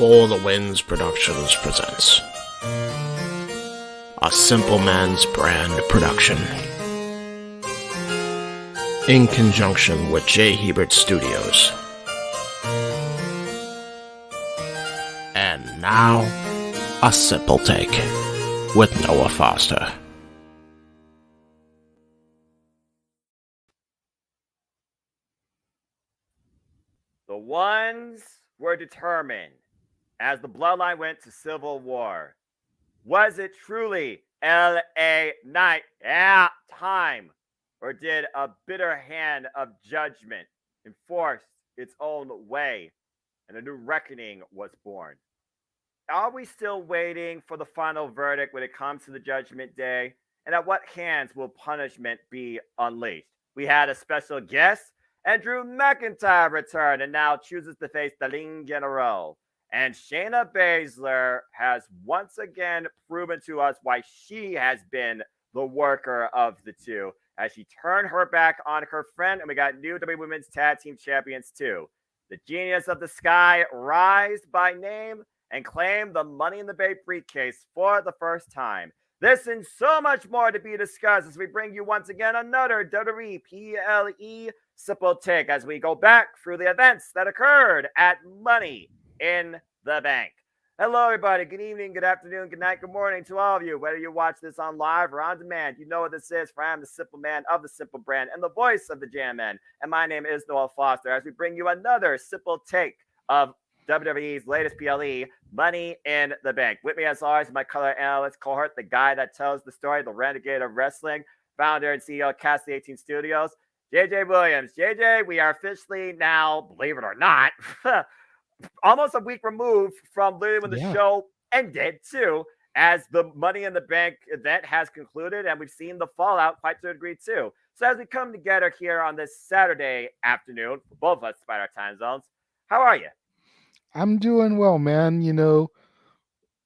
For the Winds Productions presents a Simple Man's Brand production in conjunction with J. Hebert Studios. And now, a simple take with Noah Foster. The ones were determined as the Bloodline went to Civil War. Was it truly L.A. Night? Yeah, time. Or did a bitter hand of judgment enforce its own way and a new reckoning was born? Are we still waiting for the final verdict when it comes to the Judgment Day? And at what hands will punishment be unleashed? We had a special guest, and Drew McIntyre returned and now chooses to face the Ling General. And Shayna Baszler has once again proven to us why she has been the worker of the two as she turned her back on her friend. And we got new WWE Women's Tag Team Champions too. The Genius of the Sky rise by name and claim the Money in the Bank briefcase for the first time. This and so much more to be discussed as we bring you once again another WWE PLE Simple Take as we go back through the events that occurred at Money in the Bank. Hello, everybody. Good evening, good afternoon, good night, good morning to all of you. Whether you watch this on live or on demand, you know what this is. For I am the Simple Man of the Simple Brand and the voice of the Jam Man. And my name is Noah Foster as we bring you another simple take of WWE's latest PLE, Money in the Bank. With me, as always, my color analyst cohort, the guy that tells the story, the renegade of wrestling, founder and CEO of Cast 18 Studios, JJ Williams. JJ, we are officially now, believe it or not, almost a week removed from literally when the show ended, too, as the Money in the Bank event has concluded, and we've seen the fallout quite to a degree, too. So as we come together here on this Saturday afternoon, for both of us, despite our time zones, how are you? I'm doing well, man. You know,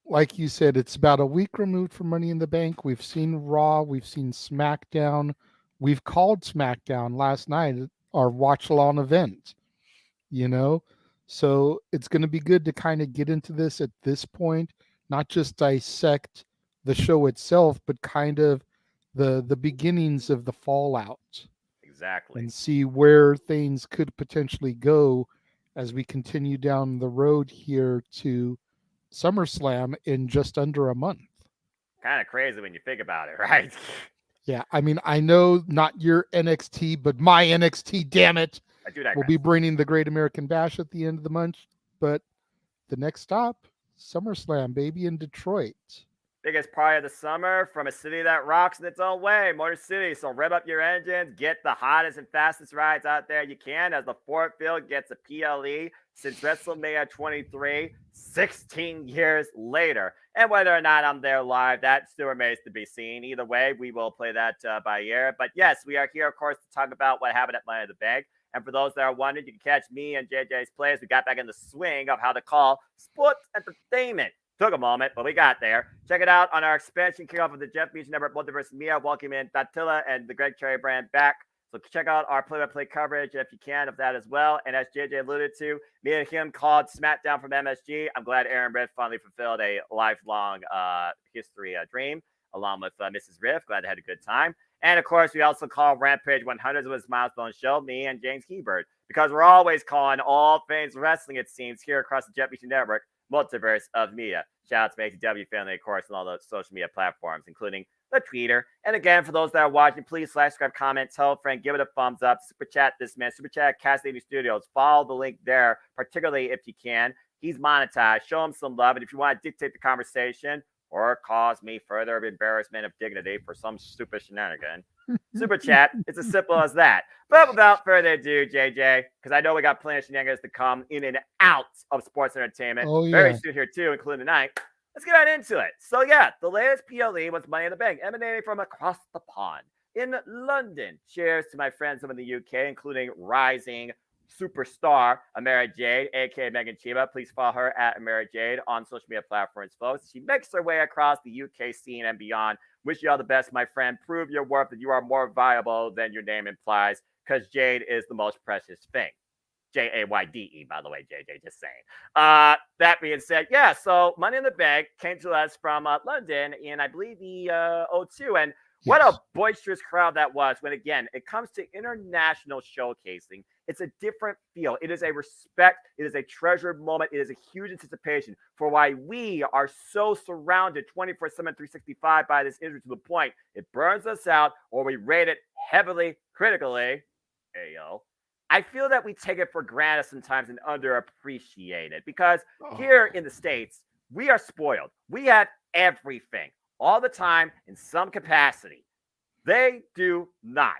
like you said, it's about a week removed from Money in the Bank. We've seen Raw, we've seen SmackDown. We've called SmackDown last night our watch along event, you know? So it's going to be good to kind of get into this at this point, not just dissect the show itself, but kind of the beginnings of the fallout. Exactly. And see where things could potentially go as we continue down the road here to SummerSlam in just under a month. Kind of crazy when you think about it, right? Yeah, I mean, I know not your NXT, but my NXT, damn it. I do that. We'll be bringing the Great American Bash at the end of the month, but the next stop, SummerSlam, baby, in Detroit. Biggest party of the summer from a city that rocks in its own way, Motor City. So rev up your engines, get the hottest and fastest rides out there you can as the Ford Field gets a PLE since WrestleMania 23, 16 years later. And whether or not I'm there live, that still remains to be seen. Either way, we will play that by ear. But yes, we are here, of course, to talk about what happened at Money in the Bank. And for those that are wondering, you can catch me and JJ's plays. We got back in the swing of how to call sports entertainment. Took a moment, but we got there. Check it out on our expansion kickoff of the Jeff Beach Network Multiverse Mia. Welcome in Datilla and the Greg Cherry brand back. So check out our play-by-play coverage if you can of that as well. And as JJ alluded to, me and him called SmackDown from MSG. I'm glad Aaron Riff finally fulfilled a lifelong history dream along with Mrs. Riff. Glad they had a good time. And of course, we also call Rampage 100 was milestone show, me and James Hebert, because we're always calling all things wrestling, it seems, here across the Jeff Beach Network Multiverse of Media. Shout out to my ATW family, of course, and all those social media platforms, including the Twitter. And again, for those that are watching, please subscribe, comment, tell a friend, give it a thumbs up, super chat this man, super chat Cast 80 Studios. Follow the link there, particularly if you can. He's monetized. Show him some love. And if you want to dictate the conversation or cause me further embarrassment of dignity for some stupid shenanigan, super chat. It's as simple as that. But without further ado, JJ, because I know we got plenty of shenanigans to come in and out of sports entertainment very soon here too, including tonight. Let's get right into it. So yeah, the latest PLE was Money in the Bank, emanating from across the pond in London. Cheers to my friends from the UK, including rising superstar Amara Jade, aka Megan Chiba. Please follow her at Amara Jade on social media platforms, folks. She makes her way across the UK scene and beyond. Wish you all the best, my friend. Prove your worth that you are more valuable than your name implies, because Jade is the most precious thing. Jayde, by the way, JJ, just saying. That being said, yeah, so Money in the Bank came to us from London in, I believe, the O2. And what Yes. a boisterous crowd that was when, again, it comes to international showcasing. It's a different feel. It is a respect. It is a treasured moment. It is a huge anticipation for why we are so surrounded 24/7, 365 by this industry to the point it burns us out or we rate it heavily, critically. Ayo. I feel that we take it for granted sometimes and underappreciate it because here in the States, we are spoiled. We have everything all the time in some capacity. They do not.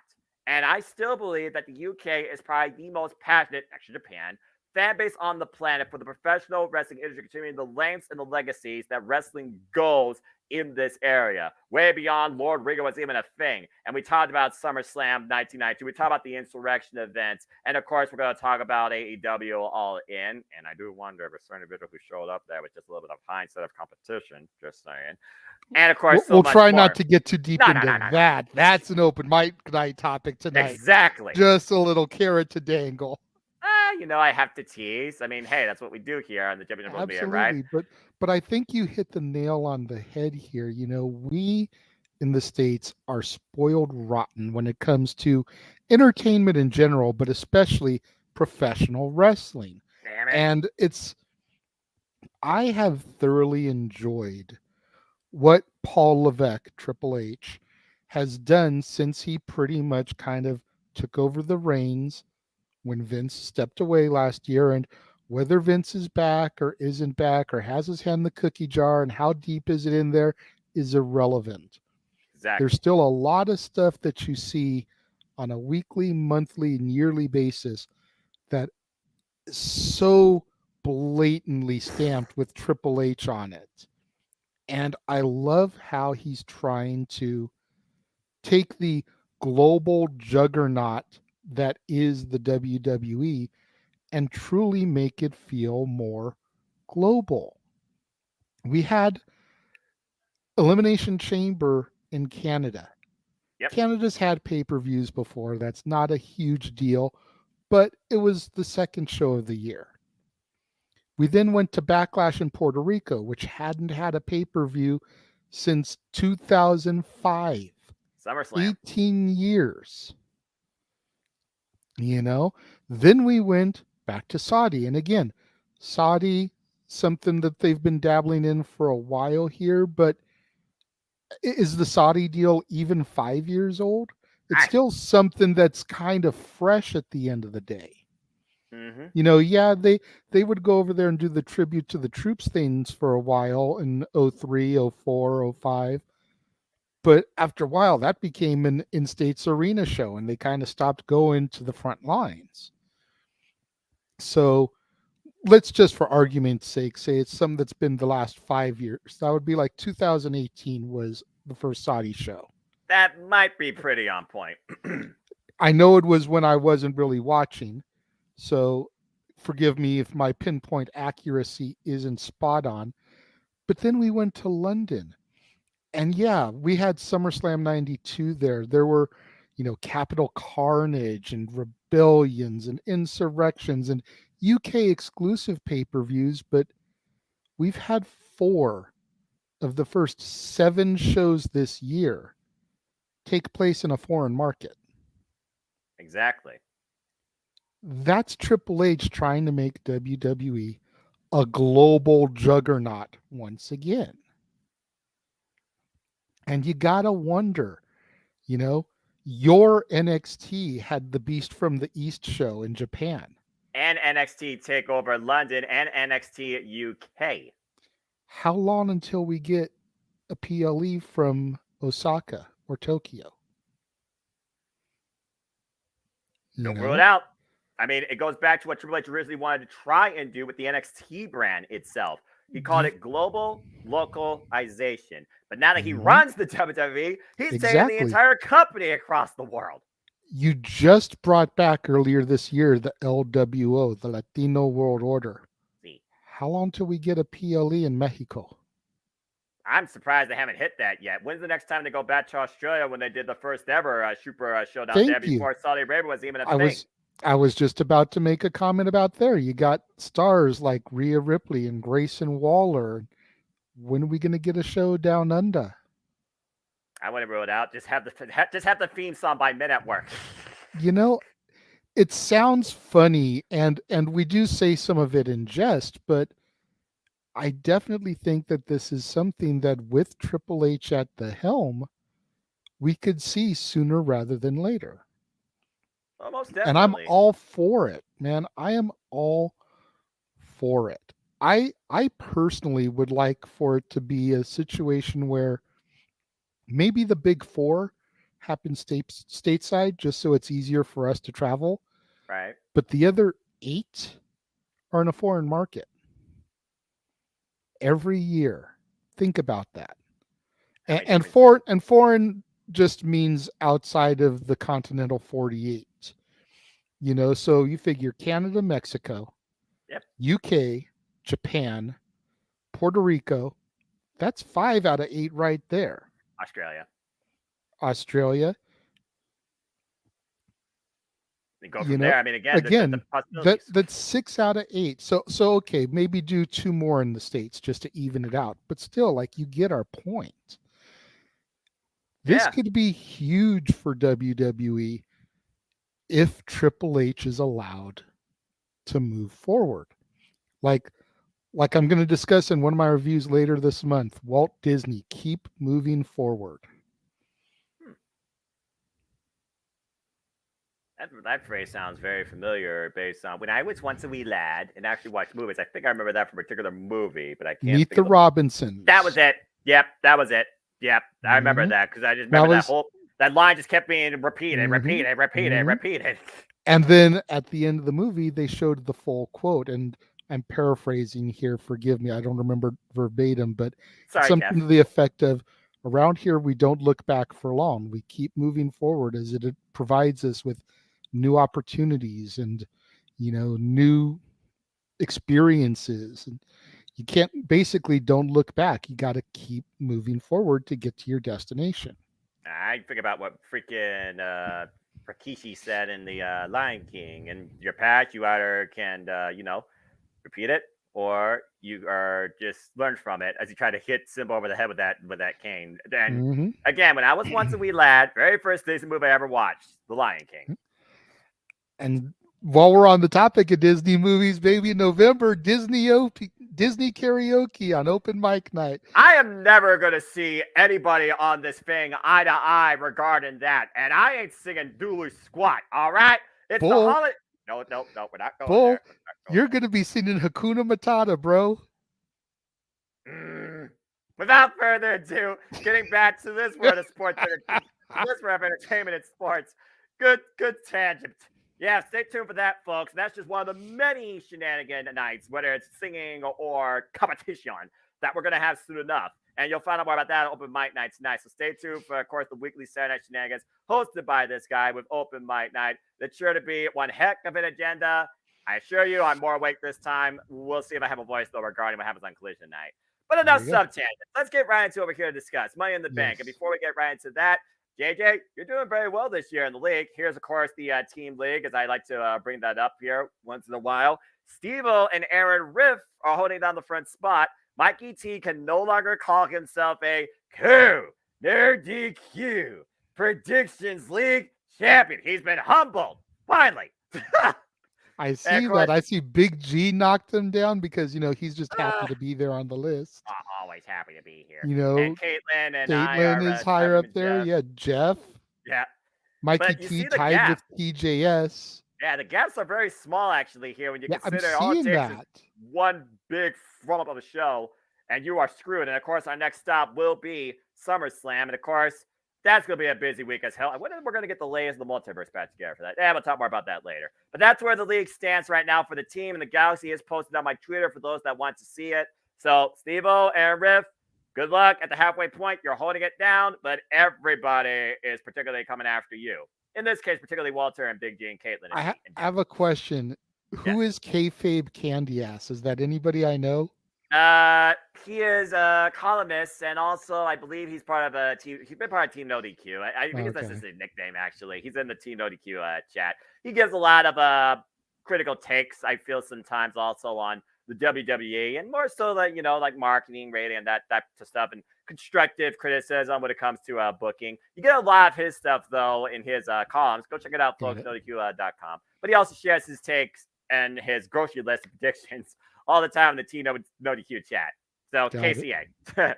And I still believe that the UK is probably the most passionate, actually Japan, fan base on the planet for the professional wrestling industry, continuing the lengths and the legacies that wrestling goes in this area, way beyond Lord Rigger was even a thing. And we talked about SummerSlam 1992. We talked about the insurrection events. And of course, we're going to talk about AEW All In. And I do wonder if a certain individual who showed up there with just a little bit of hindsight of competition, just saying. And of course, We'll much try more. not to get too deep into that. That's an open mic night topic tonight. Exactly. Just a little carrot to dangle. I have to tease. I mean, hey, that's what we do here on the WWE Media, right? Absolutely, but I think you hit the nail on the head here. We in the States are spoiled rotten when it comes to entertainment in general, but especially professional wrestling. Damn it. And I have thoroughly enjoyed what Paul Levesque, Triple H, has done since he pretty much kind of took over the reins when Vince stepped away last year. And whether Vince is back or isn't back or has his hand in the cookie jar and how deep is it in there is irrelevant. Exactly. There's still a lot of stuff that you see on a weekly, monthly, and yearly basis that is so blatantly stamped with Triple H on it. And I love how he's trying to take the global juggernaut that is the WWE and truly make it feel more global. We had Elimination Chamber in Canada. Yep. Canada's had pay-per-views before. That's not a huge deal, but it was the second show of the year. We then went to Backlash in Puerto Rico, which hadn't had a pay-per-view since 2005. SummerSlam. 18 years. Then we went back to Saudi. And again, Saudi, something that they've been dabbling in for a while here, but is the Saudi deal even 5 years old? It's still something that's kind of fresh at the end of the day. Mm-hmm. They would go over there and do the tribute to the troops things for a while in 03, 04, 05. But after a while, that became an in-states arena show, and they kind of stopped going to the front lines. So let's just, for argument's sake, say it's something that's been the last 5 years. That would be like 2018 was the first Saudi show. That might be pretty on point. I know it was when I wasn't really watching, so forgive me if my pinpoint accuracy isn't spot on. But then we went to London. And yeah, we had SummerSlam 92 there. There were, Capital Carnage and Rebellions and Insurrections and UK exclusive pay-per-views, but we've had 4 of the first 7 shows this year take place in a foreign market. Exactly. That's Triple H trying to make WWE a global juggernaut once again. And you gotta wonder, your NXT had the Beast from the East show in Japan. And NXT TakeOver London and NXT UK. How long until we get a PLE from Osaka or Tokyo? Don't rule it out. I mean, it goes back to what Triple H originally wanted to try and do with the NXT brand itself. He called it global localization. But now that he runs the WWE, he's taking the entire company across the world. You just brought back earlier this year the LWO, the Latino World Order. See. How long till we get a PLE in Mexico? I'm surprised they haven't hit that yet. When's the next time they go back to Australia when they did the first ever Super Showdown there before Saudi Arabia was even a thing? I was just about to make a comment about there. You got stars like Rhea Ripley and Grayson Waller. When are we going to get a show down under? I wouldn't rule it out. Just have the theme song by Men at Work. You know, it sounds funny, and we do say some of it in jest, but I definitely think that this is something that with Triple H at the helm, we could see sooner rather than later. Well, most And I'm definitely. all for it, man. I am all for it. I personally would like for it to be a situation where maybe the big four happen stateside just so it's easier for us to travel, Right. but the other eight are in a foreign market every year. Think about that. How many And different cities? foreign just means outside of the continental 48. So you figure Canada, Mexico, Yep. UK, Japan, Puerto Rico. That's 5 out of 8 right there. Australia. Australia, And go from there. I mean, again, the again, possibilities. that's 6 out of 8. So okay, maybe do 2 more in the States just to even it out. But still, like, you get our point. This Yeah. could be huge for WWE if Triple H is allowed to move forward. Like I'm going to discuss in one of my reviews later this month, Walt Disney, keep moving forward. That phrase sounds very familiar based on when I was once a wee lad and actually watched movies. I think I remember that from a particular movie, but I can't Meet think the of the. Robinsons. That was it. Yep, that was it. Yep, I remember Mhm. that because I just That remember was that line just kept being repeated, Mhm. repeated. And then at the end of the movie, they showed the full quote. And I'm paraphrasing here. Forgive me. I don't remember verbatim, but it's Sorry, Jeff. something to the effect of around here, we don't look back for long. We keep moving forward as it provides us with new opportunities and, new experiences. And you can't basically don't look back. You got to keep moving forward to get to your destination. I think about what freaking Rikishi said in the Lion King. In your past, you either can, repeat it or you are just learn from it as you try to hit Simba over the head with that cane. And Mhm. again, when I was once a wee lad, very first Disney movie I ever watched, The Lion King. And while we're on the topic of Disney movies, baby, in November, Disney karaoke on open mic night. I am never gonna see anybody on this thing eye to eye regarding that, and I ain't singing dooley squat. All right, it's the Bull, holiday. No, we're not going Bull, there. We're not going you're going to be singing Hakuna Matata, bro. there. Without further ado, getting back to this world of sports, this world of entertainment and sports. Good tangent. Yeah, stay tuned for that, folks. That's just one of the many shenanigan nights, whether it's singing or competition, that we're gonna have soon enough. And you'll find out more about that on Open Mic Night tonight. So stay tuned for, of course, the weekly Saturday Night Shenanigans hosted by this guy with Open Mic Night. That's sure to be one heck of an agenda. I assure you, I'm more awake this time. We'll see if I have a voice though regarding what happens on Collision Night. But enough subtangent. Let's get right into what we're here to discuss. Money in the Bank. And before we get right into that, JJ, you're doing very well this year in the league. Here's, of course, the team league, as I like to bring that up here once in a while. Steve-O and Aaron Riff are holding down the front spot. Mikey T can no longer call himself a Q, their DQ, Predictions League champion. He's been humbled, finally. I see that. I see Big G knocked him down because, he's just happy to be there on the list. Always happy to be here. And Caitlin and Caitlin is higher up there. Jeff. Yeah, Jeff. Yeah. Mikey T tied with TJS. Yeah, the gaps are very small actually here when you consider I'm all it seeing takes that. is one big throw up of a show and you are screwed. And of course, our next stop will be SummerSlam. And of course, that's going to be a busy week as hell. When we're going to get the latest of the multiverse back together for that. Yeah, we'll talk more about that later. But that's where the league stands right now for the team. And the Galaxy is posted on my Twitter for those that want to see it. So, Steve-O, Aaron Riff, good luck at the halfway point. You're holding it down, but everybody is particularly coming after you. In this case, particularly Walter and Big G and Caitlin. I have a question. Who is Kayfabe Candy Ass? Is that anybody I know? He is a columnist, and also I believe he's part of a team. He's been part of Team No DQ. I think that's just Okay. his nickname. Actually, he's in the Team No DQ chat. He gives a lot of critical takes. I feel sometimes also on the WWE, and more so like like marketing, rating, and that type of stuff, and constructive criticism when it comes to booking. You get a lot of his stuff though in his columns. Go check it out, Got folks. it. NoDQ.com. But he also shares his takes and his grocery list of predictions all the time in the Team No DQ chat. So Got it. KCA.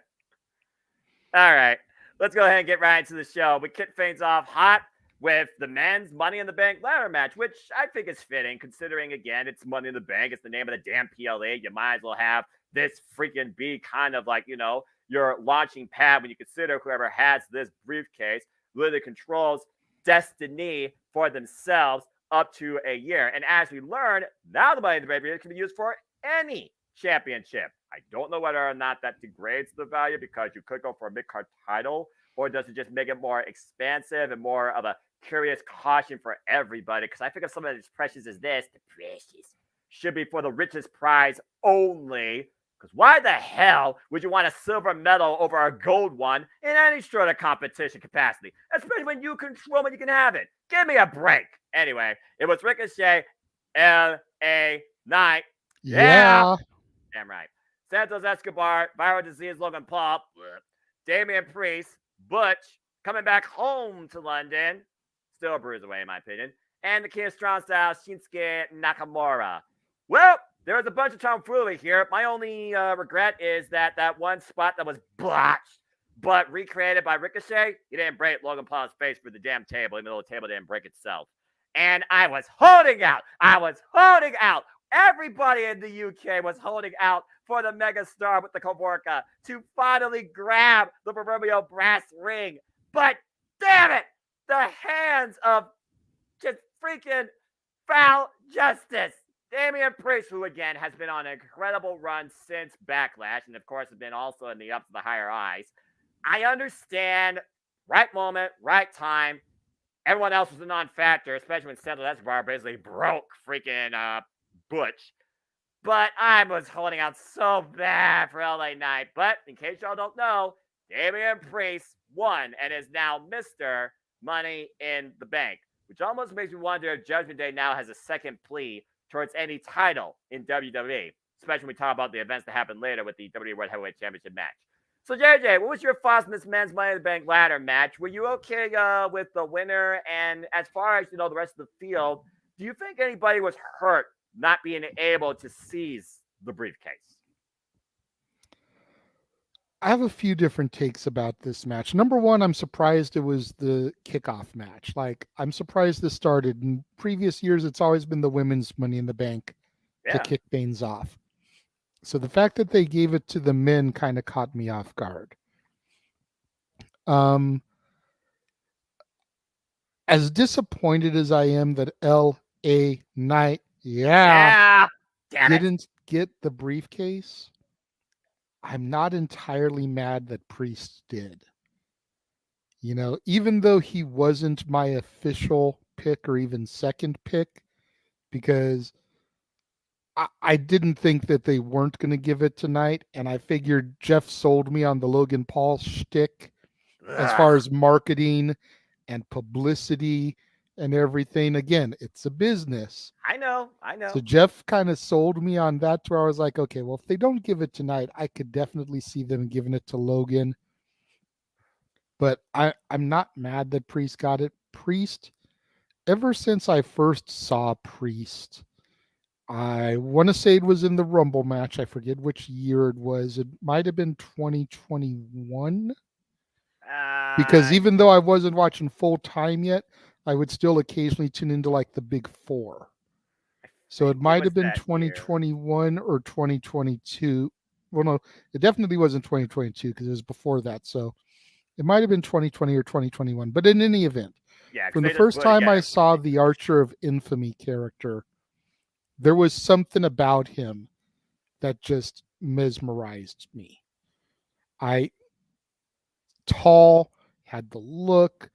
All right, let's go ahead and get right into the show. We kick things off hot with the men's Money in the Bank ladder match, which I think is fitting considering, again, it's Money in the Bank. It's the name of the damn PLA. You might as well have this freaking be kind of like, your launching pad when you consider whoever has this briefcase literally controls destiny for themselves up to a year. And as we learn, now the Money in the Bank can be used for any championship. I don't know whether or not that degrades the value because you could go for a mid-card title, or does it just make it more expansive and more of a curious caution for everybody? Because I think of something as precious as this, the precious should be for the richest prize only. Because why the hell would you want a silver medal over a gold one in any sort of competition capacity? Especially when you control when you can have it. Give me a break. Anyway, it was Ricochet, L.A. Knight. Yeah. Damn right. Santos Escobar, Viral Disease, Logan Paul, Damian Priest, Butch, coming back home to London. Still a bruise away, in my opinion. And the King of Strong Style, Shinsuke Nakamura. Well, there was a bunch of tomfoolery here. My only regret is that one spot that was botched but recreated by Ricochet, he didn't break Logan Paul's face for the damn table, even though the table didn't break itself. And I was holding out. Everybody in the UK was holding out for the megastar with the Kavorka to finally grab the proverbial brass ring. But damn it, the hands of just freaking foul justice. Damian Priest, who again has been on an incredible run since Backlash, and of course has been also in the up to the higher eyes. I understand, right moment, right time. Everyone else was a non-factor, especially when Santos Escobar basically broke freaking Butch. But I was holding out so bad for LA Knight. But in case y'all don't know, Damian Priest won and is now Mr. Money in the Bank, which almost makes me wonder if Judgment Day now has a second plea towards any title in WWE, especially when we talk about the events that happen later with the WWE World Heavyweight Championship match. So, JJ, what was your thoughts on this men's Money in the Bank ladder match? Were you okay with the winner? And as far as, the rest of the field, do you think anybody was hurt not being able to seize the briefcase? I have a few different takes about this match. Number one, I'm surprised it was the kickoff match. Like, I'm surprised this started. In previous years, it's always been the women's Money in the Bank to kick things off. So the fact that they gave it to the men kind of caught me off guard. As disappointed as I am that L.A. Knight, didn't get the briefcase, I'm not entirely mad that Priest did. Even though he wasn't my official pick or even second pick, because I didn't think that they weren't going to give it tonight, and I figured Jeff sold me on the Logan Paul shtick as far as marketing and publicity and everything. Again, it's a business. I know. So Jeff kind of sold me on that, to where I was like, okay, well, if they don't give it tonight, I could definitely see them giving it to Logan. But I'm not mad that Priest got it. Priest, ever since I first saw Priest, I want to say it was in the Rumble match. I forget which year it was. It might have been 2021. Because even though I wasn't watching full time yet, I would still occasionally tune into like the big four. So it might have been 2021 or 2022. Well, no, it definitely wasn't 2022 because it was before that. So it might have been 2020 or 2021. But in any event, from the first time I saw the Archer of Infamy character, there was something about him that just mesmerized me. Tall, had the look.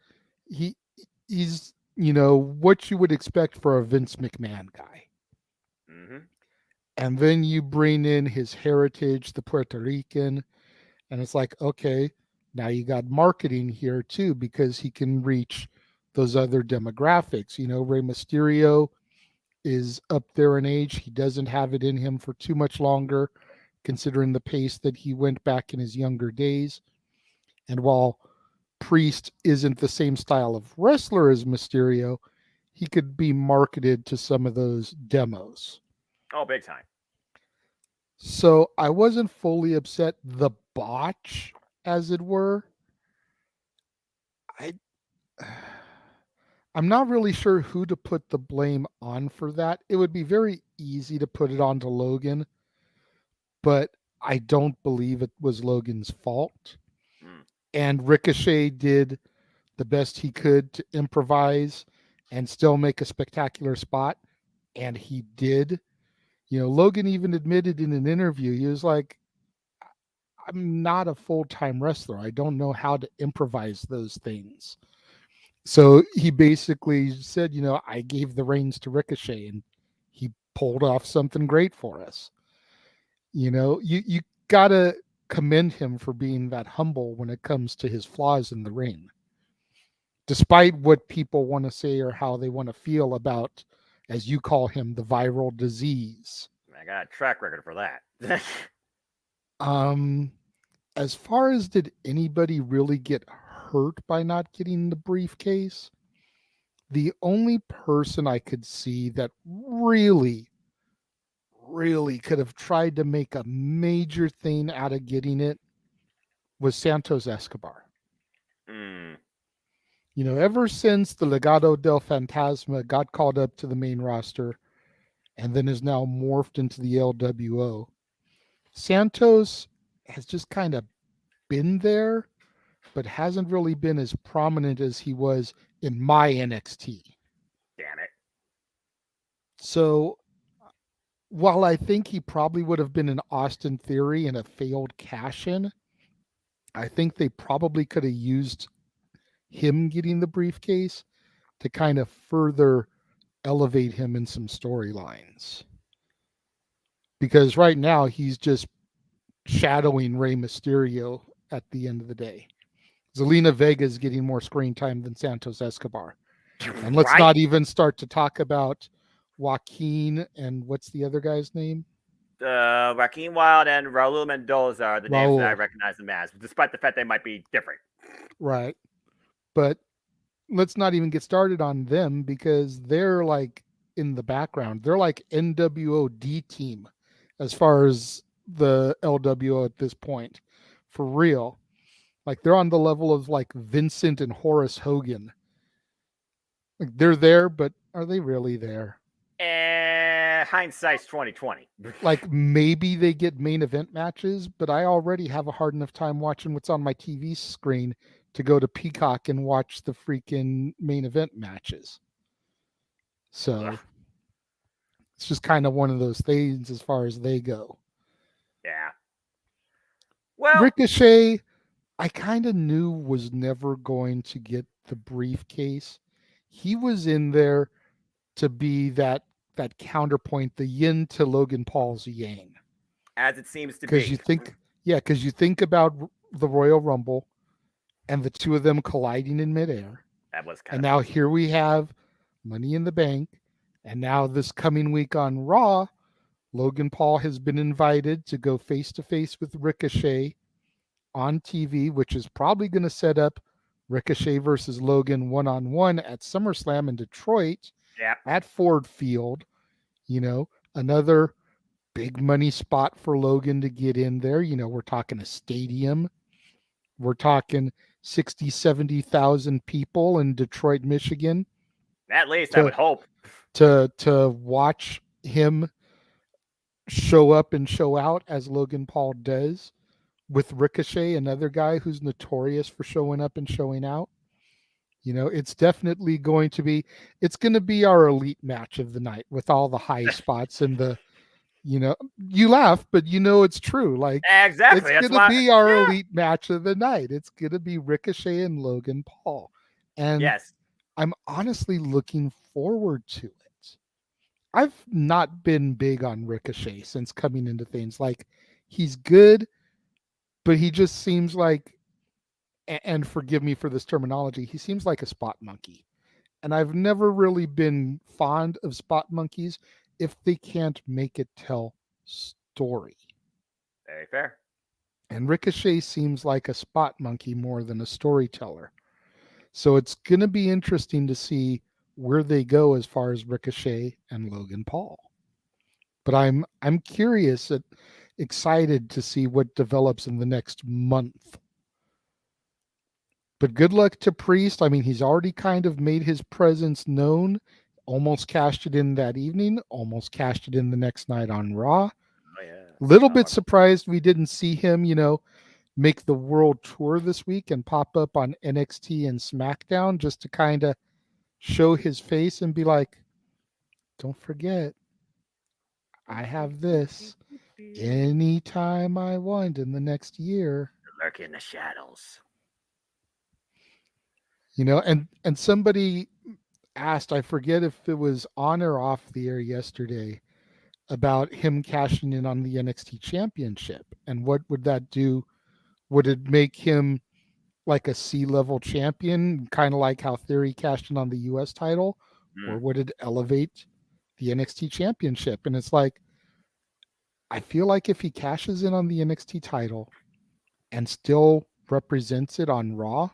He's what you would expect for a Vince McMahon guy. Mm-hmm. And then you bring in his heritage, the Puerto Rican, and it's like, okay, now you got marketing here too, because he can reach those other demographics. Rey Mysterio is up there in age. He doesn't have it in him for too much longer, considering the pace that he went back in his younger days. And while Priest isn't the same style of wrestler as Mysterio, he could be marketed to some of those demos. Oh, big time. So I wasn't fully upset. The botch, as it were, I I'm not really sure who to put the blame on for that. It would be very easy to put it onto Logan, but I don't believe it was Logan's fault. And Ricochet did the best he could to improvise and still make a spectacular spot, and he did. Logan even admitted in an interview, he was like, I'm not a full-time wrestler. I don't know how to improvise those things. So he basically said, I gave the reins to Ricochet and he pulled off something great for us. You got to commend him for being that humble when it comes to his flaws in the ring. Despite what people want to say or how they want to feel about, as you call him, the viral disease. I got a track record for that. As far as did anybody really get hurt by not getting the briefcase, the only person I could see that really could have tried to make a major thing out of getting it was Santos Escobar. Ever since the Legado del Fantasma got called up to the main roster and then is now morphed into the LWO, Santos has just kind of been there, but hasn't really been as prominent as he was in my NXT. Damn it. So while I think he probably would have been an Austin Theory in a failed cash-in, I think they probably could have used him getting the briefcase to kind of further elevate him in some storylines. Because right now he's just shadowing Rey Mysterio at the end of the day. Zelina Vega is getting more screen time than Santos Escobar. And let's not even start to talk about Joaquin and what's the other guy's name? Joaquin Wilde and Raul Mendoza are the names that I recognize them as, despite the fact they might be different. Right. But let's not even get started on them because they're like in the background. They're like NWO D team as far as the LWO at this point. For real. Like they're on the level of like Vincent and Horace Hogan. Like they're there, but are they really there? Hindsight's 2020. Like maybe they get main event matches, but I already have a hard enough time watching what's on my TV screen to go to Peacock and watch the freaking main event matches. So it's just kind of one of those things as far as they go. Yeah. Well, Ricochet, I kind of knew was never going to get the briefcase. He was in there to be that counterpoint, the yin to Logan Paul's yang. As it seems to be. Because you think about the Royal Rumble and the two of them colliding in midair. That was kind and now here we have Money in the Bank. And now this coming week on Raw, Logan Paul has been invited to go face-to-face with Ricochet on TV, which is probably going to set up Ricochet versus Logan one-on-one at SummerSlam in Detroit at Ford Field. Another big money spot for Logan to get in there. We're talking a stadium. We're talking 60, 70,000 people in Detroit, Michigan. At least I would hope. To watch him show up and show out as Logan Paul does with Ricochet, another guy who's notorious for showing up and showing out. It's definitely going to be our elite match of the night with all the high spots and the, you laugh, but it's true. Like exactly. It's going to be our elite match of the night. It's going to be Ricochet and Logan Paul. And yes, I'm honestly looking forward to it. I've not been big on Ricochet since coming into things. Like, he's good, but he just seems like, and forgive me for this terminology, he seems like a spot monkey. And I've never really been fond of spot monkeys if they can't make it tell story. Very fair. And Ricochet seems like a spot monkey more than a storyteller. So it's going to be interesting to see where they go as far as Ricochet and Logan Paul. But I'm curious and excited to see what develops in the next month. But good luck to Priest. I mean, he's already kind of made his presence known. Almost cashed it in that evening. Almost cashed it in the next night on Raw. Oh yeah. Little bit surprised we didn't see him, make the world tour this week and pop up on NXT and SmackDown just to kind of show his face and be like, don't forget, I have this anytime I want in the next year. Lurk in the shadows. And somebody asked, I forget if it was on or off the air yesterday, about him cashing in on the NXT championship. And what would that do? Would it make him like a C-level champion, kind of like how Theory cashed in on the US title? Or would it elevate the NXT championship? And it's like, I feel like if he cashes in on the NXT title and still represents it on Raw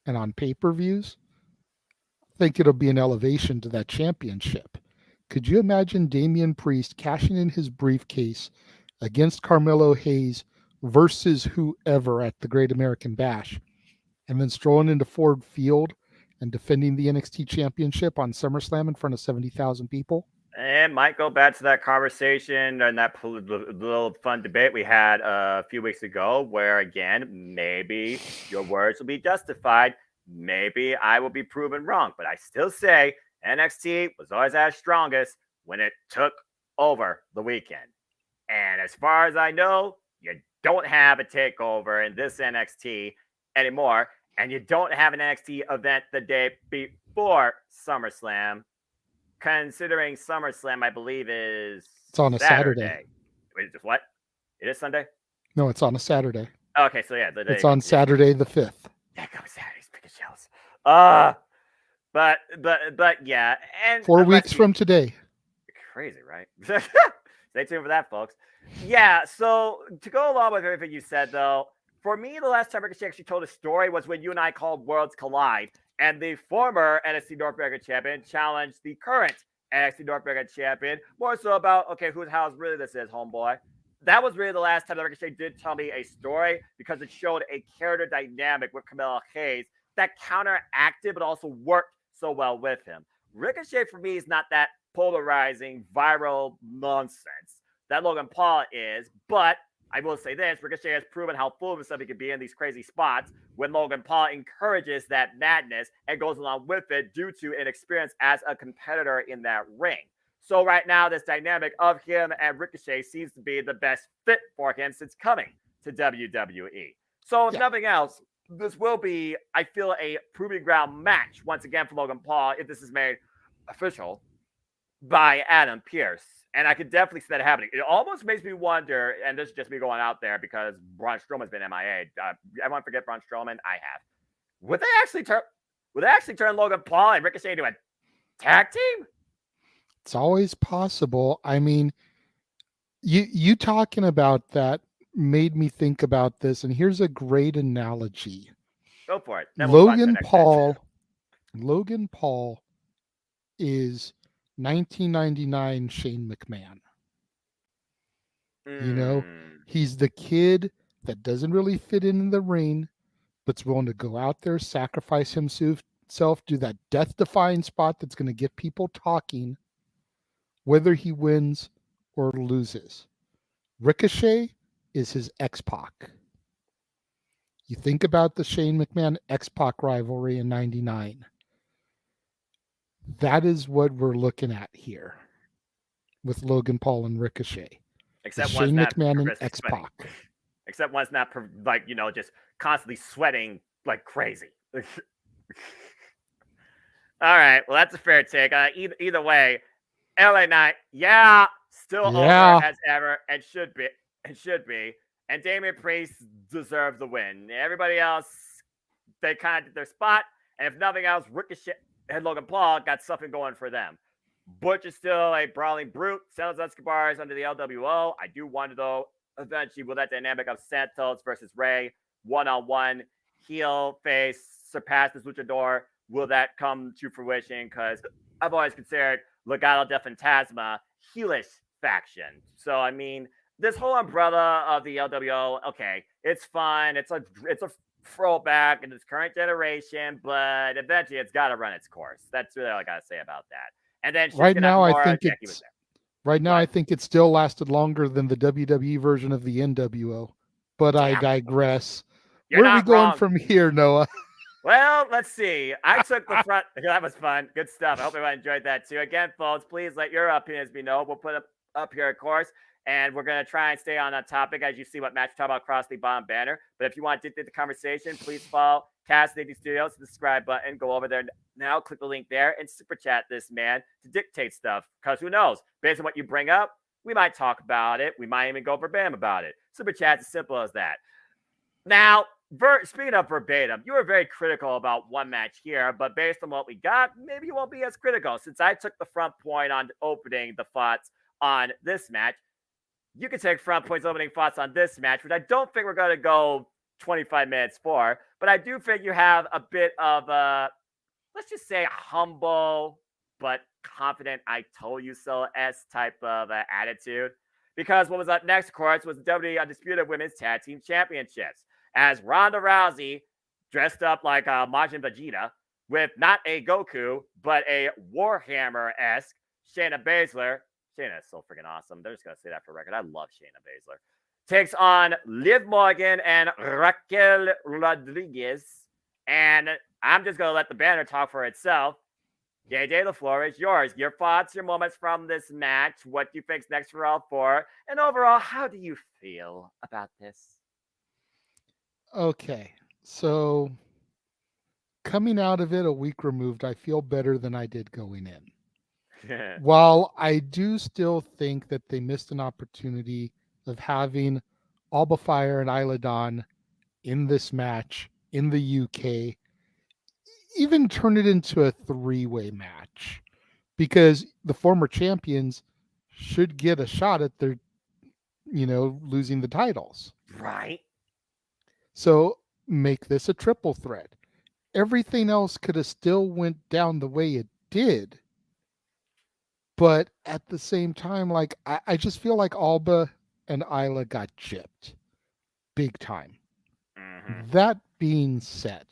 and on pay-per-views, I think it'll be an elevation to that championship. Could you imagine Damian Priest cashing in his briefcase against Carmelo Hayes versus whoever at the Great American Bash, and then strolling into Ford Field and defending the NXT championship on SummerSlam in front of 70,000 people? And might go back to that conversation and that little fun debate we had a few weeks ago, where again, maybe your words will be justified. Maybe I will be proven wrong, but I still say NXT was always at its strongest when it took over the weekend. And as far as I know, you don't have a takeover in this NXT anymore, and you don't have an NXT event the day before SummerSlam. Considering SummerSlam, I believe it's on a Saturday. Wait, what? It is Sunday? No, it's on a Saturday. Okay, so yeah, it's on Saturday the 5th. Yeah, go Saturdays, pick a shells. But yeah, and 4 weeks from today. Crazy, right? Stay tuned for that, folks. Yeah, so to go along with everything you said, though, for me, the last time Ricochet actually told a story was when you and I called Worlds Collide, and the former NXT North American champion challenged the current NXT North American champion, more so about, okay, whose house really this is, homeboy. That was really the last time that Ricochet did tell me a story, because it showed a character dynamic with Carmelo Hayes that counteracted but also worked so well with him. Ricochet, for me, is not that polarizing, viral nonsense that Logan Paul is, but I will say this, Ricochet has proven how full of himself he can be in these crazy spots when Logan Paul encourages that madness and goes along with it due to an experience as a competitor in that ring. So right now, this dynamic of him and Ricochet seems to be the best fit for him since coming to WWE. So if nothing else, this will be, I feel, a proving ground match once again for Logan Paul if this is made official by Adam Pearce. And I could definitely see that happening. It almost makes me wonder, and this is just me going out there because Braun Strowman's been MIA. Everyone forget Braun Strowman? I have. Would they actually turn Logan Paul and Ricochet into a tag team? It's always possible. I mean, you talking about that made me think about this, and here's a great analogy. Go for it. Logan Paul is 1999 Shane McMahon. He's the kid that doesn't really fit in the ring, but's willing to go out there, sacrifice himself, do that death-defying spot that's going to get people talking, whether he wins or loses. Ricochet is his X-Pac. You think about the Shane McMahon X-Pac rivalry in 99. That is what we're looking at here with Logan Paul and Ricochet. Except Shane McMahon and X-Pac. Except one's not just constantly sweating like crazy. All right, well, that's a fair take. Either way, LA Knight, yeah, still over Yeah. as ever, and should be. It should be. And Damian Priest deserves the win. Everybody else, they kind of did their spot. And if nothing else, Ricochet and Logan Paul got something going for them. Butch is still a brawling brute. Santos Escobar is under the LWO. I do wonder, though, eventually, will that dynamic of Santos versus Ray, one-on-one, heel, face, surpass this luchador, will that come to fruition? Because I've always considered Legado del Fantasma heelish faction. So, I mean, this whole umbrella of the LWO, okay, it's fun. It's a throwback in this current generation, but eventually it's got to run its course. That's really all I got to say about that. And then Right Shinsuke now, I Nakamura, think Jackie was it's there. right now. What? I think it still lasted longer than the WWE version of the NWO. But I Damn, digress. you're Where are we not going wrong. from here, Noah? Well, let's see. I took the front. That was fun. Good stuff. I hope everyone enjoyed that too. Again, folks, please let your opinions be known. We'll put up here, of course. And we're going to try and stay on that topic as you see what match we talk about across the bottom banner. But if you want to dictate the conversation, please follow Cast Navy Studios, the subscribe button. Go over there now, click the link there, and super chat this man to dictate stuff. Because who knows? Based on what you bring up, we might talk about it. We might even go verbatim about it. Super chat's as simple as that. Now, speaking of verbatim, you were very critical about one match here, but based on what we got, maybe you won't be as critical. Since I took the front point on opening the thoughts on this match, you can take front points opening thoughts on this match, which I don't think we're going to go 25 minutes for, but I do think you have a bit of a, let's just say, humble but confident I told you so-esque type of attitude. Because what was up next, of course, was the WWE Undisputed Women's Tag Team Championships. As Ronda Rousey, dressed up like Majin Vegeta, with not a Goku, but a Warhammer-esque Shayna Baszler. Shayna is so freaking awesome. They're just going to say that for record. I love Shayna Baszler. Takes on Liv Morgan and Raquel Rodriguez. And I'm just going to let the banner talk for itself. JJ, the floor is yours. Your thoughts, your moments from this match. What do you think's next for all four? And overall, how do you feel about this? Okay, so coming out of it a week removed, I feel better than I did going in. While I do still think that they missed an opportunity of having Alba Fire and Isla Dawn in this match in the UK, even turn it into a three-way match, because the former champions should get a shot at their, losing the titles. Right. So make this a triple threat. Everything else could have still went down the way it did. But at the same time, like I just feel like Alba and Isla got gypped big time. Mm-hmm. That being said,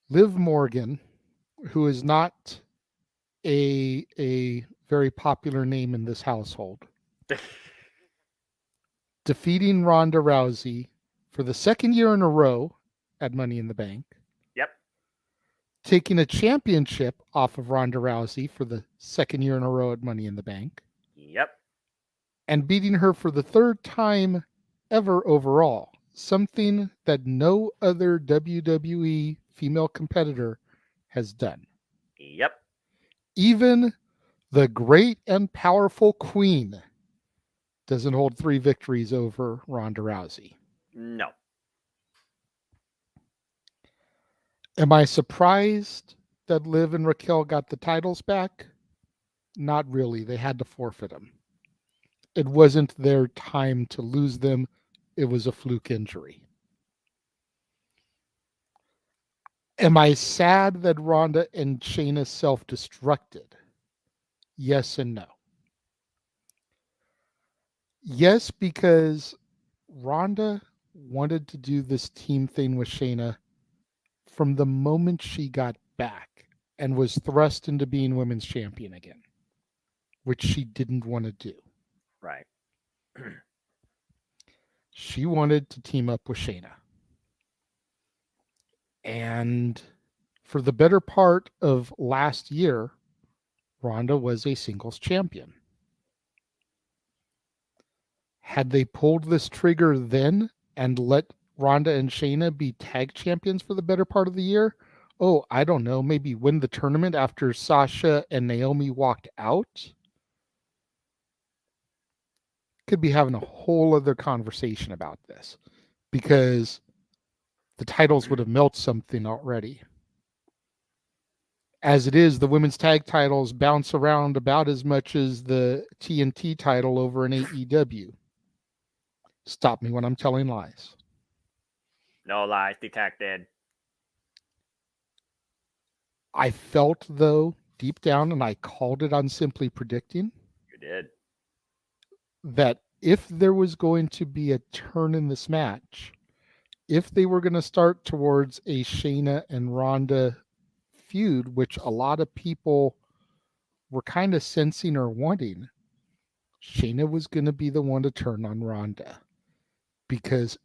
Liv Morgan, who is not a very popular name in this household, defeating Ronda Rousey for the second year in a row at Money in the Bank. Yep. Taking a championship off of Ronda Rousey for the second year in a row at Money in the Bank. Yep. And beating her for the third time ever overall. Something that no other WWE female competitor has done. Yep. Even the great and powerful Queen doesn't hold 3 victories over Ronda Rousey. No. Am I surprised that Liv and Raquel got the titles back? Not really. They had to forfeit them. It wasn't their time to lose them. It was a fluke injury. Am I sad that Ronda and Shayna self-destructed? Yes and no. Yes, because Ronda wanted to do this team thing with Shayna from the moment she got back and was thrust into being women's champion again, which she didn't want to do. Right. She wanted to team up with Shayna. And for the better part of last year, Ronda was a singles champion. Had they pulled this trigger then and let Ronda and Shayna be tag champions for the better part of the year, oh, I don't know, maybe win the tournament after Sasha and Naomi walked out, could be having a whole other conversation about this because the titles would have melted something already. As it is, the women's tag titles bounce around about as much as the TNT title over in AEW. Stop me when I'm telling lies. No lies detected. I felt, though, deep down, and I called it on Simply Predicting, You did. that if there was going to be a turn in this match, if they were going to start towards a Shayna and Ronda feud, which a lot of people were kind of sensing or wanting, Shayna was going to be the one to turn on Ronda. Because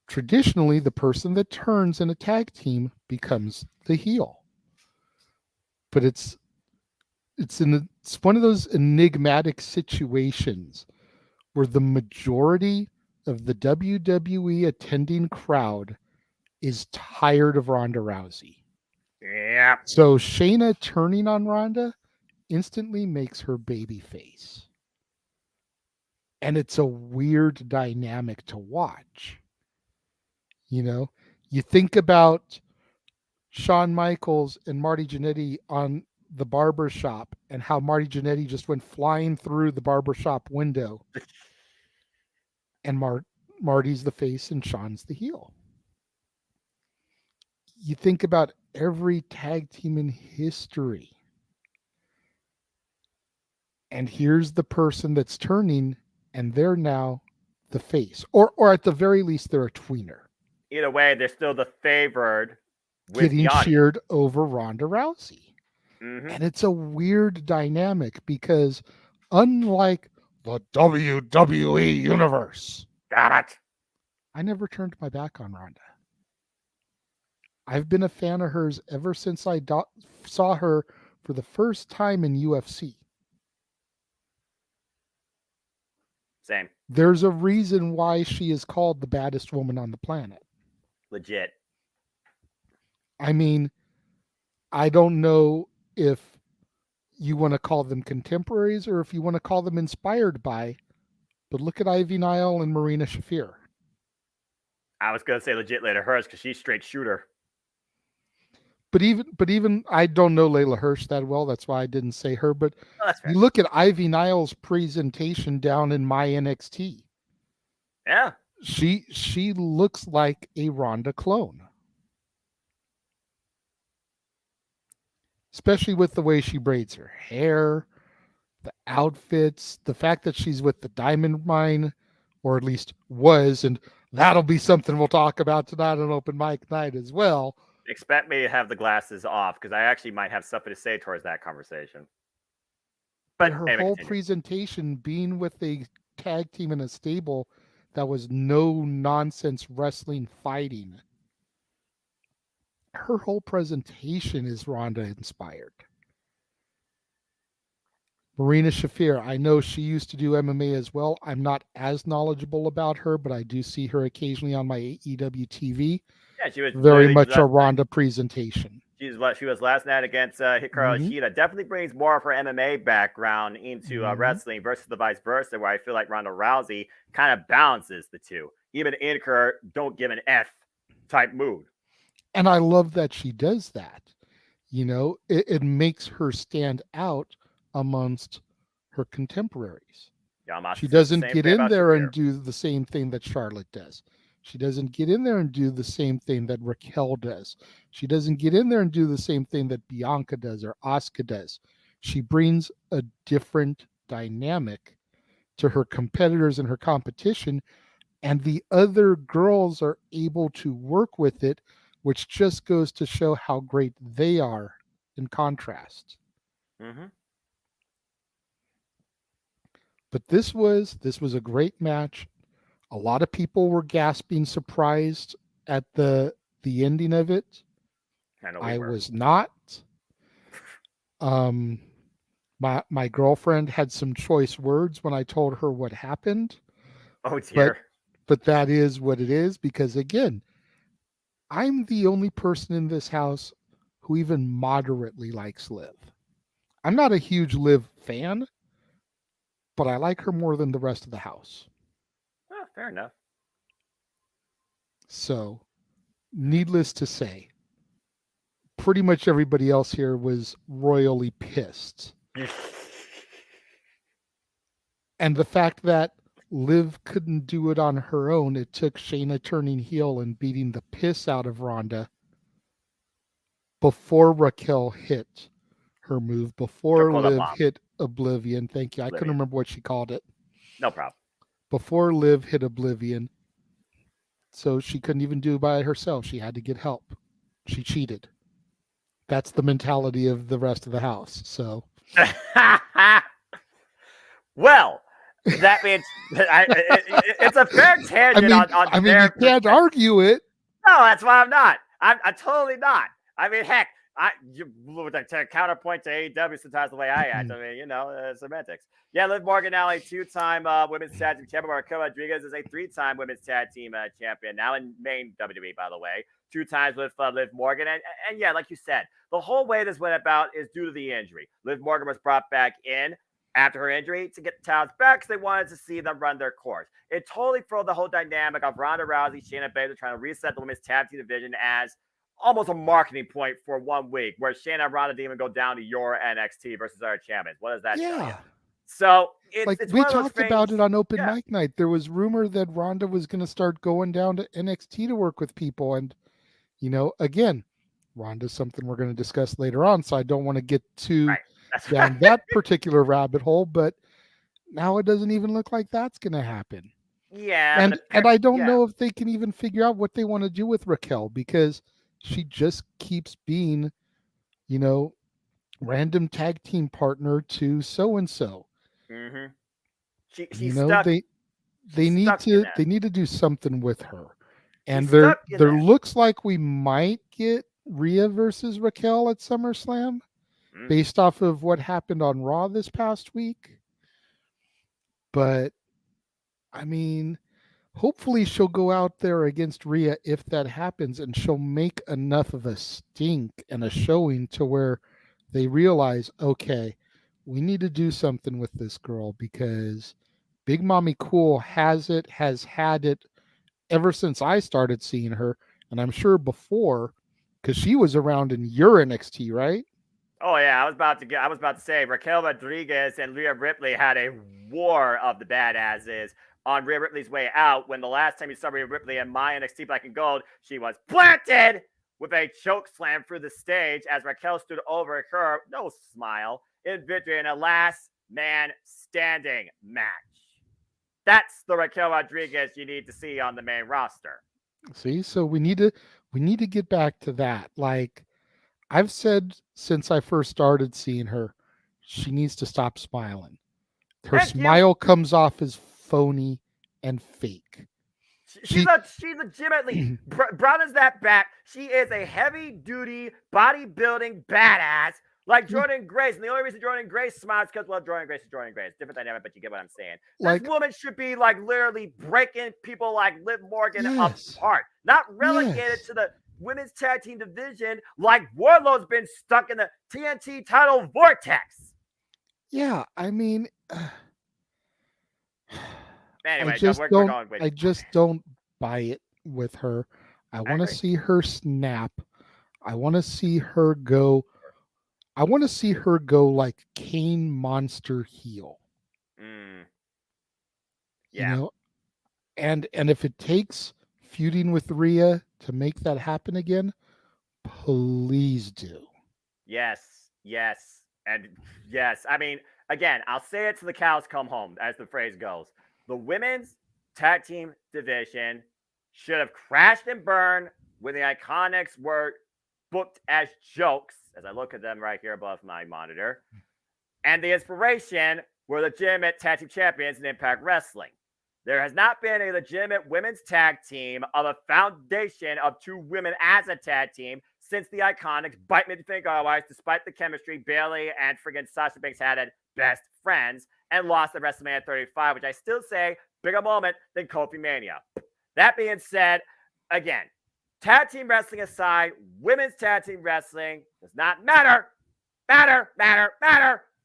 traditionally, the person that turns in a tag team becomes the heel. But it's one of those enigmatic situations where the majority of the WWE attending crowd is tired of Ronda Rousey. Yeah. So Shayna turning on Ronda instantly makes her baby face. And it's a weird dynamic to watch. You know, you think about Shawn Michaels and Marty Jannetty on the barber shop and how Marty Jannetty just went flying through the barbershop window. And Marty's the face and Shawn's the heel. You think about every tag team in history. And here's the person that's turning, and they're now the face. Or at the very least, they're a tweener. Either way, they're still the favored with Getting the audience. cheered over Ronda Rousey. Mm-hmm. And it's a weird dynamic because unlike the WWE Universe, Got it. I never turned my back on Ronda. I've been a fan of hers ever since I saw her for the first time in UFC. Same. There's a reason why she is called the baddest woman on the planet. Legit. I mean, I don't know if you want to call them contemporaries or if you want to call them inspired by, but look at Ivy Nile and Marina Shafir. I was going to say legit later hers because she's straight shooter. But even I don't know Layla Hirsch that well. That's why I didn't say her. But that's fair. You look at Ivy Nile's presentation down in my NXT. Yeah. She looks like a Ronda clone. Especially with the way she braids her hair, the outfits, the fact that she's with the Diamond Mine, or at least was, and that'll be something we'll talk about tonight on Open Mic Night as well. Expect me to have the glasses off because I actually might have something to say towards that conversation. But her whole presentation being with a tag team in a stable that was no nonsense wrestling fighting. Her whole presentation is Ronda inspired. Marina Shafir, I know she used to do MMA as well. I'm not as knowledgeable about her, but I do see her occasionally on my AEW TV. Yeah, she was very much a Ronda presentation. She was last night against Hikaru Shida. Definitely brings more of her MMA background into wrestling versus the vice versa, where I feel like Ronda Rousey kind of balances the two, even in her don't give an F type mood. And I love that she does that. You know, it makes her stand out amongst her contemporaries. Yeah, she doesn't get in there and do the same thing that Charlotte does. She doesn't get in there and do the same thing that Raquel does. She doesn't get in there and do the same thing that Bianca does or Asuka does. She brings a different dynamic to her competitors and her competition, and the other girls are able to work with it, which just goes to show how great they are in contrast. Mm-hmm. But this was a great match. A lot of people were gasping, surprised at the ending of it. I was not. My girlfriend had some choice words when I told her what happened. Oh dear. But that is what it is, because again, I'm the only person in this house who even moderately likes Liv. I'm not a huge Liv fan, but I like her more than the rest of the house. Oh, fair enough. So, needless to say, pretty much everybody else here was royally pissed. And the fact that Liv couldn't do it on her own, it took Shayna turning heel and beating the piss out of Ronda before Raquel hit her move, before Liv hit Oblivion. Thank you. I couldn't remember what she called it. No problem. Before Liv hit Oblivion. So she couldn't even do it by herself. She had to get help. She cheated. That's the mentality of the rest of the house. So, well, that means it's a fair tangent. I mean, you can't argue it. No, that's why I'm not. I'm totally not. I mean, heck, to counterpoint to AEW sometimes the way I act. I mean, semantics. Yeah, Liv Morgan now a 2-time women's tag team champion. Raquel Rodriguez is a 3-time women's tag team champion now in main WWE, by the way. 2 times with Liv Morgan. And yeah, like you said, the whole way this went about is due to the injury. Liv Morgan was brought back in after her injury to get the titles back because they wanted to see them run their course. It totally threw the whole dynamic of Ronda Rousey, Shayna Baszler trying to reset the women's tag team division as almost a marketing point for 1 week where Shayna and Ronda didn't even go down to your NXT versus our champions. What does that tell you? So it's we talked about it on Open Mic Night. There was rumor that Ronda was going to start going down to NXT to work with people. And, again, Ronda's something we're going to discuss later on. So I don't want to get too down that particular rabbit hole. But now it doesn't even look like that's going to happen. Yeah. And I don't know if they can even figure out what they want to do with Raquel because she just keeps being, random tag team partner to so-and-so. Mm-hmm. She's stuck. They need to do something with her. And there looks like we might get Rhea versus Raquel at SummerSlam based off of what happened on Raw this past week. But I mean, hopefully she'll go out there against Rhea if that happens, and she'll make enough of a stink and a showing to where they realize, okay, we need to do something with this girl because Big Mommy Cool has had it ever since I started seeing her, and I'm sure before, because she was around in your NXT, right? Oh yeah, I was about to say Raquel Rodriguez and Rhea Ripley had a war of the badasses on Rhea Ripley's way out. When the last time you saw Rhea Ripley in my NXT Black and Gold, she was planted with a choke slam through the stage as Raquel stood over her, no smile, in victory in a last man standing match. That's the Raquel Rodriguez you need to see on the main roster. See, so we need to get back to that. Like I've said since I first started seeing her, she needs to stop smiling. Her smile comes off as phony and fake. She's legitimately Brown is that back. She is a heavy-duty bodybuilding badass like Jordan Grace. And the only reason Jordan Grace smiles is because, well, Jordan Grace is Jordan Grace. Different dynamic, but you get what I'm saying. This woman should be like literally breaking people like Liv Morgan apart. Not relegated to the women's tag team division like Wardlow's been stuck in the TNT title vortex. Yeah, I mean... Anyway, I just don't buy it with her. I want to see her snap. I want to see her go. I want to see her go like Kane monster heel. Yeah. And if it takes feuding with Rhea to make that happen again, please do. Yes. And yes. I mean, again, I'll say it till the cows come home, as the phrase goes. The women's tag team division should have crashed and burned when the Iconics were booked as jokes, as I look at them right here above my monitor. And the inspiration were legitimate tag team champions in Impact Wrestling. There has not been a legitimate women's tag team of a foundation of 2 women as a tag team since the Iconics, bite me to think otherwise, despite the chemistry Bayley and friggin' Sasha Banks had at best friends and lost at WrestleMania 35, which I still say bigger moment than Kofi Mania. That being said, again, Tag team wrestling aside, women's tag team wrestling does not matter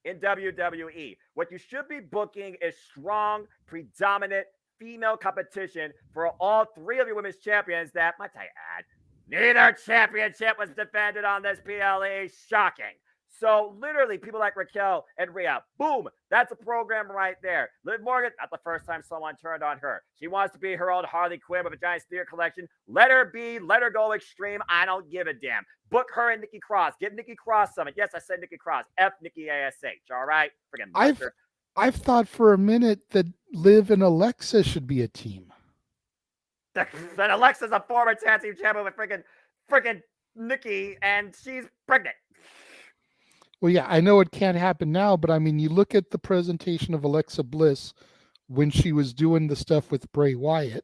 in WWE. What you should be booking is strong, predominant female competition for all three of your women's champions that, might I add, neither championship was defended on this PLE. Shocking. So literally, people like Raquel and Rhea, boom, that's a program right there. Liv Morgan, not the first time someone turned on her. She wants to be her own Harley Quinn with a giant steer collection. Let her be, let her go extreme. I don't give a damn. Book her and Nikki Cross. Give Nikki Cross something. Yes, I said Nikki Cross. F Nikki ASH. All right, freaking monster. I've thought for a minute that Liv and Alexa should be a team. Then Alexa's a former tag team champion with freaking Nikki, and she's pregnant. Well, yeah, I know it can't happen now, but I mean, you look at the presentation of Alexa Bliss when she was doing the stuff with Bray Wyatt,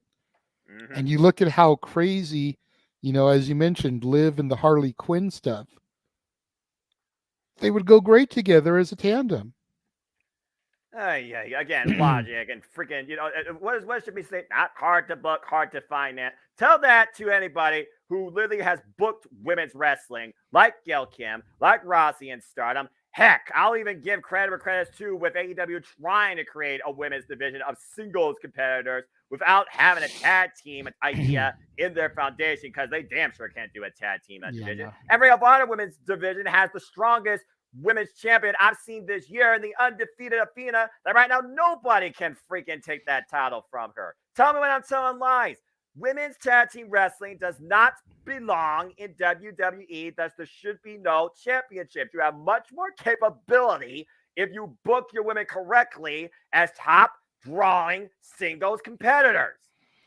and you look at how crazy, as you mentioned, Liv and the Harley Quinn stuff. They would go great together as a tandem. Yeah, again, logic and freaking, what should we say? Not hard to book, hard to finance. Tell that to anybody who literally has booked women's wrestling, like Gail Kim, like Rossi in Stardom. Heck, I'll even give credit where credit's due with AEW trying to create a women's division of singles competitors without having a tag team idea in their foundation, because they damn sure can't do a tag team division. No. Every other women's division has the strongest women's champion I've seen this year, in the undefeated Athena, that right now nobody can freaking take that title from her. Tell me when I'm telling lies. Women's tag team wrestling does not belong in WWE. Thus, there should be no championship. You have much more capability if you book your women correctly as top drawing singles competitors.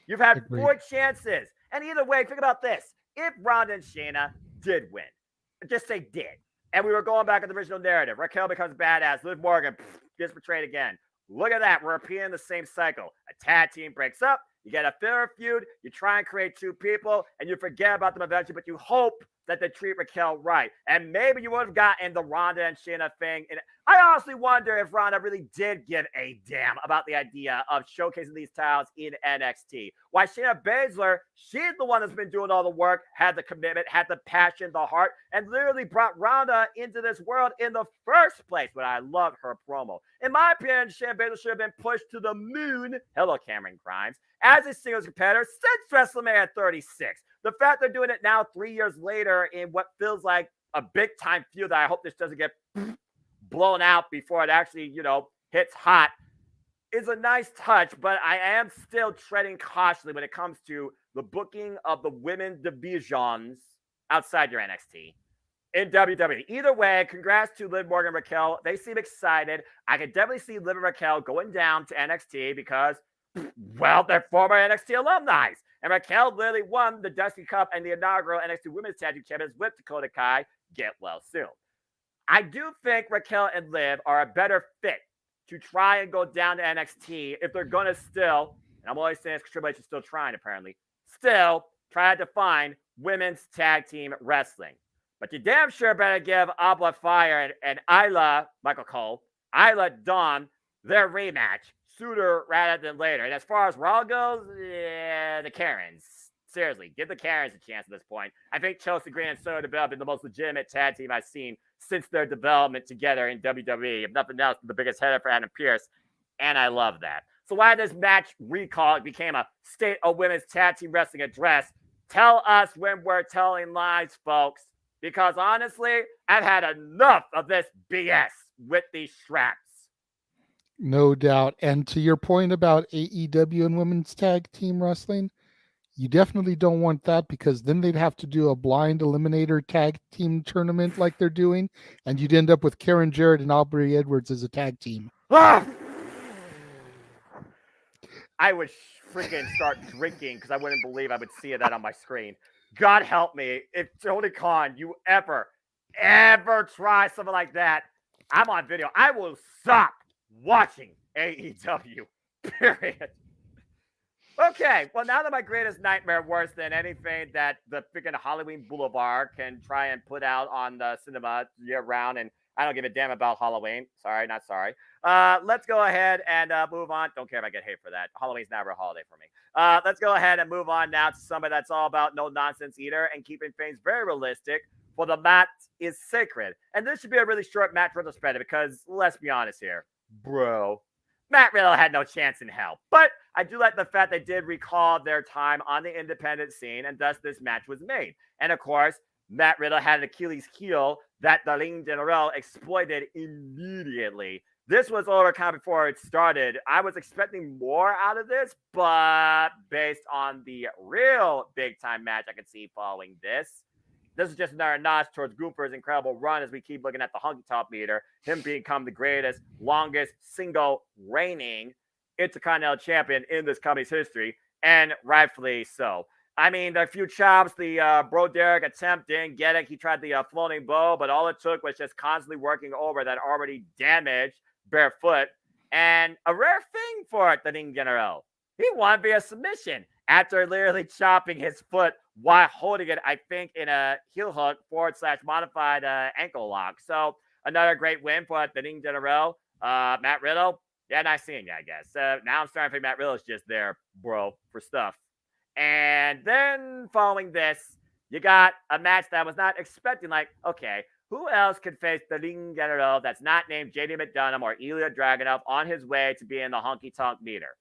You've had 4 chances. And either way, think about this. If Ronda and Shayna did win, just say did, and we were going back on the original narrative, Raquel becomes badass, Liv Morgan gets betrayed again. Look at that. We're repeating the same cycle. A tag team breaks up. You get a filler feud. You try and create 2 people, and you forget about them eventually, but you hope that they treat Raquel right. And maybe you would have gotten the Ronda and Shayna thing. And I honestly wonder if Ronda really did give a damn about the idea of showcasing these titles in NXT. Why Shayna Baszler, she's the one that's been doing all the work, had the commitment, had the passion, the heart, and literally brought Ronda into this world in the first place. But I love her promo. In my opinion, Shayna Baszler should have been pushed to the moon. Hello, Cameron Grimes. As a singles competitor since WrestleMania 36. The fact they're doing it now 3 years later in what feels like a big-time feud that I hope this doesn't get blown out before it actually, hits hot is a nice touch, but I am still treading cautiously when it comes to the booking of the women's divisions outside your NXT in WWE. Either way, congrats to Liv Morgan and Raquel. They seem excited. I can definitely see Liv and Raquel going down to NXT because, well, they're former NXT alumni. And Raquel literally won the Dusty Cup and the inaugural NXT Women's Tag Team Champions with Dakota Kai. Get well soon. I do think Raquel and Liv are a better fit to try and go down to NXT if they're going to still, and I'm always saying this because Triple H is still trying apparently, still try to define women's tag team wrestling. But you damn sure better give Abla Fire and Isla, Michael Cole, Isla Dawn, their rematch sooner rather than later. And as far as Raw goes, the Karens. Seriously, give the Karens a chance at this point. I think Chelsea Green and Sonya Deville have been the most legitimate tag team I've seen since their development together in WWE. If nothing else, the biggest header for Adam Pearce. And I love that. So why this match recall became a State of Women's Tag Team Wrestling address? Tell us when we're telling lies, folks. Because honestly, I've had enough of this BS with these straps. No doubt. And to your point about AEW and women's tag team wrestling, you definitely don't want that, because then they'd have to do a blind eliminator tag team tournament like they're doing, and you'd end up with Karen Jarrett and Aubrey Edwards as a tag team. I would freaking start drinking because I wouldn't believe I would see that on my screen. God help me. If Tony Khan, you ever try something like that, I'm on video. I will stop watching AEW, period. Okay, well, now that my greatest nightmare, worse than anything that the freaking Halloween Boulevard can try and put out on the cinema year round, and I don't give a damn about Halloween. Sorry, not sorry. Let's go ahead and move on. Don't care if I get hate for that. Halloween's never a holiday for me. Let's go ahead and move on now to somebody that's all about no nonsense eater and keeping things very realistic. For the mat is sacred. And this should be a really short match retrospective because let's be honest here, bro. Matt Riddle had no chance in hell. But I do like the fact they did recall their time on the independent scene, and thus this match was made. And of course, Matt Riddle had an Achilles heel that the Ring General exploited immediately. This was over kind of before it started. I was expecting more out of this, but based on the real big-time match I could see following this is just another notch towards Gunther's incredible run as we keep looking at the Honky Tonk meter, him become the greatest, longest single reigning Intercontinental Champion in this company's history, and rightfully so. I mean, the few chops, the Bro Derek attempt didn't get it. He tried the floating bow, but all it took was just constantly working over that already damaged barefoot. And a rare thing for the Ring General. He won via submission after literally chopping his foot while holding it, I think, in a heel hook / modified ankle lock. So another great win for the Ring General. Matt Riddle, yeah, nice seeing you, I guess. Now I'm starting to think Matt Riddle is just there, bro, for stuff. And then following this, you got a match that I was not expecting. Like, okay, who else could face the Ring General that's not named JD McDonough or Ilya Dragunov on his way to being the Honky Tonk meter?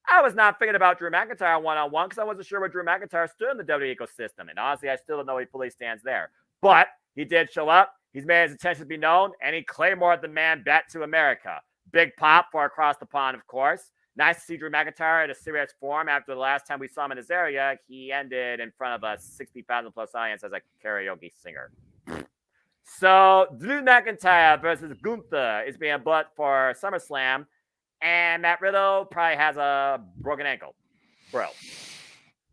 I was not thinking about Drew McIntyre one-on-one because I wasn't sure where Drew McIntyre stood in the WWE ecosystem. And honestly, I still don't know he fully stands there. But he did show up. He's made his intentions be known, and he claymored the man back to America. Big pop for across the pond, of course. Nice to see Drew McIntyre in a serious form. After the last time we saw him in this area, he ended in front of a 60,000-plus audience as a karaoke singer. So, Drew McIntyre versus Gunther is being booked for SummerSlam. And Matt Riddle probably has a broken ankle. Bro.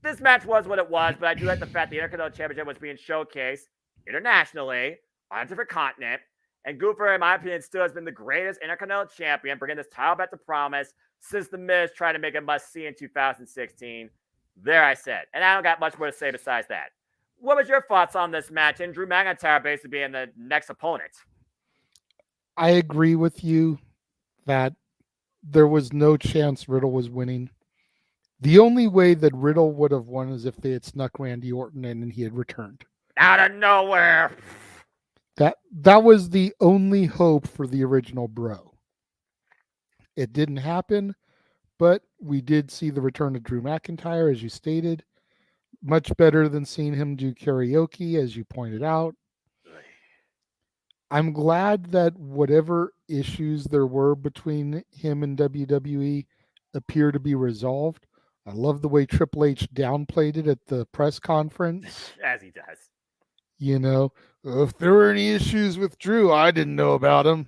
This match was what it was, but I do like the fact the Intercontinental Championship was being showcased internationally on a different continent. And Gunther, in my opinion, still has been the greatest Intercontinental Champion, bringing this title back to promise since The Miz tried to make it must-see in 2016. There I said. And I don't got much more to say besides that. What was your thoughts on this match and Drew McIntyre basically being the next opponent? I agree with you that there was no chance Riddle was winning. The only way that Riddle would have won is if they had snuck Randy Orton in and he had returned. Out of nowhere. That was the only hope for the original Bro. It didn't happen, but we did see the return of Drew McIntyre, as you stated. Much better than seeing him do karaoke, as you pointed out. I'm glad that whatever issues there were between him and WWE appear to be resolved. I love the way Triple H downplayed it at the press conference. As he does. You know, if there were any issues with Drew, I didn't know about them.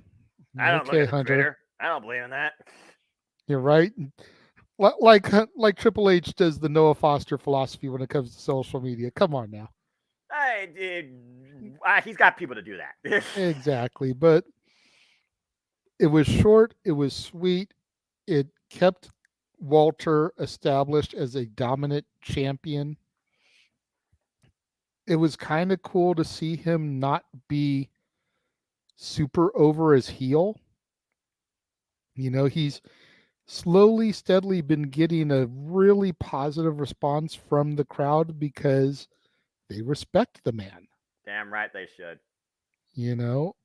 I don't look at the Twitter. I don't believe in that. You're right. Like Triple H does the Noah Foster philosophy when it comes to social media. Come on now. He's got people to do that. Exactly. But it was short. It was sweet. It kept Walter established as a dominant champion. It was kind of cool to see him not be super over as heel. You know, he's slowly, steadily been getting a really positive response from the crowd because they respect the man. Damn right they should. You know,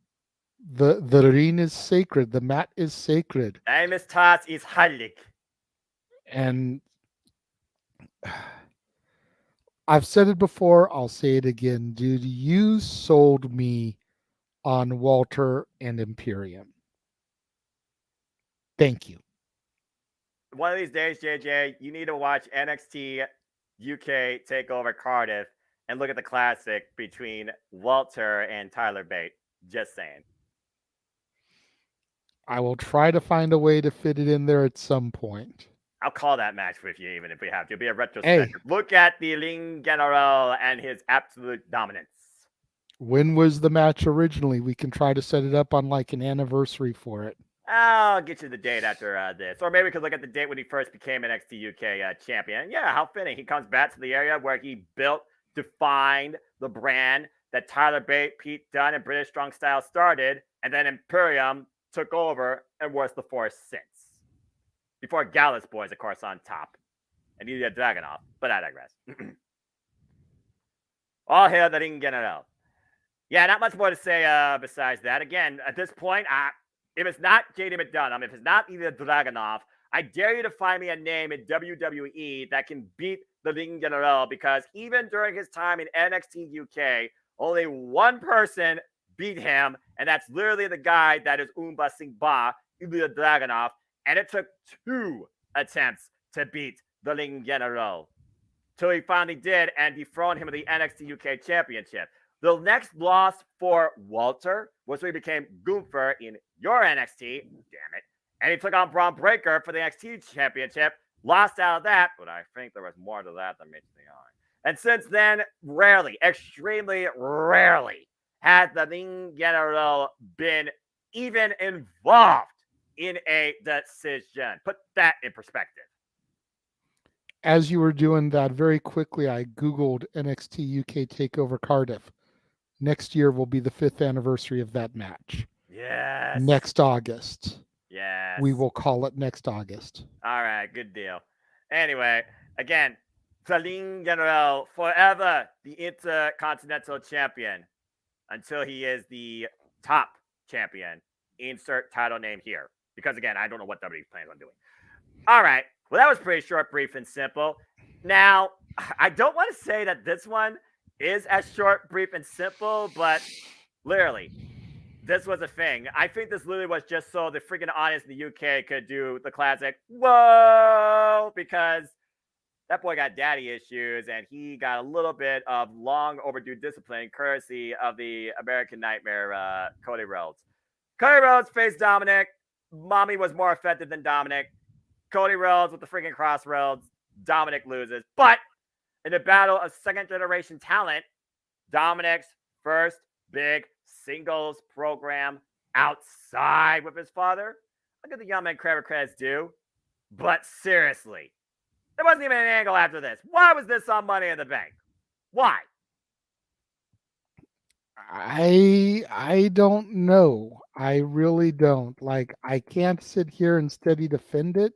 the ring is sacred. The mat is sacred. Amos Tots is heilig. And I've said it before. I'll say it again. Dude, you sold me on Walter and Imperium. Thank you. One of these days, JJ, you need to watch NXT UK TakeOver Cardiff and look at the classic between Walter and Tyler Bate. Just saying. I will try to find a way to fit it in there at some point. I'll call that match with you, even if we have to. It'll be a retrospective. Hey. Look at the Ring General and his absolute dominance. When was the match originally? We can try to set it up on like an anniversary for it. I'll get you the date after this. Or maybe we could look at the date when he first became NXT UK champion. Yeah, how fitting. He comes back to the area where he built, defined the brand that Tyler Bate, Pete Dunne, and British Strong Style started. and then Imperium took over and was the force since. Before Gallus Boys, of course, on top. And Ilya Dragunov, but I digress. All hail the Ring General. Yeah, not much more to say besides that. Again, at this point, if it's not JD McDonough, if it's not Ilya Dragunov, I dare you to find me a name in WWE that can beat the Ring General, because even during his time in NXT UK, only one person beat him, and that's literally the guy that is Umba Singh Ba, Ilya Dragunov, and it took 2 attempts to beat the Ring General till he finally did and dethroned him of the NXT UK Championship. The next loss for Walter was when he became Gunther in your NXT, damn it, and he took on Braun Breaker for the NXT Championship, lost out of that, but I think there was more to that than meets the eye. And since then, rarely, extremely rarely, has the Ring General been even involved in a decision. Put that in perspective. As you were doing that, very quickly, I Googled NXT UK TakeOver Cardiff. Next year will be the 5th anniversary of that match. Yes. Next August. Yes. We will call it next August. All right, good deal. Anyway, again, the Ring General, forever the Intercontinental Champion until he is the top champion. Insert title name here. Because again, I don't know what WWE plans on doing. All right. Well, that was pretty short, brief, and simple. Now, I don't want to say that this one is as short, brief, and simple, but literally, this was a thing. I think this literally was just so the freaking audience in the UK could do the classic, whoa, because that boy got daddy issues, and he got a little bit of long overdue discipline courtesy of the American Nightmare, Cody Rhodes. Cody Rhodes faced Dominic. Mommy was more effective than Dominic. Cody Rhodes with the freaking crossroads. Dominic loses. But in the battle of second-generation talent, Dominic's first big singles program outside with his father. Look at the young man credits due. But seriously, there wasn't even an angle after this. Why was this on Money in the Bank? Why? I don't know. I really don't. Like, I can't sit here and steady defend it.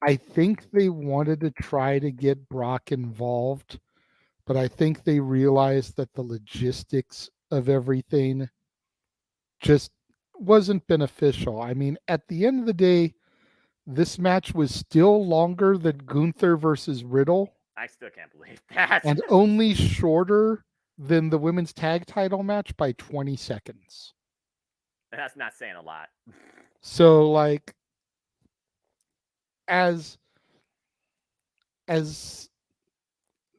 I think they wanted to try to get Brock involved, but I think they realized that the logistics of everything just wasn't beneficial. I mean, at the end of the day, this match was still longer than Gunther versus Riddle. I still can't believe that. And only shorter than the women's tag title match by 20 seconds. That's not saying a lot. So, like, as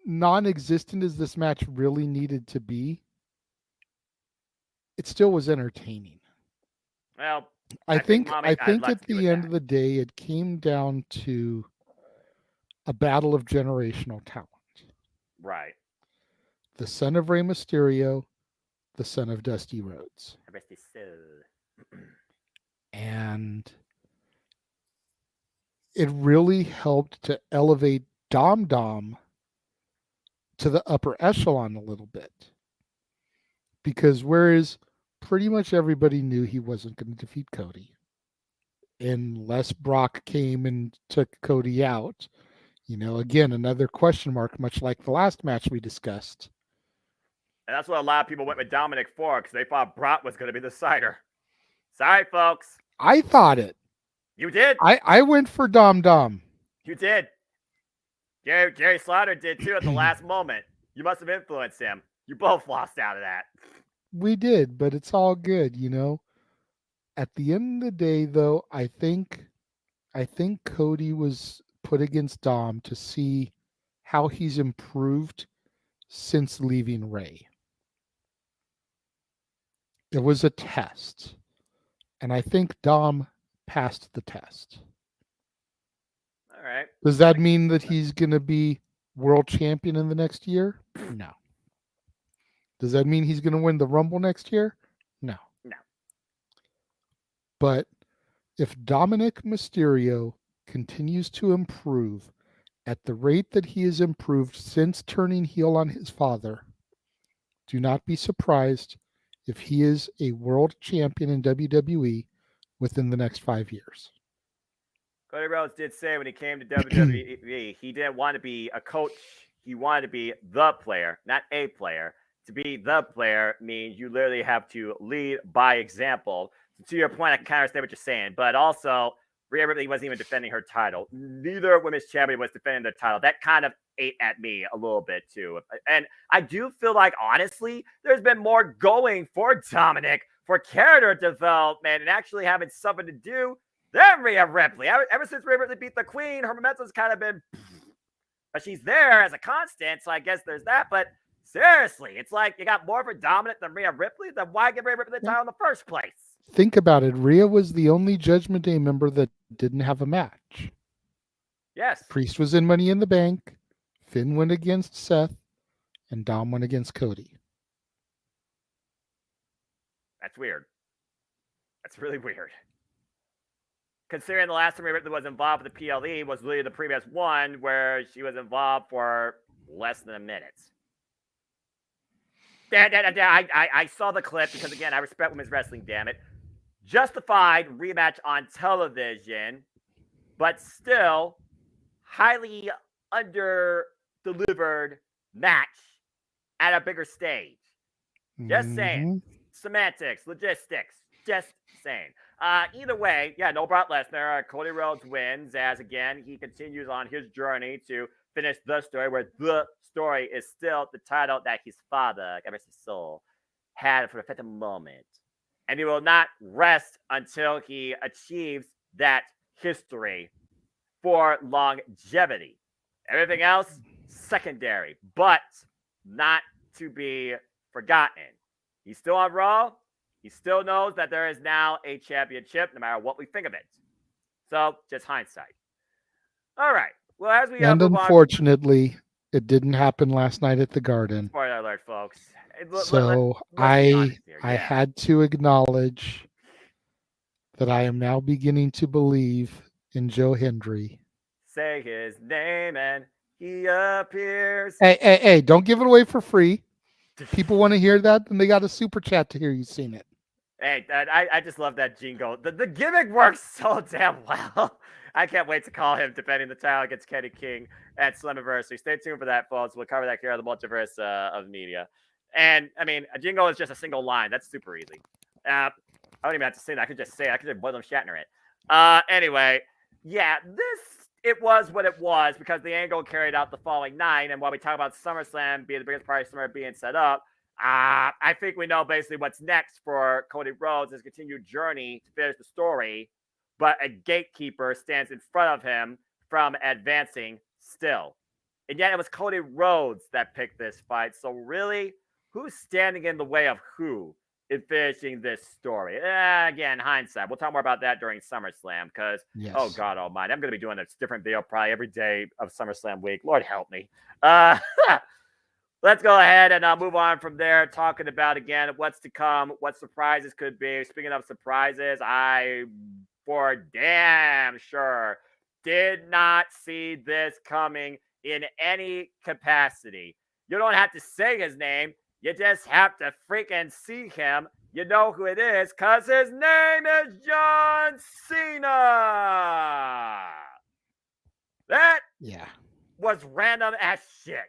non-existent as this match really needed to be, it still was entertaining. Well, I think at the end that. of the day, it came down to a battle of generational talent. Right. The son of Rey Mysterio, the son of Dusty Rhodes. Rest his soul. And it really helped to elevate Dom to the upper echelon a little bit. Because whereas pretty much everybody knew he wasn't going to defeat Cody, unless Brock came and took Cody out, you know, again, another question mark, much like the last match we discussed. And that's what a lot of people went with Dominic for, because they thought Brock was going to be the cider. Sorry, folks. I thought it. You did. I went for Dom. You did. Jerry Slaughter did too at the last moment. You must have influenced him. You both lost out of that. We did, but it's all good, you know. At the end of the day, though, I think Cody was put against Dom to see how he's improved since leaving Rey. It was a test, and I think Dom passed the test. All right. Does that mean that he's going to be world champion in the next year? No. Does that mean he's going to win the Rumble next year? No. No. But if Dominic Mysterio continues to improve at the rate that he has improved since turning heel on his father, do not be surprised if he is a world champion in WWE within the next 5 years. Cody Rhodes did say when he came to WWE, he didn't want to be a coach. He wanted to be the player, not a player. To be the player means you literally have to lead by example. So to your point, I kind of understand what you're saying, but also Rhea Ripley wasn't even defending her title. Neither women's champion was defending their title. That kind of ate at me a little bit too. And I do feel like, honestly, there's been more going for Dominic for character development and actually having something to do than Rhea Ripley. Ever since Rhea Ripley beat the Queen, her momentum's kind of been, but she's there as a constant, so I guess there's that. But seriously, it's like you got more for Dominic than Rhea Ripley. Then why give Rhea Ripley the title in the first place? Think about it. Rhea was the only Judgment Day member that didn't have a match. Yes. Priest was in Money in the Bank. Finn went against Seth. And Dom went against Cody. That's weird. That's really weird. Considering the last time Rhea Ripley was involved with the PLE was really the previous one where she was involved for less than a minute. I saw the clip because, again, I respect women's wrestling, damn it. Justified rematch on television, but still highly under-delivered match at a bigger stage. Just saying. Semantics, logistics, just saying. Either way, yeah, no Brock Lesnar. Cody Rhodes wins as, again, he continues on his journey to finish the story, where the story is still the title that his father, God rest his soul, had for a fitting moment. And he will not rest until he achieves that history for longevity. Everything else, secondary, but not to be forgotten. He's still on Raw. He still knows that there is now a championship, no matter what we think of it. So, just hindsight. All right. Well, as we and unfortunately, it didn't happen last night at the Garden. Spoiler alert, folks. So I had to acknowledge that I am now beginning to believe in Joe Hendry. Say his name and he appears. Hey, don't give it away for free. People want to hear that, then they got a super chat to hear you've seen it. Hey, I just love that jingle. The gimmick works so damn well. I can't wait to call him defending the title against Kenny King at Slammiversary. Stay tuned for that, folks. We'll cover that here on the multiverse of media. And, I mean, a jingle is just a single line. That's super easy. I don't even have to say that. I could just say it. I could just William Shatner it. Anyway, yeah, it was what it was because the angle carried out the following night. And while we talk about SummerSlam being the biggest part of Summer being set up, I think we know basically what's next for Cody Rhodes, his continued journey to finish the story. But a gatekeeper stands in front of him from advancing still. And yet it was Cody Rhodes that picked this fight. So really, who's standing in the way of who in finishing this story? Again, hindsight. We'll talk more about that during SummerSlam because, Oh, God almighty, I'm going to be doing a different video probably every day of SummerSlam week. Lord help me. Let's go ahead and move on from there, talking about, again, what's to come, what surprises could be. Speaking of surprises, I, for damn sure, did not see this coming in any capacity. You don't have to say his name. You just have to freaking see him. You know who it is because his name is John Cena. That was random as shit,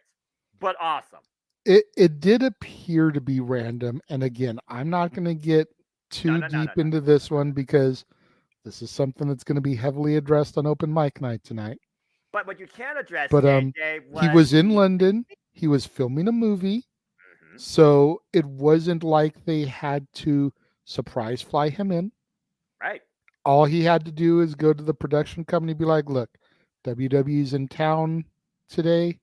but awesome. It did appear to be random. And again, I'm not going to get too deep into this one because this is something that's going to be heavily addressed on open mic night tonight. But what you can address, he was in London. He was filming a movie. Mm-hmm. So it wasn't like they had to surprise fly him in. Right. All he had to do is go to the production company and be like, look, WWE's in town today.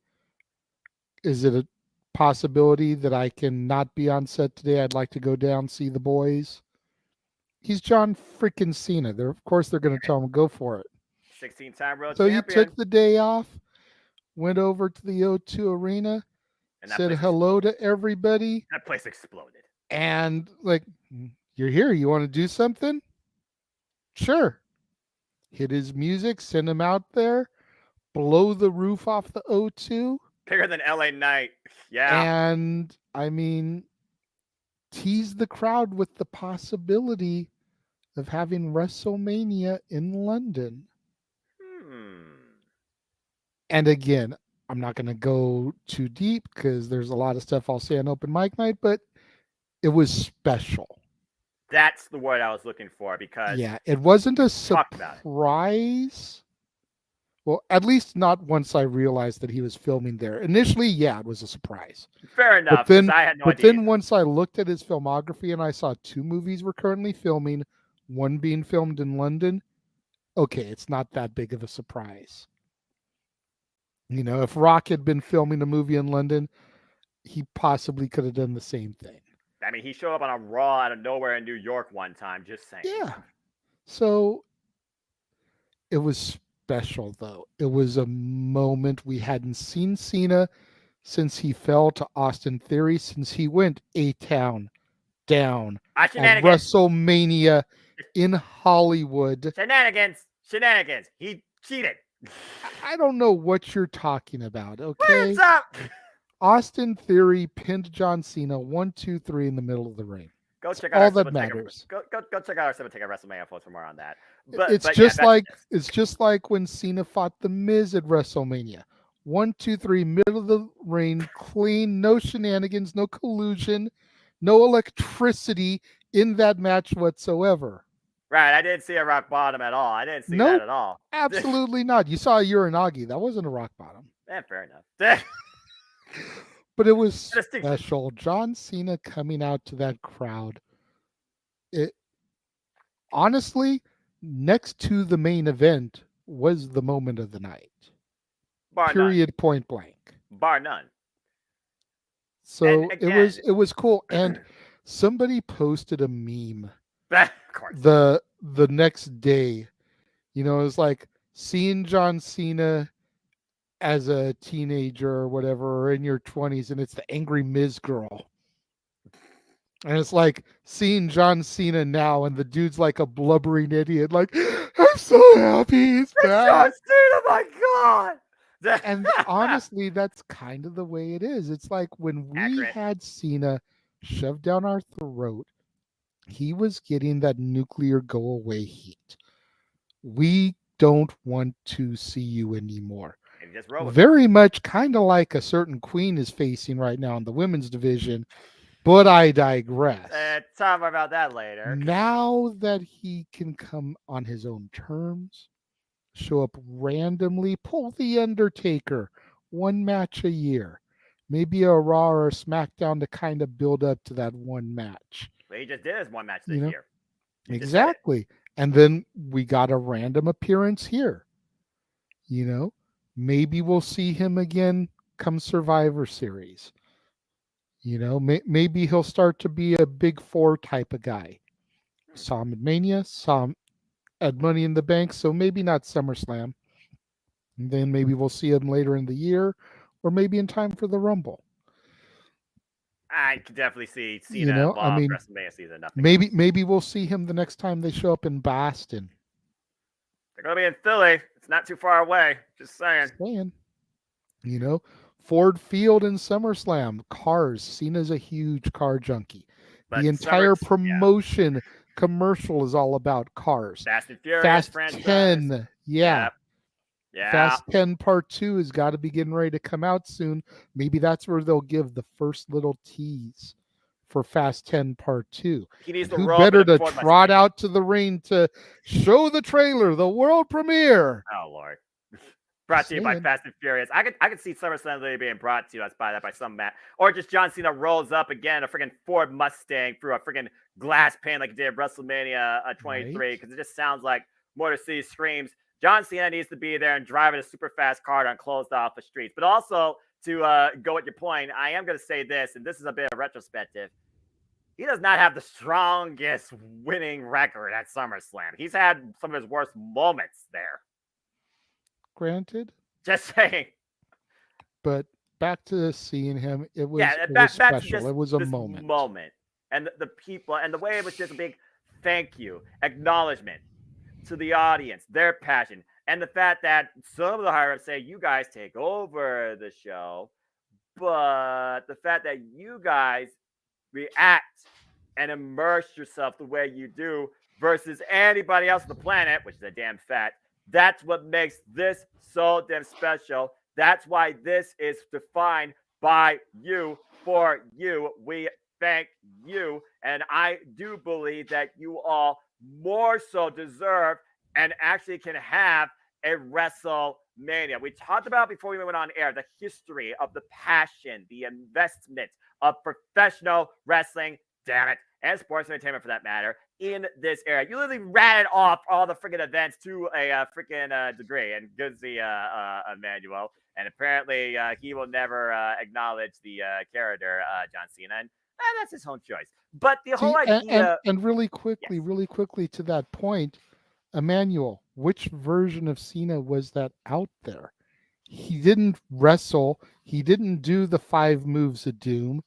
Is it a possibility that I can not be on set today? I'd like to go down, see the boys. He's John freaking Cena. Of course, they're going to tell him, go for it. 16-time world champion. So he took the day off, went over to the O2 Arena, said hello to everybody. That place exploded. And like, you're here. You want to do something? Sure. Hit his music, send him out there, blow the roof off the O2. Bigger than LA Knight. Yeah. And I mean, teased the crowd with the possibility of having WrestleMania in London. And again, I'm not going to go too deep because there's a lot of stuff I'll say on open mic night, but it was special. That's the word I was looking for because yeah, it wasn't a talked about it. surprise. Well, at least not once I realized that he was filming there. Initially, yeah, it was a surprise. Fair enough, But then, I had no but idea. then once I looked at his filmography and I saw 2 movies we're currently filming, one being filmed in London, okay, it's not that big of a surprise. You know, if Rock had been filming a movie in London, he possibly could have done the same thing. I mean, he showed up on a Raw out of nowhere in New York one time, just saying. Yeah. So it was special, though. It was a moment we hadn't seen Cena since he fell to Austin Theory, since he went A-Town down at WrestleMania in Hollywood. Shenanigans. He cheated. I don't know what you're talking about, okay? What's up? Austin Theory pinned John Cena 1, 2, 3 in the middle of the ring. Go check out all that matters. Go check out our Cemetery WrestleMania for more on that. It's just like when Cena fought The Miz at WrestleMania. 1, 2, 3, middle of the ring, clean, no shenanigans, no collusion, no electricity in that match whatsoever. Right, I didn't see a rock bottom at all. I didn't see that at all. Absolutely not. You saw a Uranagi. That wasn't a rock bottom. Fair enough. But it was special. John Cena coming out to that crowd. It honestly, next to the main event, was the moment of the night. Period. None. Point blank. Bar none. So it was cool. And somebody posted a meme the next day. You know, it was like seeing John Cena as a teenager or whatever, or in your 20s, and it's the angry Miz girl. And it's like seeing John Cena now, and the dude's like a blubbering idiot, like, I'm so happy he's back. John Cena, my God. And honestly, that's kind of the way it is. It's like when we had Cena shoved down our throat, he was getting that nuclear go away heat. We don't want to see you anymore. Very much kind of like a certain queen is facing right now in the women's division, but I digress. Talk more about that later. Now that he can come on his own terms, show up randomly, pull the Undertaker, 1 match a year, maybe a Raw or a SmackDown to kind of build up to that 1 match. Well, he just did his 1 match this year. Exactly. And then we got a random appearance here. You know, maybe we'll see him again come Survivor Series. You know, maybe he'll start to be a Big 4 type of guy. Saw him at Mania, saw him at Money in the Bank, so maybe not SummerSlam. And then maybe we'll see him later in the year, or maybe in time for the Rumble. I could definitely see Cena WrestleMania season. Maybe we'll see him the next time they show up in Boston. They're going to be in Philly. It's not too far away. Just saying. You know, Ford Field and SummerSlam. Cars. Cena's a huge car junkie. The entire promotion commercial is all about cars. Fast and Furious. Fast franchise. 10. Yeah. Yeah. Fast 10 Part 2 has got to be getting ready to come out soon. Maybe that's where they'll give the first little tease for Fast 10 Part 2. Who better to trot out to the ring to show the trailer, the world premiere? Oh, Lord. Brought to you by Fast and Furious. I could see SummerSlam being brought to us by some Matt. Or just John Cena rolls up again a freaking Ford Mustang through a freaking glass pane like he did at WrestleMania 23, because it just sounds like Motor City screams John Cena needs to be there and driving a super fast car on closed off the streets. But also, to go at your point, I am going to say this, and this is a bit of retrospective. He does not have the strongest winning record at SummerSlam. He's had some of his worst moments there. Granted. Just saying. But back to seeing him, it was special. It was a moment. And the people, and the way it was just a big thank you, acknowledgement to the audience, their passion, and the fact that some of the higher-ups say, you guys take over the show, but the fact that you guys react and immerse yourself the way you do versus anybody else on the planet, which is a damn fact. That's what makes this so damn special. That's why this is defined by you, for you. We thank you. And I do believe that you all more so deserve and actually can have a WrestleMania. We talked about before we went on air the history of the passion, the investment of professional wrestling, damn it, and sports entertainment for that matter, in this era. You literally ratted off all the freaking events to a freaking degree, and good to see Emmanuel. And apparently, he will never acknowledge the character John Cena, and that's his own choice. But the whole idea, and really quickly to that point, Emmanuel, which version of Cena was that out there? He didn't wrestle. He didn't do the 5 moves of doom.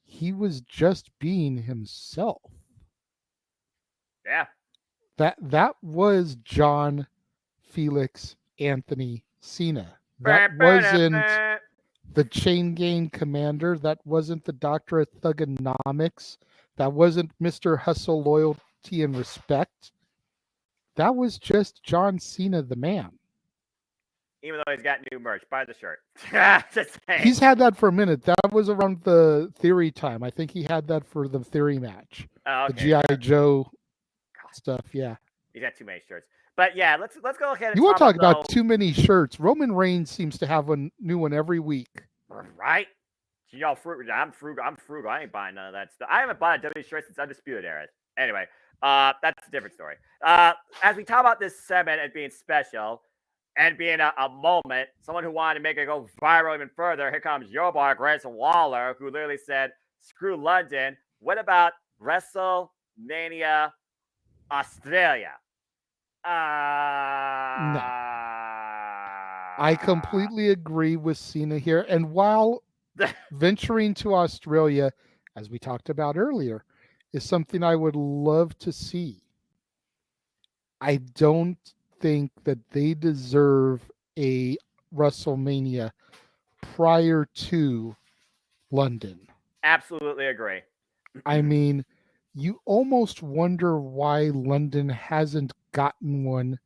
He was just being himself. Yeah. That was John Felix Anthony Cena. That wasn't the Chain Gang Commander. That wasn't the Doctor of Thugonomics. That wasn't Mr. Hustle, Loyalty, and Respect. That was just John Cena, the man. Even though he's got new merch, buy the shirt. He's had that for a minute. That was around the Theory time. I think he had that for the Theory match. Oh, okay. The G.I. Joe stuff, yeah. He's got too many shirts. But yeah, let's go ahead and you want to talk about too many shirts. Roman Reigns seems to have a new one every week. Right? Y'all frugal. I'm frugal. I ain't buying none of that stuff. I haven't bought a WWE shirt since Undisputed Era. Anyway, that's a different story. As we talk about this segment as being special and being a moment, someone who wanted to make it go viral even further, here comes your boy, Grayson Waller, who literally said, screw London. What about WrestleMania Australia? No. I completely agree with Cena here. And while venturing to Australia, as we talked about earlier, is something I would love to see, I don't think that they deserve a WrestleMania prior to London. Absolutely agree. I mean, you almost wonder why London hasn't gotten one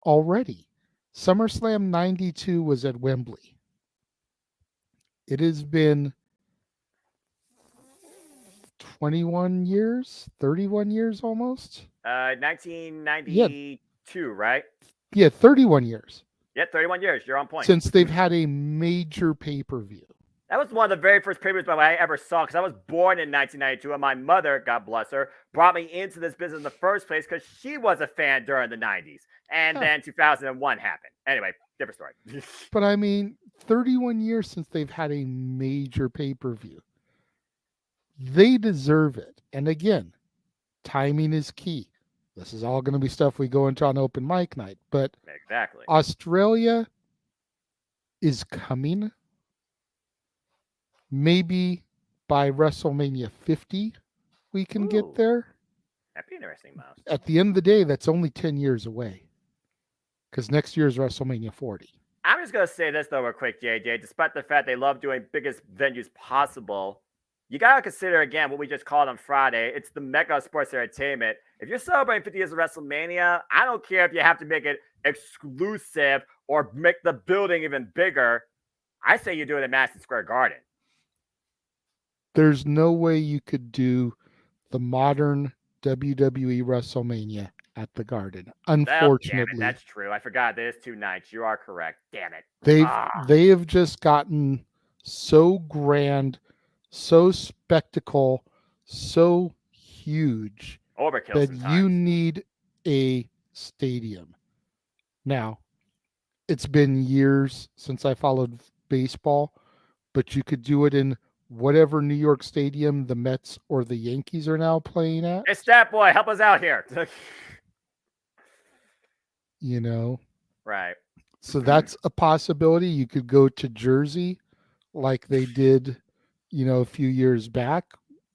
already. SummerSlam 92 was at Wembley. It has been 21 years, 31 years almost. 1992, right? Yeah, 31 years. Yeah, 31 years. You're on point. Since they've had a major pay-per-view. That was one of the very first pay-per-views I ever saw because I was born in 1992, and my mother, God bless her, brought me into this business in the first place because she was a fan during the 90s. And then 2001 happened. Anyway, different story. But I mean, 31 years since they've had a major pay-per-view. They deserve it. And again, timing is key. This is all going to be stuff we go into on open mic night. But exactly, Australia is coming. Maybe by WrestleMania 50, we can get there. That'd be interesting, Mouse. At the end of the day, that's only 10 years away. Because next year is WrestleMania 40. I'm just going to say this, though, real quick, JJ. Despite the fact they love doing biggest venues possible, you got to consider, again, what we just called on Friday. It's the mecca of sports entertainment. If you're celebrating 50 years of WrestleMania, I don't care if you have to make it exclusive or make the building even bigger. I say you do it at Madison Square Garden. There's no way you could do the modern WWE WrestleMania at the Garden. Unfortunately. Damn it, that's true. I forgot there's 2 nights. You are correct. Damn it. They have just gotten so grand, so spectacle, so huge overkill that sometimes. You need a stadium. Now, it's been years since I followed baseball, but you could do it in whatever New York stadium the Mets or the Yankees are now playing at. Hey, Stat Boy, help us out here. You know? Right. So that's a possibility. You could go to Jersey like they did, a few years back.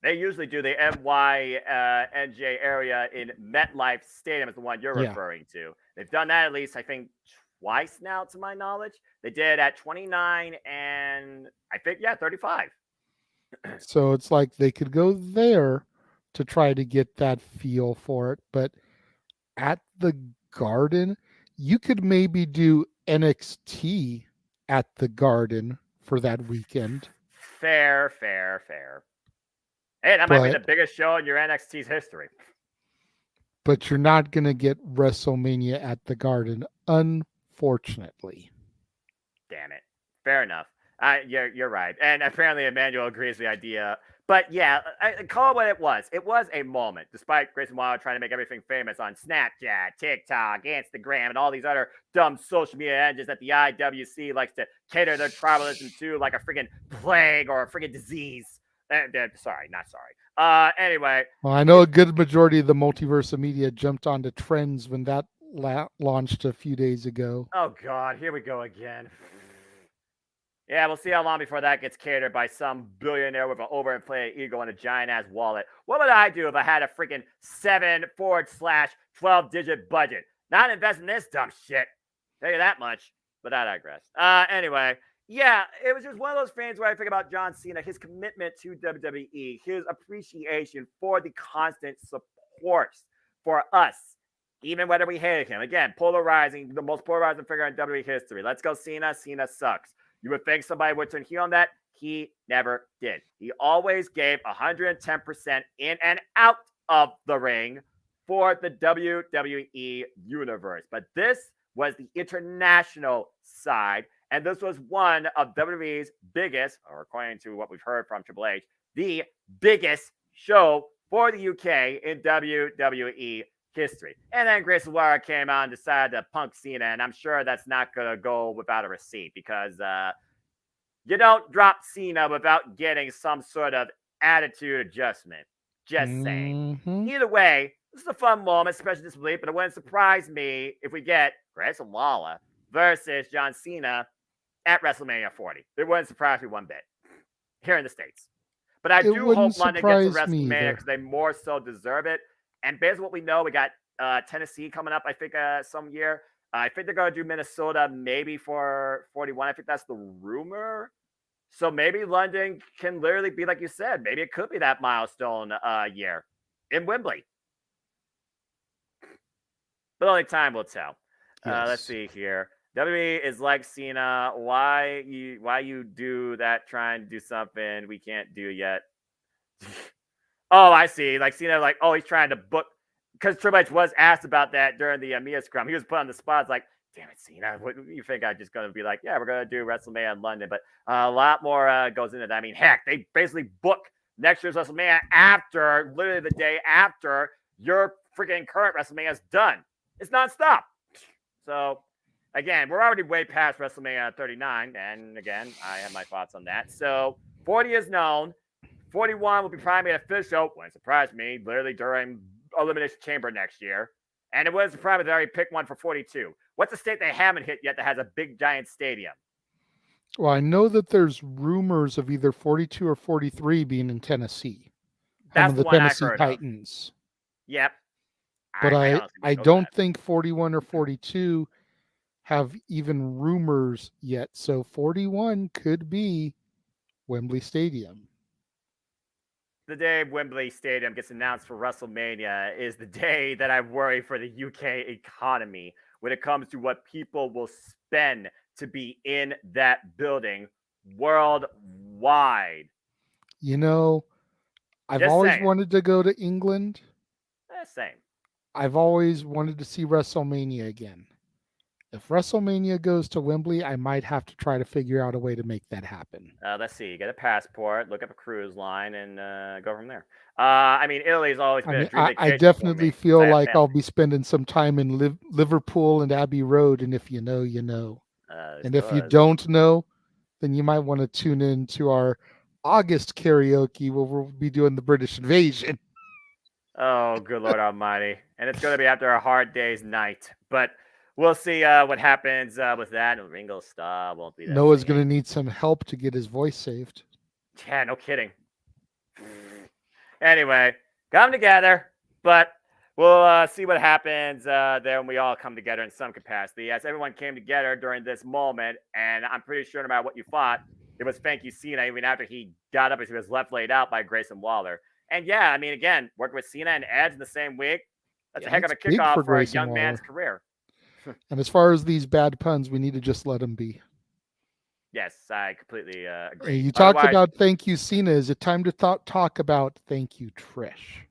They usually do the NJ area in MetLife Stadium is the one you're referring to. They've done that at least, I think, twice now, to my knowledge. They did at 29 and I think, 35. So it's like they could go there to try to get that feel for it, but at the Garden, you could maybe do NXT at the Garden for that weekend, Fair, fair, fair. Hey, that might be the but biggest show in your NXT's history. you're not going to get WrestleMania at the Garden, unfortunately. Damn it. Fair enough. You're right. And apparently Emmanuel agrees with the idea. But yeah, call it what it was. It was a moment, despite Grayson Waller trying to make everything famous on Snapchat, TikTok, Instagram, and all these other dumb social media engines that the IWC likes to cater their tribalism to like a freaking plague or a freaking disease. Sorry, not sorry. Anyway, Well, I know a good majority of the multiverse of media jumped onto trends when that launched a few days ago. oh God, here we go again. Yeah, we'll see how long before that gets catered by some billionaire with an overinflated ego and a giant ass wallet. What would I do if I had a freaking 7/12-digit budget? Not invest in this dumb shit. Tell you that much. But I digress. Anyway, yeah, it was just one of those things where I think about John Cena, his commitment to WWE, his appreciation for the constant support for us, even whether we hated him. Again, polarizing, the most polarizing figure in WWE history. Let's go Cena. Cena sucks. You would think somebody would turn heel on that. He never did. He always gave 110% in and out of the ring for the WWE universe. But this was the international side. And this was one of WWE's biggest, or according to what we've heard from Triple H, the biggest show for the UK in WWE history. And then Grayson Waller came out and decided to punk Cena, and I'm sure that's not going to go without a receipt because you don't drop Cena without getting some sort of attitude adjustment. Just saying. Mm-hmm. Either way, this is a fun moment, especially this week, but it wouldn't surprise me if we get Grayson Waller versus John Cena at WrestleMania 40. It wouldn't surprise me one bit here in the States. But I do hope London gets to WrestleMania because they more so deserve it. And based on what we know, we got Tennessee coming up, I think, some year. I think they're going to do Minnesota maybe for 41. I think that's the rumor. So maybe London can literally be, like you said, maybe it could be that milestone year in Wembley. But only time will tell. Yes. Let's see here. WWE is like Cena. Why you do that trying to do something we can't do yet? Oh, I see. Like Cena, like, oh, he's trying to book because Triple H was asked about that during the Mia scrum. He was put on the spot. It's like, damn it, Cena. What you think I'm just going to be like? Yeah, we're going to do WrestleMania in London, but a lot more goes into that. I mean, heck, they basically book next year's WrestleMania after, literally the day after your freaking current WrestleMania is done. It's nonstop. So, again, we're already way past WrestleMania 39, and again, I have my thoughts on that. So, 40 is known. 41 will be primary official. Wouldn't surprise me. Literally during Elimination Chamber next year. And it wouldn't surprise me that I pick one for 42. What's the state they haven't hit yet that has a big giant stadium? Well, I know that there's rumors of either 42 or 43 being in Tennessee. That's the one Tennessee I heard Titans. Of. Yep. But I don't think 41 or 42 have even rumors yet. So 41 could be Wembley Stadium. The day Wembley Stadium gets announced for WrestleMania is the day that I worry for the UK economy when it comes to what people will spend to be in that building worldwide. You know, I've always wanted to go to England. Same. I've always wanted to see WrestleMania again. If WrestleMania goes to Wembley, I might have to try to figure out a way to make that happen. Let's see. Get a passport, look up a cruise line, and go from there. I mean, Italy's always been a dream vacation. I definitely feel like I'll be spending some time in Liverpool and Abbey Road, and if you know, you know. And if you don't know, then you might want to tune in to our August karaoke where we'll be doing the British invasion. Oh, good Lord Almighty. And it's going to be after a hard day's night. But we'll see what happens with that. Ringo Starr won't be there. Noah's going to need some help to get his voice saved. Yeah, no kidding. Anyway, come together. But we'll see what happens there when we all come together in some capacity. As everyone came together during this moment, and I'm pretty sure no matter what you thought, it was thank you Cena even after he got up as he was left laid out by Grayson Waller. And yeah, I mean, again, working with Cena and Edge in the same week, that's a heck of a big kickoff for a Grayson young Waller. man's career. And as far as these bad puns, we need to just let them be. Yes, I completely agree. You talked about thank you Cena. Is it time to talk about thank you Trish?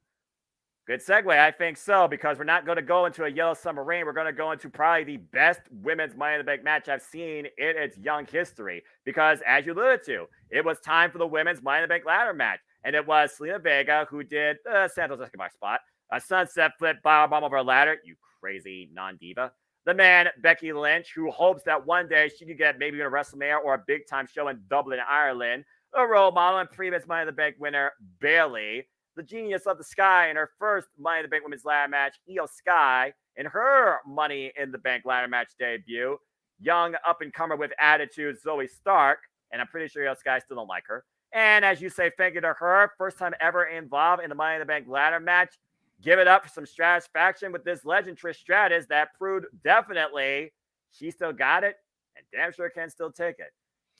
Good segue. I think so, because we're not going to go into a yellow submarine. We're going to go into probably the best women's Money in the Bank match I've seen in its young history. Because as you alluded to, it was time for the women's Money in the Bank ladder match. And it was Zelina Vega who did the Santos Escobar spot, a sunset flip powerbomb over a ladder. You crazy non-diva. The man, Becky Lynch, who hopes that one day she can get maybe in a WrestleMania or a big-time show in Dublin, Ireland. The role model and previous Money in the Bank winner, Bayley. The genius of the Sky in her first Money in the Bank women's ladder match, Io Sky, in her Money in the Bank ladder match debut. Young up-and-comer with attitude, Zoe Stark, and I'm pretty sure Io Sky still don't like her. And as you say, thank you to her, first time ever involved in the Money in the Bank ladder match. Give it up for some satisfaction with this legend, Trish Stratus, that proved definitely she still got it and damn sure can still take it.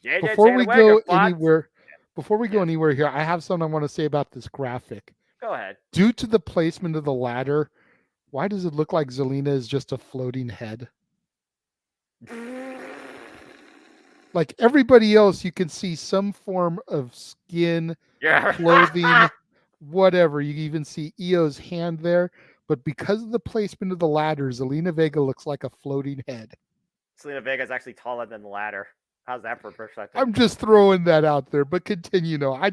JJ, before we go anywhere here, I have something I want to say about this graphic. Go ahead. Due to the placement of the ladder, why does it look like Zelina is just a floating head? Like everybody else, you can see some form of skin, clothing, whatever. You even see Io's hand there. But because of the placement of the ladder, Zelina Vega looks like a floating head. Zelina Vega is actually taller than the ladder. How's that for perspective? I'm just throwing that out there, but continue. No, I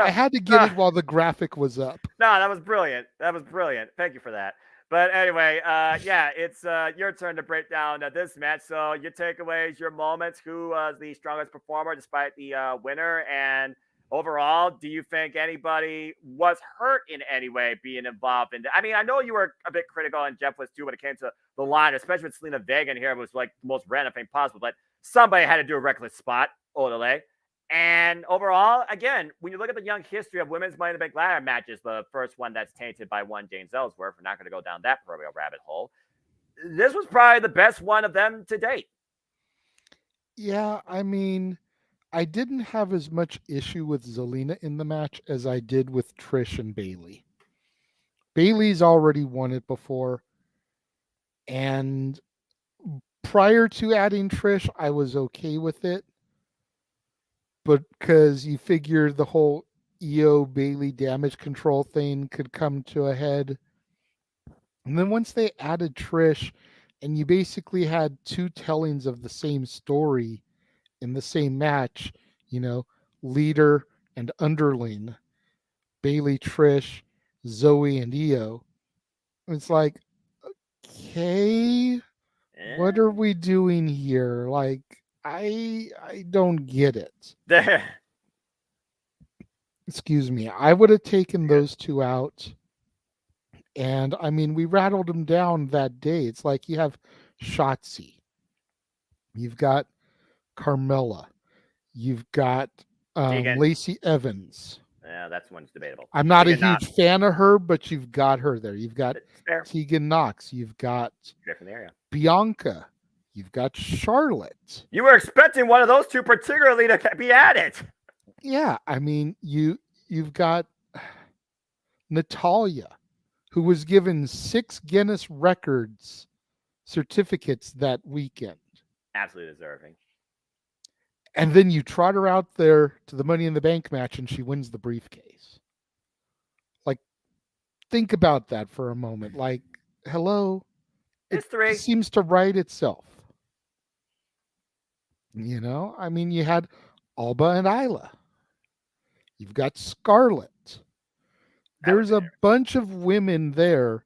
had to get it while the graphic was up. No, that was brilliant. Thank you for that. But anyway, yeah, it's your turn to break down this match. So your takeaways, your moments, who was the strongest performer despite the winner, and overall, do you think anybody was hurt in any way being involved in I mean, I know you were a bit critical, and Jeff was too, when it came to the line, especially with Zelina Vega in here. It was like the most random thing possible, but somebody had to do a reckless spot, Odele. And overall, again, when you look at the young history of women's Money in the Bank ladder matches, the first one that's tainted by one James Ellsworth, we're not going to go down that proverbial rabbit hole. This was probably the best one of them to date. Yeah, I mean, I didn't have as much issue with Zelina in the match as I did with Trish and Bayley. Bayley's already won it before, and prior to adding Trish, I was okay with it. But because you figure the whole Io Bayley damage control thing could come to a head. And then once they added Trish, and you basically had two tellings of the same story in the same match, you know, leader and underling, Bayley, Trish, Zoe, and Io. It's like, okay, what are we doing here? Like, I don't get it. Excuse me. I would have taken those two out. And I mean, we rattled them down that day. It's like you have Shotzi. You've got Carmella. You've got Lacey Evans. Yeah, that's one's debatable. I'm not Tegan a huge fan of her, but you've got her there. You've got Tegan Knox. You've got Bianca. You've got Charlotte. You were expecting one of those two particularly to be added. Yeah, I mean, you've got Natalya, who was given 6 Guinness records certificates that weekend. Absolutely deserving. And then you trot her out there to the Money in the Bank match and she wins the briefcase. Like, think about that for a moment. Like, hello? History. It seems to write itself. You know? I mean, you had Alba and Isla. You've got Scarlett. There's a bunch of women there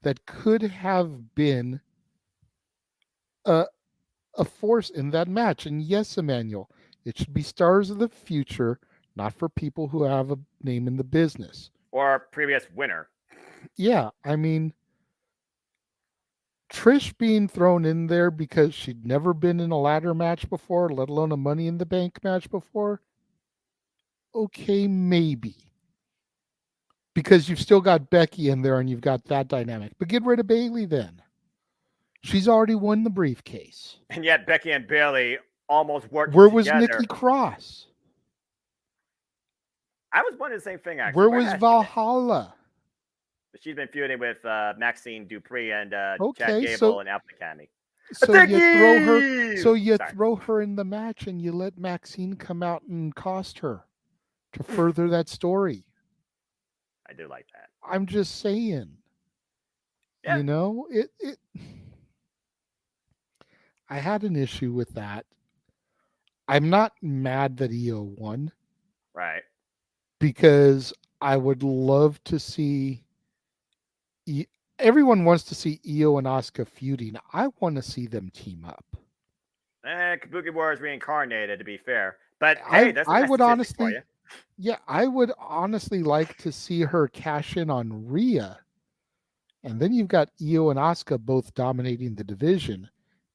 that could have been a force in that match. And yes, Emmanuel, it should be stars of the future, not for people who have a name in the business. Or a previous winner. Yeah, I mean, Trish being thrown in there because she'd never been in a ladder match before, let alone a Money in the Bank match before. Okay, maybe. Because you've still got Becky in there and you've got that dynamic. But get rid of Bayley then. She's already won the briefcase. And yet Becky and Bayley almost worked Where together. was Nikki Cross? I was wondering the same thing actually. Where was has she been? Valhalla? She's been feuding with Maxine Dupree and Chad Okay, Gable so and Alpha Academy. so you throw her, Sorry. throw her in the match, and you let Maxine come out and cost her to further that story. I do like that. I'm just saying. Yeah. You know, it I had an issue with that. I'm not mad that EO won Right. because I would love to see everyone wants to see Io and Asuka feuding. I want to see them team up. Kabuki Warriors reincarnated, to be fair. But hey, that's I a would statistic for honestly, you. yeah, I would honestly like to see her cash in on Rhea. And then you've got Io and Asuka both dominating the division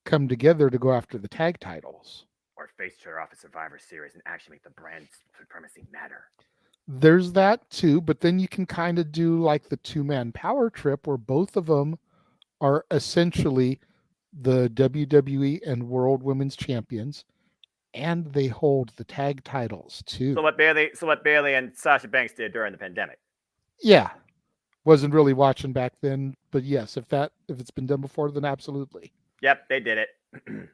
come together to go after the tag titles. Or face each other off a Survivor Series and actually make the brand supremacy matter. There's that too, but then you can kind of do like the 2-man power trip where both of them are essentially the WWE and World Women's Champions, and they hold the tag titles too. So what Bailey and Sasha Banks did during the pandemic. Yeah. Wasn't really watching back then, but yes, if it's been done before, then absolutely. Yep, they did it.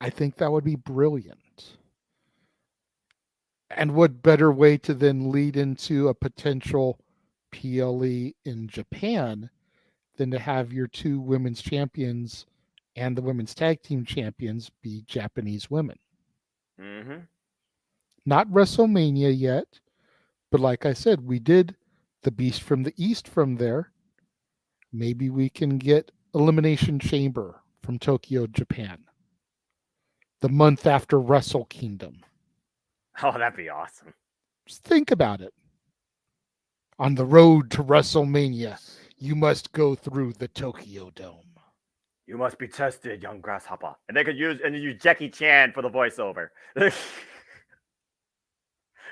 I think that would be brilliant. And what better way to then lead into a potential PLE in Japan than to have your 2 women's champions and the women's tag team champions be Japanese women. Mm-hmm. Not WrestleMania yet, but like I said, we did the Beast from the East from there. Maybe we can get Elimination Chamber from Tokyo, Japan. The month after Wrestle Kingdom. Oh, that'd be awesome. Just think about it. On the road to WrestleMania, you must go through the Tokyo Dome. You must be tested, young grasshopper. And they could use Jackie Chan for the voiceover.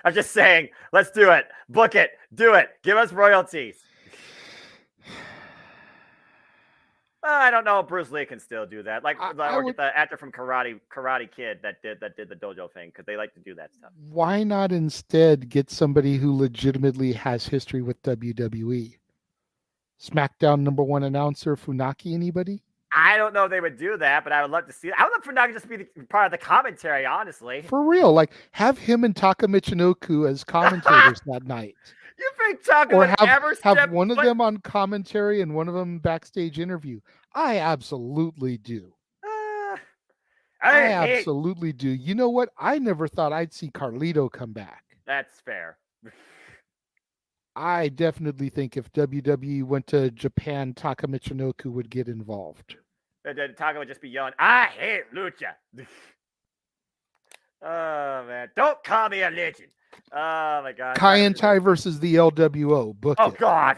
I'm just saying, let's do it. Book it. Do it. Give us royalties. I don't know if Bruce Lee can still do that. Like, or get the actor from Karate Kid that did the dojo thing, because they like to do that stuff. Why not instead get somebody who legitimately has history with WWE? SmackDown #1 announcer Funaki, anybody? I don't know if they would do that, but I would love to see it. I would love for Funaki just to be part of the commentary, honestly. For real, like have him and Taka Michinoku as commentators that night. You think Taka would ever have one of them on commentary and one of them backstage interview? I absolutely do. I absolutely do. You know what? I never thought I'd see Carlito come back. That's fair. I definitely think if WWE went to Japan, Taka Michinoku would get involved. Taka would just be yelling, "I hate Lucha." Oh, man. Don't call me a legend. Oh, my God. Kai and Tai versus the LWO. Book it. Oh, God.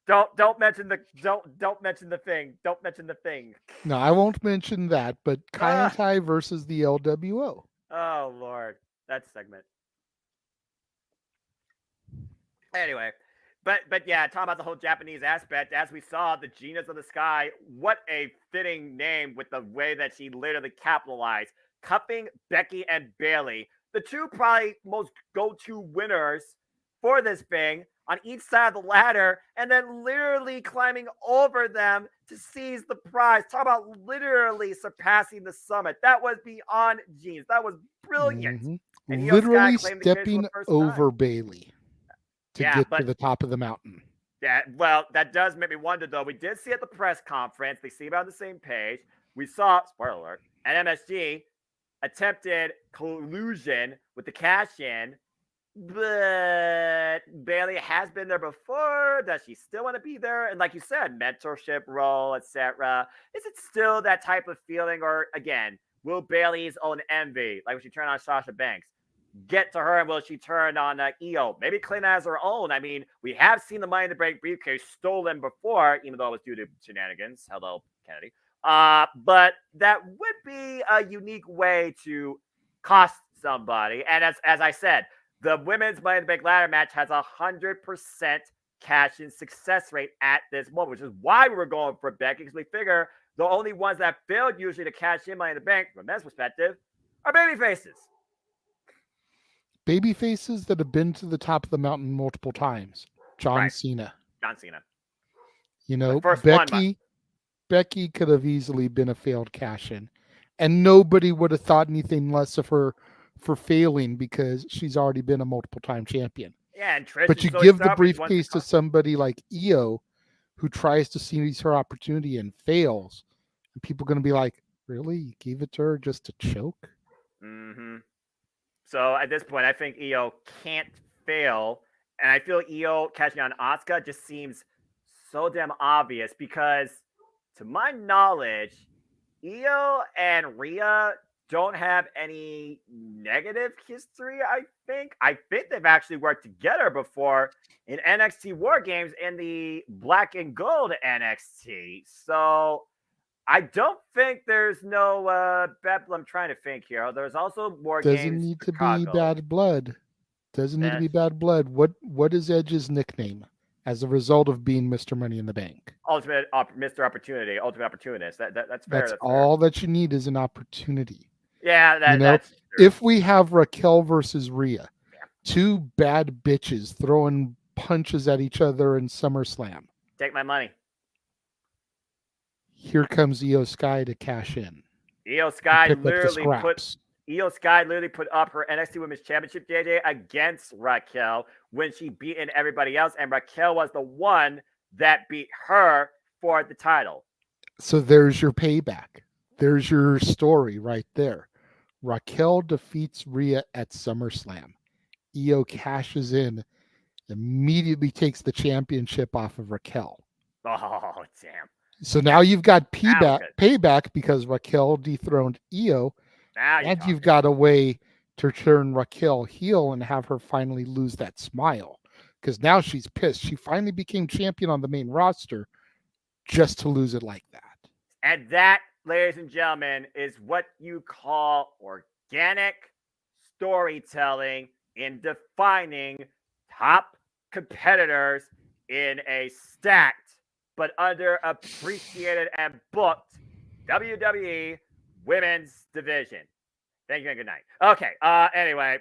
Don't mention the thing. Don't mention the thing. No, I won't mention that, but Kai and Tai versus the LWO. Oh, Lord. That segment. Anyway, but yeah, talking about the whole Japanese aspect, as we saw, the Genius of the Sky, what a fitting name with the way that she literally capitalized, cupping Becky and Bailey, the two probably most go-to winners for this thing on each side of the ladder, and then literally climbing over them to seize the prize. Talk about literally surpassing the summit. That was beyond genius. That was brilliant. Mm-hmm. And literally stepping over Bailey to get to the top of the mountain. Yeah, well, that does make me wonder, though. We did see at the press conference, they seem on the same page. We saw, spoiler alert, at MSG, attempted collusion with the cash-in, but Bailey has been there before. Does she still want to be there? And like you said, mentorship role, etc. Is it still that type of feeling? Or, again, will Bailey's own envy, like when she turned on Sasha Banks, get to her, and will she turn on Io? Maybe claim as her own. I mean, we have seen the Money in the Bank briefcase stolen before, even though it was due to shenanigans. Hello, Kennedy. But that would be a unique way to cost somebody. And as I said, the women's Money in the Bank ladder match has 100% cash-in success rate at this moment, which is why we were going for Becky, because we figure the only ones that failed usually to cash in Money in the Bank, from a men's perspective, are baby faces. baby faces that have been to the top of the mountain multiple times. John Right. Cena. John Cena. You The know, first one. Becky could have easily been a failed cash in, and nobody would have thought anything less of her for failing because she's already been a multiple time champion. Yeah, and Trish But and you Zoe give the Stark once briefcase to somebody like Io, who tries to seize her opportunity and fails, and people are going to be like, "Really? You gave it to her just to choke?" Mm-hmm. So at this point, I think Io can't fail, and I feel Io catching on Asuka just seems so damn obvious because, to my knowledge, Io and Rhea don't have any negative history. I think they've actually worked together before in NXT War Games in the Black and Gold NXT. So I don't think there's no I'm trying to think here. There's also War Doesn't Games need to be Chicago. bad blood. Doesn't need to Eh, be bad blood. What is Edge's nickname as a result of being Mr. Money in the Bank? Mr. Opportunity, Ultimate Opportunist. That's fair. That's That's fair. all that you need is an opportunity. Yeah, You know, that's true. if we have Raquel versus Rhea, two bad bitches throwing punches at each other in SummerSlam, Take my money. here comes Io Sky to cash in. Io Sky Pick up the literally put scraps. up her NXT Women's Championship JJ against Raquel when she beaten everybody else, and Raquel was the one that beat her for the title. So there's your payback. There's your story right there. Raquel defeats Rhea at SummerSlam. Io cashes in, immediately takes the championship off of Raquel. Oh, damn. So now you've got good. payback because Raquel dethroned Io, Now you're and talking. you've got a way to turn Raquel heel and have her finally lose that smile. Because now she's pissed. She finally became champion on the main roster just to lose it like that. And that, ladies and gentlemen, is what you call organic storytelling in defining top competitors in a stacked but underappreciated and booked WWE women's division. Thank you and good night. Okay. Anyway.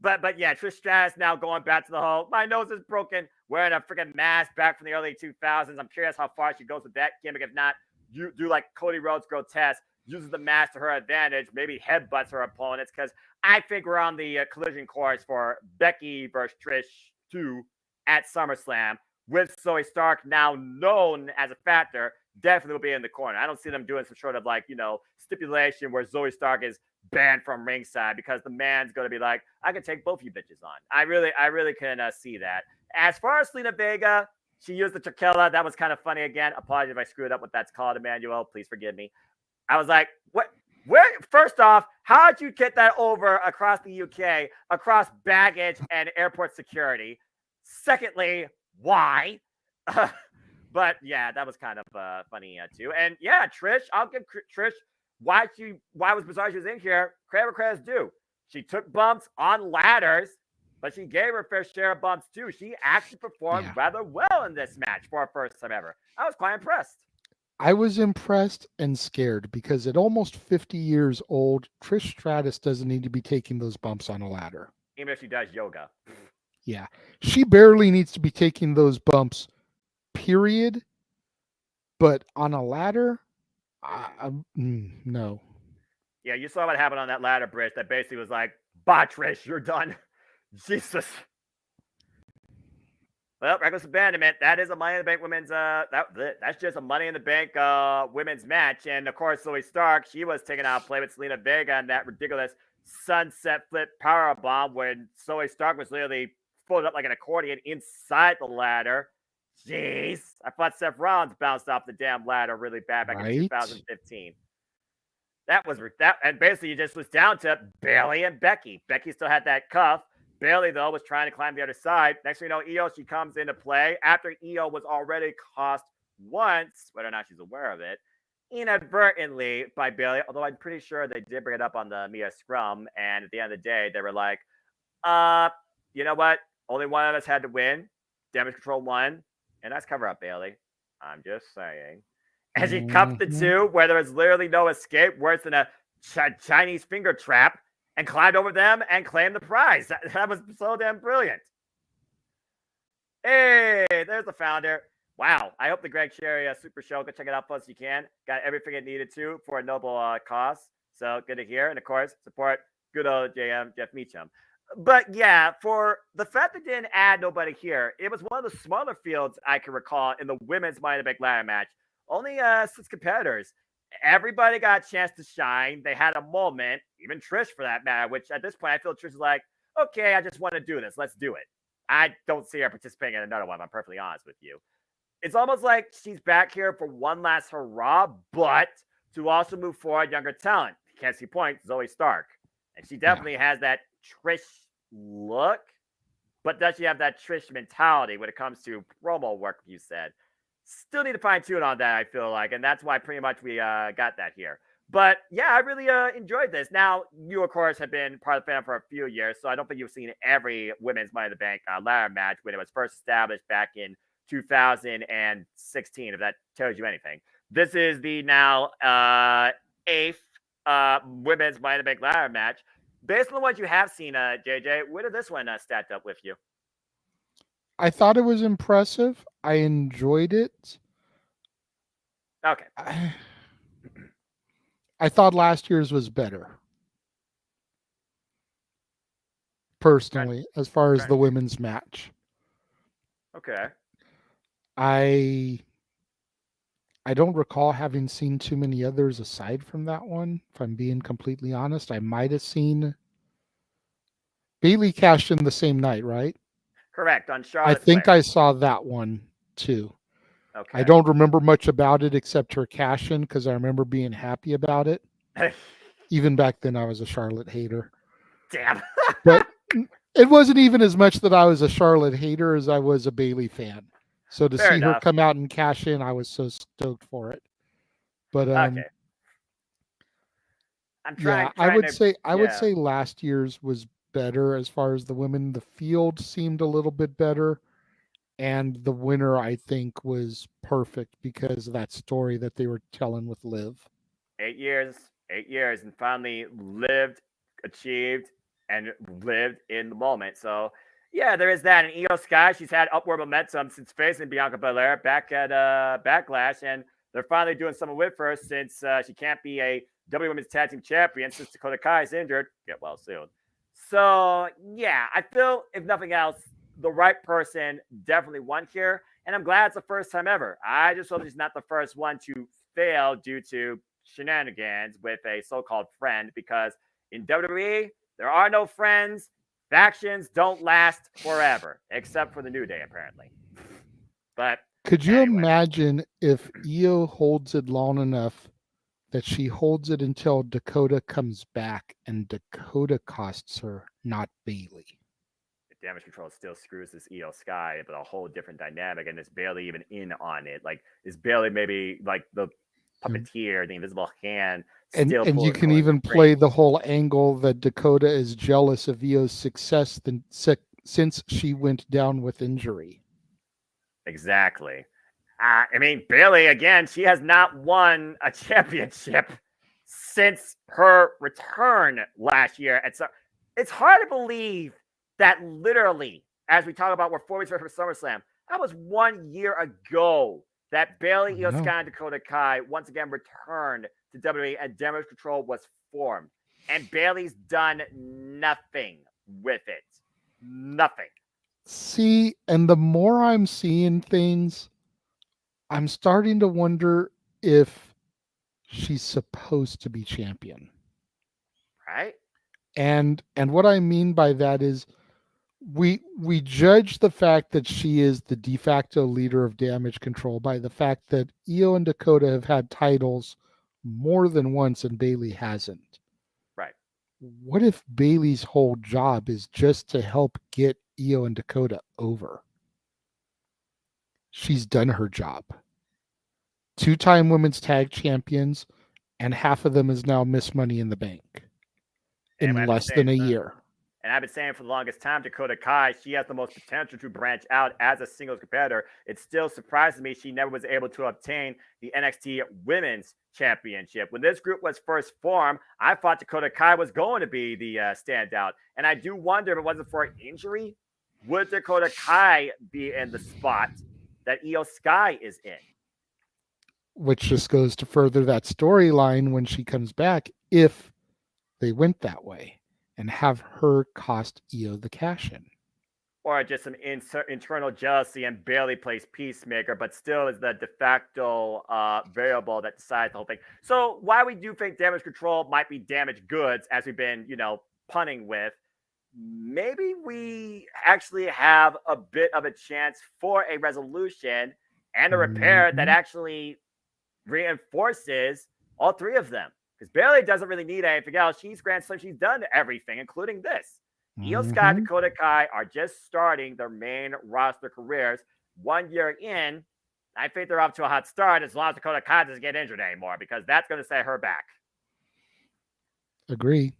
But yeah, Trish Stratus now going back to the whole, my nose is broken, wearing a freaking mask back from the early 2000s. I'm curious how far she goes with that gimmick. If not, you do like Cody Rhodes Grotesque, uses the mask to her advantage, maybe headbutts her opponents, because I think we're on the collision course for Becky versus Trish 2 at SummerSlam, with Zoe Stark now known as a factor. Definitely will be in the corner. I don't see them doing some sort of stipulation where Zoe Stark is banned from ringside because the man's going to be like, I can take both you bitches on. I really can see that. As far as Selena Vega, she used the Chikella. That was kind of funny again. Apologies if I screwed up what that's called, Emmanuel. Please forgive me. I was like, what? Where? First off, how did you get that over across the UK, across baggage and airport security? Secondly, why? But yeah, that was kind of funny too. And yeah, Trish, I'll give Trish why was bizarre she was in here. Credit where credit's due. She took bumps on ladders, but she gave her fair share of bumps too. She actually performed rather well in this match for her first time ever. I was quite impressed. I was impressed and scared because at almost 50 years old, Trish Stratus doesn't need to be taking those bumps on a ladder. Even if she does yoga. Yeah. She barely needs to be taking those bumps, period. But on a ladder, no. Yeah, you saw what happened on that ladder bridge that basically was like, bah, Trish, you're done. Jesus. Well, reckless abandonment. That is a Money in the Bank women's. That's just a Money in the Bank women's match. And of course, Zoe Stark, she was taking out play with Selena Vega and that ridiculous sunset flip power bomb when Zoe Stark was literally folded up like an accordion inside the ladder. Jeez, I thought Seth Rollins bounced off the damn ladder really bad back in 2015. That was that, and basically it just was down to Bayley and Becky. Becky still had that cuff. Bayley, though, was trying to climb the other side. Next thing you know, Io, she comes into play after Io was already cost once, whether or not she's aware of it, inadvertently by Bayley, although I'm pretty sure they did bring it up on the Mia Scrum, and at the end of the day, they were like, you know what? Only one of us had to win. Damage control won, and that's cover up, Bayley. I'm just saying. As he cuffed the two, where there was literally no escape, worse than a Chinese finger trap, and climbed over them and claimed the prize. That was so damn brilliant. Hey, there's the founder. Wow. I hope the Greg Cherry Super Show, go check it out, folks. You can. Got everything it needed to for a noble cause. So good to hear. And of course, support good old JM, Jeff Meacham. But yeah, for the fact that didn't add nobody here, it was one of the smaller fields I can recall in the women's Money in the Bank ladder match. Only 6 competitors. Everybody got a chance to shine. They had a moment, even Trish for that matter, which at this point I feel Trish is like, okay, I just want to do this. Let's do it. I don't see her participating in another one, I'm perfectly honest with you. It's almost like she's back here for one last hurrah, but to also move forward younger talent. Can't see point, Zoe Stark. And she definitely has that Trish look, but does she have that Trish mentality when it comes to promo work, you said? Still need to fine tune on that, I feel like, and that's why pretty much we got that here. But yeah, I really enjoyed this. Now, you, of course, have been part of the fan for a few years, so I don't think you've seen every women's Money in the Bank ladder match when it was first established back in 2016, if that tells you anything. This is the now 8th women's Money in the Bank ladder match. Based on the ones you have seen, JJ, where did this one stack up with you? I thought it was impressive. I enjoyed it. Okay. I thought last year's was better. Personally, as far as the women's match. Okay. I don't recall having seen too many others aside from that one. If I'm being completely honest, I might have seen Bayley cashed in the same night, right? Correct, on Charlotte I think Flair. I saw that one too. Okay. I don't remember much about it except her cash in because I remember being happy about it. Even back then, I was a Charlotte hater. Damn. But it wasn't even as much that I was a Charlotte hater as I was a Bayley fan. So to see her come out and cash in, I was so stoked for it. But okay. I would say last year's was better as far as the women. The field seemed a little bit better, and the winner I think was perfect because of that story that they were telling with Liv. 8 years, and finally lived, achieved, and lived in the moment. So yeah, there is that. And Io Sky, she's had upward momentum since facing Bianca Belair back at Backlash, and they're finally doing something with her since she can't be a WWE Women's Tag Team Champion since Dakota Kai is injured. Get well soon. So yeah, I feel if nothing else, the right person definitely won here, and I'm glad it's the first time ever. I just hope she's not the first one to fail due to shenanigans with a so-called friend, because in WWE there are no friends. Factions don't last forever, except for the New Day, apparently. But could you imagine if Io holds it long enough that she holds it until Dakota comes back and Dakota costs her, not Bayley? The Damage Control still screws this Io Sky, but a whole different dynamic, and is Bayley even in on it? Like, is Bayley maybe like the puppeteer, the invisible hand? And you can even play the whole angle that Dakota is jealous of Io's success since she went down with injury. Exactly. I mean, Bayley, again, she has not won a championship since her return last year. And so it's hard to believe that literally, as we talk about, we're 4 weeks away from SummerSlam, that was 1 year ago that Bayley, Io Sky, and Dakota Kai once again returned to WWE and Damage Control was formed. And Bayley's done nothing with it. Nothing. See, and the more I'm seeing things, I'm starting to wonder if she's supposed to be champion. Right? And what I mean by that is we judge the fact that she is the de facto leader of Damage Control by the fact that Io and Dakota have had titles more than once and Bayley hasn't. Right. What if Bayley's whole job is just to help get Io and Dakota over? She's done her job. 2-time women's tag champions, and half of them is now Miss Money in the Bank in less than a year. And I've been saying for the longest time, Dakota Kai, she has the most potential to branch out as a singles competitor. It still surprises me she never was able to obtain the NXT Women's Championship. When this group was first formed, I thought Dakota Kai was going to be the standout. And I do wonder if it wasn't for an injury, would Dakota Kai be in the spot that Io Sky is in? Which just goes to further that storyline when she comes back, if they went that way and have her cost Io the cash in. Or just some internal jealousy and Bailey plays peacemaker, but still is the de facto variable that decides the whole thing. So why we do think damage control might be damaged goods, as we've been, punning with, maybe we actually have a bit of a chance for a resolution and a repair that actually reinforces all three of them. Because Bailey doesn't really need anything else. She's Grand Slam. She's done everything, including this. Io Sky and Dakota Kai are just starting their main roster careers 1 year in. I think they're off to a hot start as long as Dakota Kai doesn't get injured anymore, because that's going to set her back. Agree.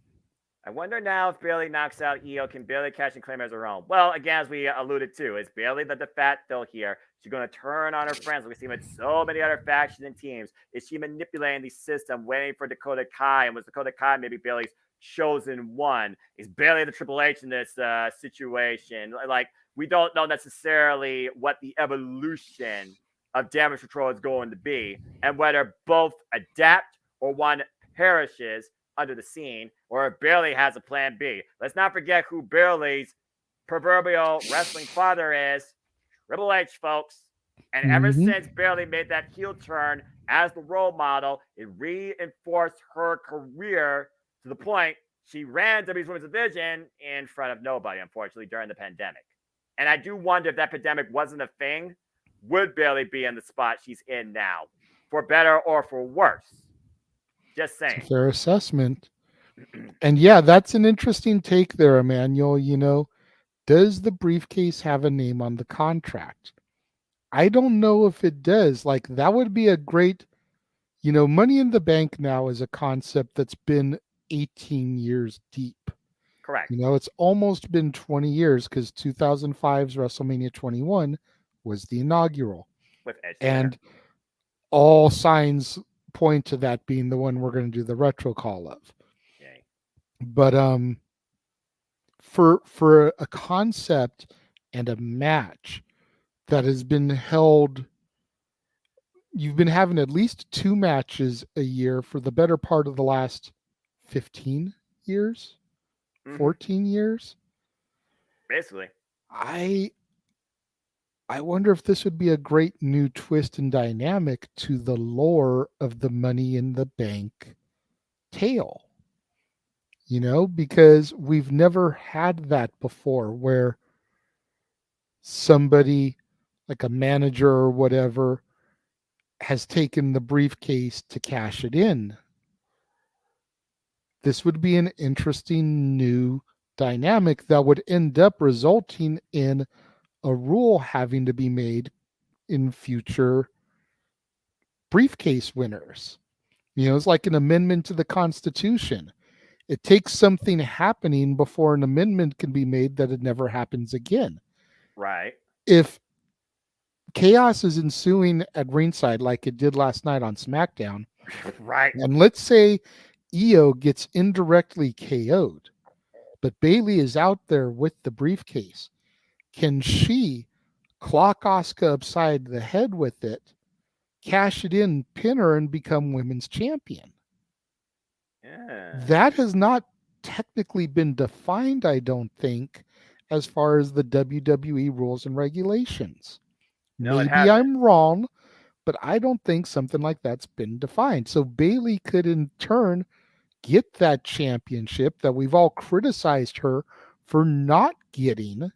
I wonder now if Bailey knocks out Io, can Bailey catch and claim as her own? Well, again, as we alluded to, is Bailey the de facto here? She's going to turn on her friends. We see with so many other factions and teams. Is she manipulating the system, waiting for Dakota Kai? And was Dakota Kai maybe Bailey's chosen one? Is Bailey the Triple H in this situation? Like, we don't know necessarily what the evolution of damage control is going to be, and whether both adapt or one perishes under the scene, or if Bailey has a plan B. Let's not forget who Bailey's proverbial wrestling father is. Triple H, folks. And ever since Bailey made that heel turn as the role model, it reinforced her career to the point she ran WWE's Women's Division in front of nobody, unfortunately, during the pandemic. And I do wonder if that pandemic wasn't a thing, would Bailey be in the spot she's in now, for better or for worse? Just saying. It's a fair assessment. And yeah, that's an interesting take there, Emmanuel. Does the briefcase have a name on the contract? I don't know if it does. Like, that would be a great, Money in the Bank now is a concept that's been 18 years deep. Correct. It's almost been 20 years, because 2005's WrestleMania 21 was the inaugural. With Edge. And all signs point to that being the one we're going to do the retro call of. Yay. But for a concept and a match that has been held, you've been having at least 2 matches a year for the better part of the last 15 years, 14 years. Basically. I wonder if this would be a great new twist and dynamic to the lore of the Money in the Bank tale. Because we've never had that before, where somebody, like a manager or whatever, has taken the briefcase to cash it in. This would be an interesting new dynamic that would end up resulting in a rule having to be made in future briefcase winners. It's like an amendment to the Constitution. It takes something happening before an amendment can be made that it never happens again. Right. If chaos is ensuing at ringside like it did last night on SmackDown, right, and let's say Io gets indirectly KO'd, but Bailey is out there with the briefcase, can she clock Asuka upside the head with it, cash it in, pin her, and become women's champion? Yeah. That has not technically been defined, I don't think, as far as the WWE rules and regulations. No, Maybe I'm wrong, but I don't think something like that's been defined. So Bailey could in turn get that championship that we've all criticized her for not getting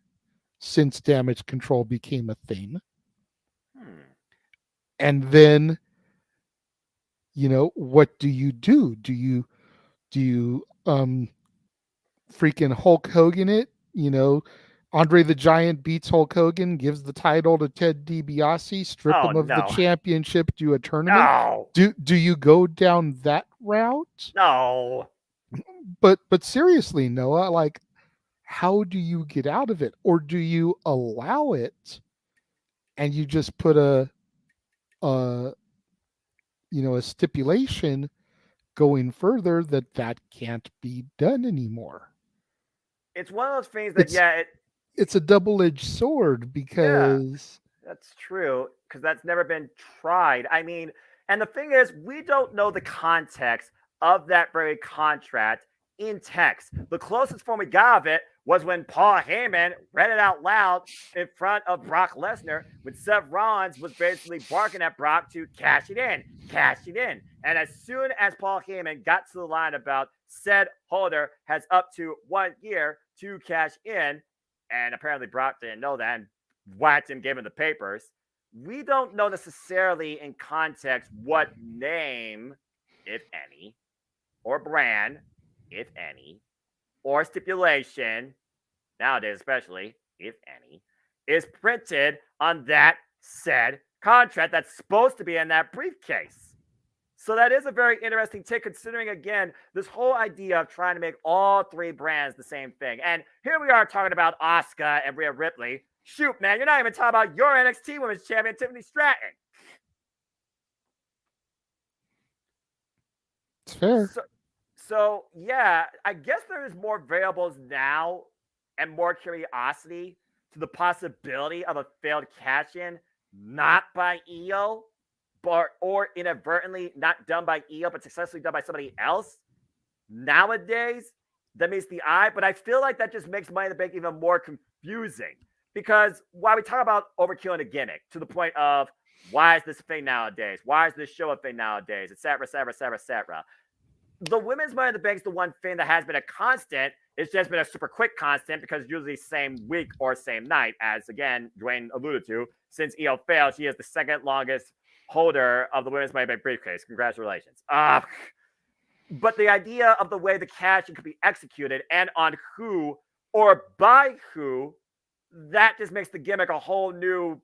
since Damage Control became a thing. And then, what do you do? Do you freaking Hulk Hogan it? Andre the Giant beats Hulk Hogan, gives the title to Ted DiBiase, strip him of the championship, do a tournament. No. Do you go down that route? No. But seriously, Noah, like, how do you get out of it? Or do you allow it and you just put a a stipulation going further that can't be done anymore? It's one of those things that, It's yeah, it's a double-edged sword yeah, because that's true, because that's never been tried. I mean, and the thing is, we don't know the context of that very contract in text. The closest form we got of it was when Paul Heyman read it out loud in front of Brock Lesnar when Seth Rollins was basically barking at Brock to cash it in, cash it in. And as soon as Paul Heyman got to the line about said holder has up to 1 year to cash in, and apparently Brock didn't know that and whacked him, gave him the papers. We don't know necessarily in context what name, if any, or brand, if any, or stipulation, nowadays especially, if any, is printed on that said contract that's supposed to be in that briefcase. So that is a very interesting take, considering, again, this whole idea of trying to make all three brands the same thing. And here we are talking about Asuka and Rhea Ripley. Shoot, man, you're not even talking about your NXT Women's Champion, Tiffany Stratton. it's fair. So yeah, I guess there is more variables now and more curiosity to the possibility of a failed cash-in, not by EO, or inadvertently not done by EO, but successfully done by somebody else. Nowadays, that meets the eye, but I feel like that just makes Money in the Bank even more confusing. Because while we talk about overkilling a gimmick to the point of why is this a thing nowadays? Why is this show a thing nowadays? Et cetera, et cetera, et cetera, et cetera. The women's Money in the Bank is the one thing that has been a constant. It's just been a super quick constant because it's usually same week or same night, as again, Dwayne alluded to. Since EO failed, she is the second longest holder of the women's Money in the Bank briefcase. Congratulations. But the idea of the way the cash could be executed and on who or by who, that just makes the gimmick a whole new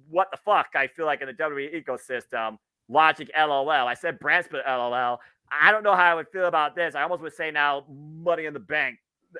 what the fuck, I feel like, in the WWE ecosystem. Logic LOL. I said brand split LOL. I don't know how I would feel about this. I almost would say now Money in the Bank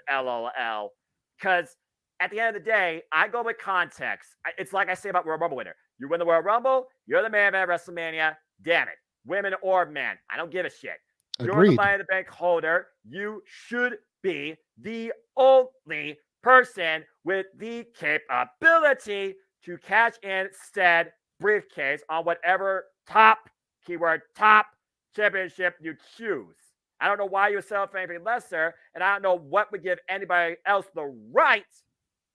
LOL. Because at the end of the day, I go with context. It's like I say about Royal Rumble winner. You win the Royal Rumble, you're the man at WrestleMania. Damn it. Women or men. I don't give a shit. You're the Agreed. Money in the Bank holder. You should be the only person with the capability to cash in said briefcase on whatever top, keyword top, championship you choose. I don't know why you would sell for anything lesser, and I don't know what would give anybody else the right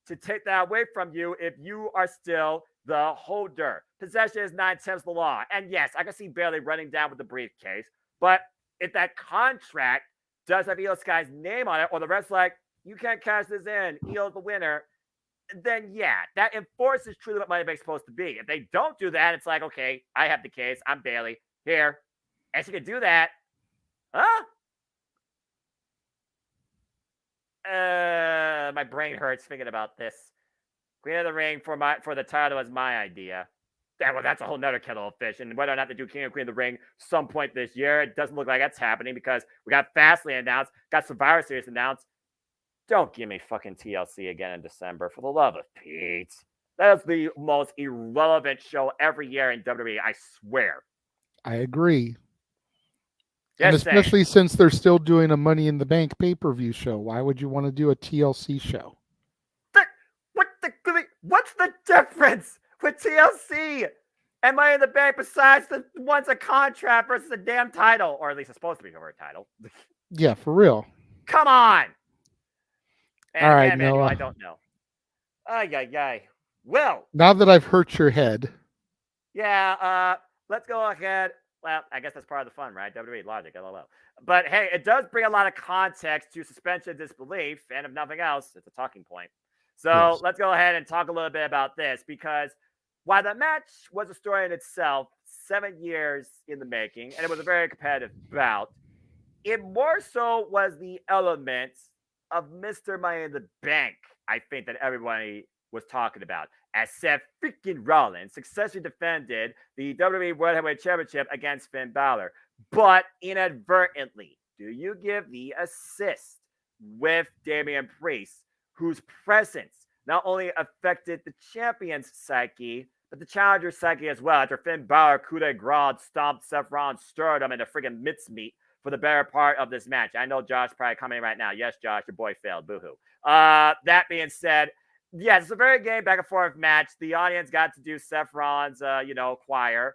to take that away from you if you are still the holder. Possession is 9/10 the law. And yes, I can see Bayley running down with the briefcase, but if that contract does have Io Sky's name on it, or the ref's like, you can't cash this in, Io's the winner, then yeah, that enforces truly what Money in the Bank's supposed to be. If they don't do that, it's like, okay, I have the case, I'm Bayley, here, and she can do that. Huh? My brain hurts thinking about this. Queen of the Ring for the title is my idea. Well, that's a whole nother kettle of fish. And whether or not they do King of Queen of the Ring some point this year, it doesn't look like that's happening because we got Fastlane announced, got Survivor Series announced. Don't give me fucking TLC again in December, for the love of Pete. That is the most irrelevant show every year in WWE, I swear. I agree. Just And saying. especially since they're still doing a Money in the Bank pay-per-view show. Why would you want to do a TLC show? What's the difference with TLC and Money in the Bank besides the one's a contract versus a damn title, or at least it's supposed to be over a title? Yeah, for real. Come on. And all right, again, Manuel, Noah. I don't know. Well, now that I've hurt your head. Yeah, let's go ahead. Well, I guess that's part of the fun, right? WWE logic, LOL. But hey, it does bring a lot of context to suspension of disbelief, and if nothing else, it's a talking point. So Yes. let's go ahead and talk a little bit about this, because while the match was a story in itself, 7 years in the making, and it was a very competitive bout, it more so was the elements of Mr. Money in the Bank, I think, that everybody was talking about. As Seth freaking Rollins successfully defended the WWE World Heavyweight Championship against Finn Balor. But inadvertently, do you give the assist with Damian Priest whose presence not only affected the champion's psyche, but the challenger's psyche as well. After Finn Balor coup de grace stomped Seth Rollins, stirred him into friggin' mincemeat for the better part of this match. I know Josh probably coming right now. Yes, Josh, your boy failed. Boo-hoo. That being said, yes, it's a very game back and forth match. The audience got to do Seth Rollins, choir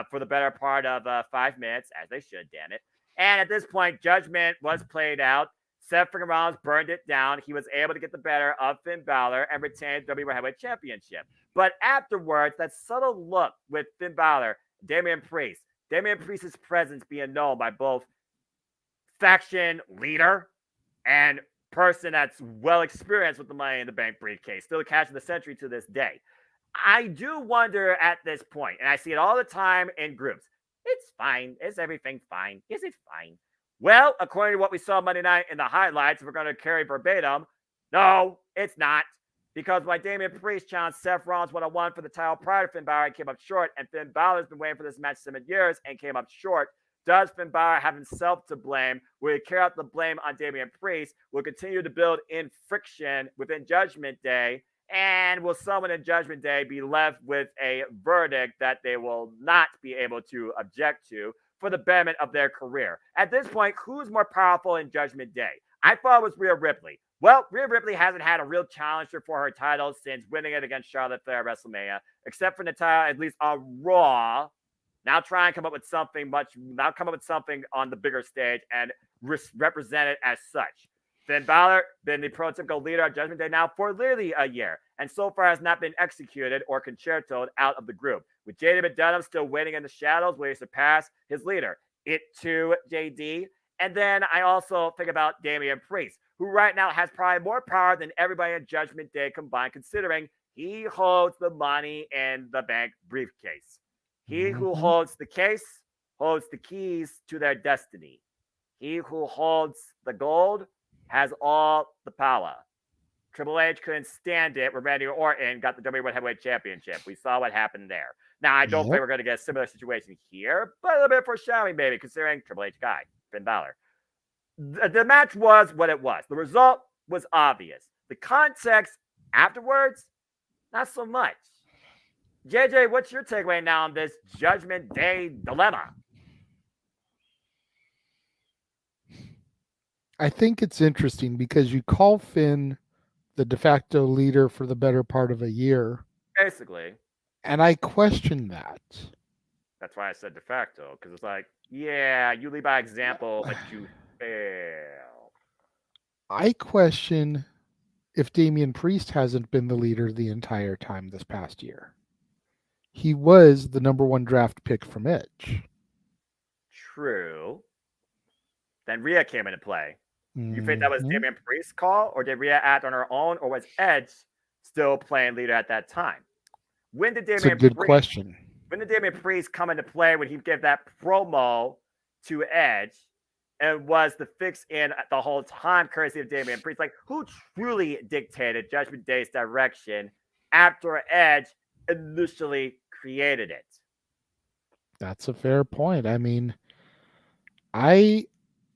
for the better part of 5 minutes, as they should, damn it. And at this point, Judgment was played out. Seth freaking Rollins burned it down. He was able to get the better of Finn Balor and retain the WWE Heavyweight Championship. But afterwards, that subtle look with Finn Balor, Damian Priest's presence being known by both faction leader and person that's well experienced with the Money in the Bank briefcase, still catching the century to this day. I do wonder at this point, and I see it all the time in groups. It's fine. Is everything fine? Is it fine? Well, according to what we saw Monday night in the highlights, we're going to carry verbatim. No, it's not. Because when Damian Priest challenged Seth Rollins one-on-one for the title prior to Finn Balor and came up short, and Finn Balor's been waiting for this match 7 years and came up short, does Finn Balor have himself to blame? Will he carry out the blame on Damian Priest? Will continue to build in friction within Judgment Day? And will someone in Judgment Day be left with a verdict that they will not be able to object to for the betterment of their career? At this point, who's more powerful in Judgment Day? I thought it was Rhea Ripley. Well, Rhea Ripley hasn't had a real challenger for her title since winning it against Charlotte Flair at WrestleMania, except for Natalya, at least on Raw. Now try and come up with something on the bigger stage and represent it as such. Finn Balor, been the prototypical leader of Judgment Day now for literally a year, and so far has not been executed or concertoed out of the group. With JD McDonough still waiting in the shadows, will he surpass his leader? It too, JD. And then I also think about Damian Priest, who right now has probably more power than everybody in Judgment Day combined, considering he holds the Money in the Bank briefcase. He who holds the case holds the keys to their destiny. He who holds the gold has all the power. Triple H couldn't stand it when Randy Orton got the WWE Heavyweight Championship. We saw what happened there. Now, I don't think we're going to get a similar situation here, but a little bit of foreshadowing, maybe, considering Triple H guy, Finn Balor. The match was what it was. The result was obvious. The context afterwards, not so much. JJ, what's your takeaway now on this Judgment Day dilemma? I think it's interesting because you call Finn the de facto leader for the better part of a year. Basically. And I question that. That's why I said de facto, because it's like, yeah, you lead by example, but you fail. I question if Damian Priest hasn't been the leader the entire time this past year. He was the number 1 draft pick from Edge. True. Then Rhea came into play. You think that was Damian Priest's call, or did Rhea act on her own, or was Edge still playing leader at that time? When did Damian That's a good question. When did Damian Priest come into play when he gave that promo to Edge and was the fix in the whole time, courtesy of Damian Priest? Like, who truly dictated Judgment Day's direction after Edge initially created it? That's a fair point. I mean, I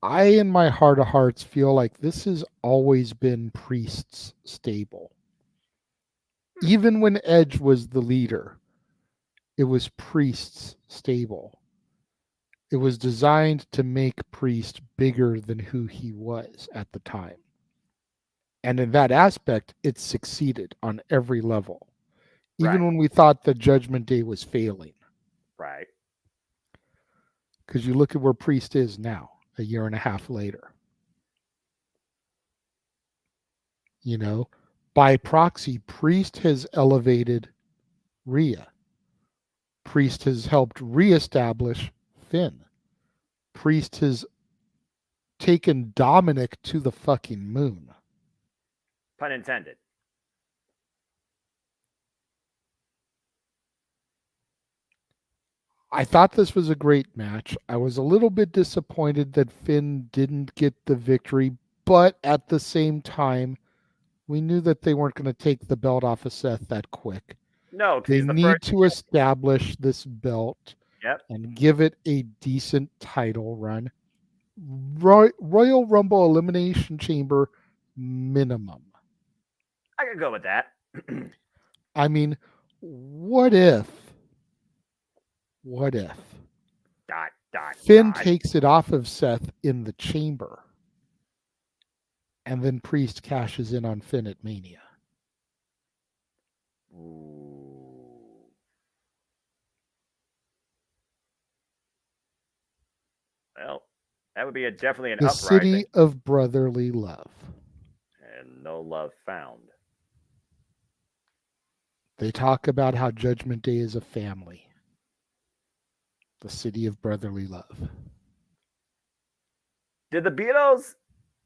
in my heart of hearts feel like this has always been Priest's stable. Even when Edge was the leader, it was Priest's stable. It was designed to make Priest bigger than who he was at the time. And in that aspect, it succeeded on every level. Even when we thought the Judgment Day was failing. Right. Because you look at where Priest is now, a year and a half later. You know, by proxy, Priest has elevated Rhea. Priest has helped reestablish Finn. Priest has taken Dominic to the fucking moon. Pun intended. I thought this was a great match. I was a little bit disappointed that Finn didn't get the victory, but at the same time, we knew that they weren't going to take the belt off of Seth that quick. No, they need to establish this belt and give it a decent title run. Royal Rumble Elimination Chamber minimum. I can go with that. I mean, what if Dot dot Finn dot. takes it off of Seth in the chamber and then Priest cashes in on Finn at Mania? Ooh. Well, that would be definitely an The uprising. city of brotherly love. And no love found. They talk about how Judgment Day is a family. The city of brotherly love. Did the Beatles?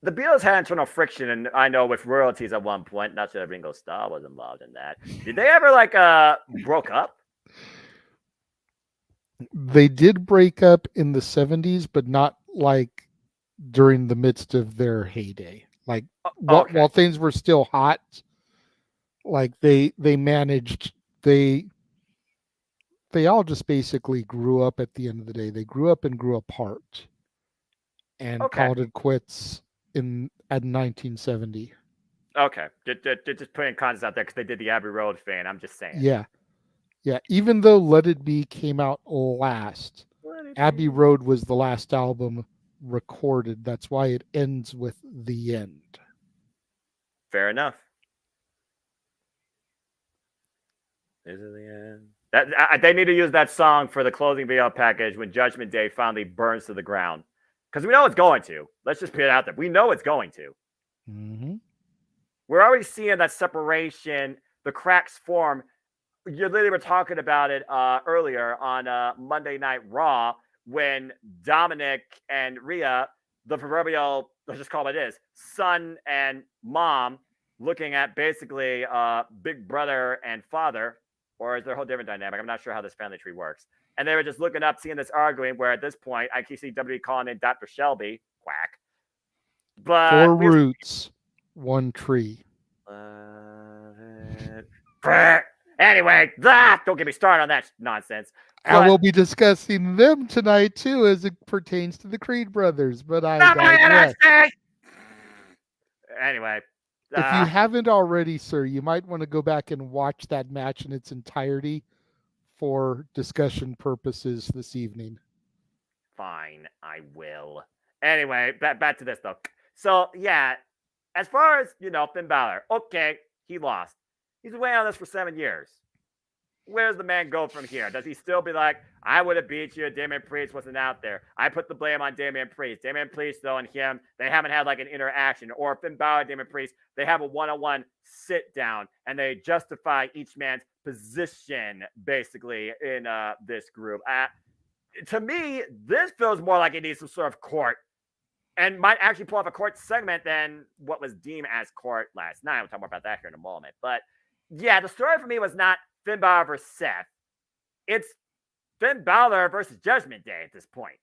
The Beatles had internal friction, and I know with royalties at one point. Not sure if Ringo Starr was involved in that. Did they ever broke up? They did break up in the 70s, but not like during the midst of their heyday. Like Okay. while things were still hot, like they managed they all just basically grew up at the end of the day. They grew up and grew apart and Okay. called it quits at 1970. Okay. Just putting context out there because they did the Abbey Road fan. I'm just saying. Yeah. Yeah. Even though Let It Be came out last, Abbey Road was the last album recorded. That's why it ends with the end. Fair enough. Is it the end? They need to use that song for the closing video package when Judgment Day finally burns to the ground. Because we know it's going to. Let's just put it out there. We know it's going to. Mm-hmm. We're already seeing that separation, the cracks form. You literally were talking about it earlier on Monday Night Raw when Dominic and Rhea, the proverbial, let's just call it is, son and mom, looking at basically big brother and father, or is there a whole different dynamic? I'm not sure how this family tree works. And they were just looking up, seeing this arguing, where at this point, I can see WWE calling in Dr. Shelby, quack. But 4 roots, 1 tree. Anyway, don't get me started on that nonsense. And we'll be discussing them tonight too, as it pertains to the Creed brothers. But I digress. Anyway, if you haven't already, sir, you might want to go back and watch that match in its entirety for discussion purposes this evening. Fine, I will. Anyway, back to this though. So yeah, as far as Finn Balor, okay, he lost. He's been waiting on this for 7 years. Where does the man go from here? Does he still be like, I would have beat you, Damian Priest wasn't out there. I put the blame on Damian Priest. Damian Priest, though, and him, they haven't had like an interaction. Or Finn Balor, Damian Priest, they have a one-on-one sit down and they justify each man's position, basically, in this group. To me, this feels more like it needs some sort of court and might actually pull off a court segment than what was deemed as court last night. We'll talk more about that here in a moment. But yeah, the story for me was not Finn Balor versus Seth. It's Finn Balor versus Judgment Day at this point.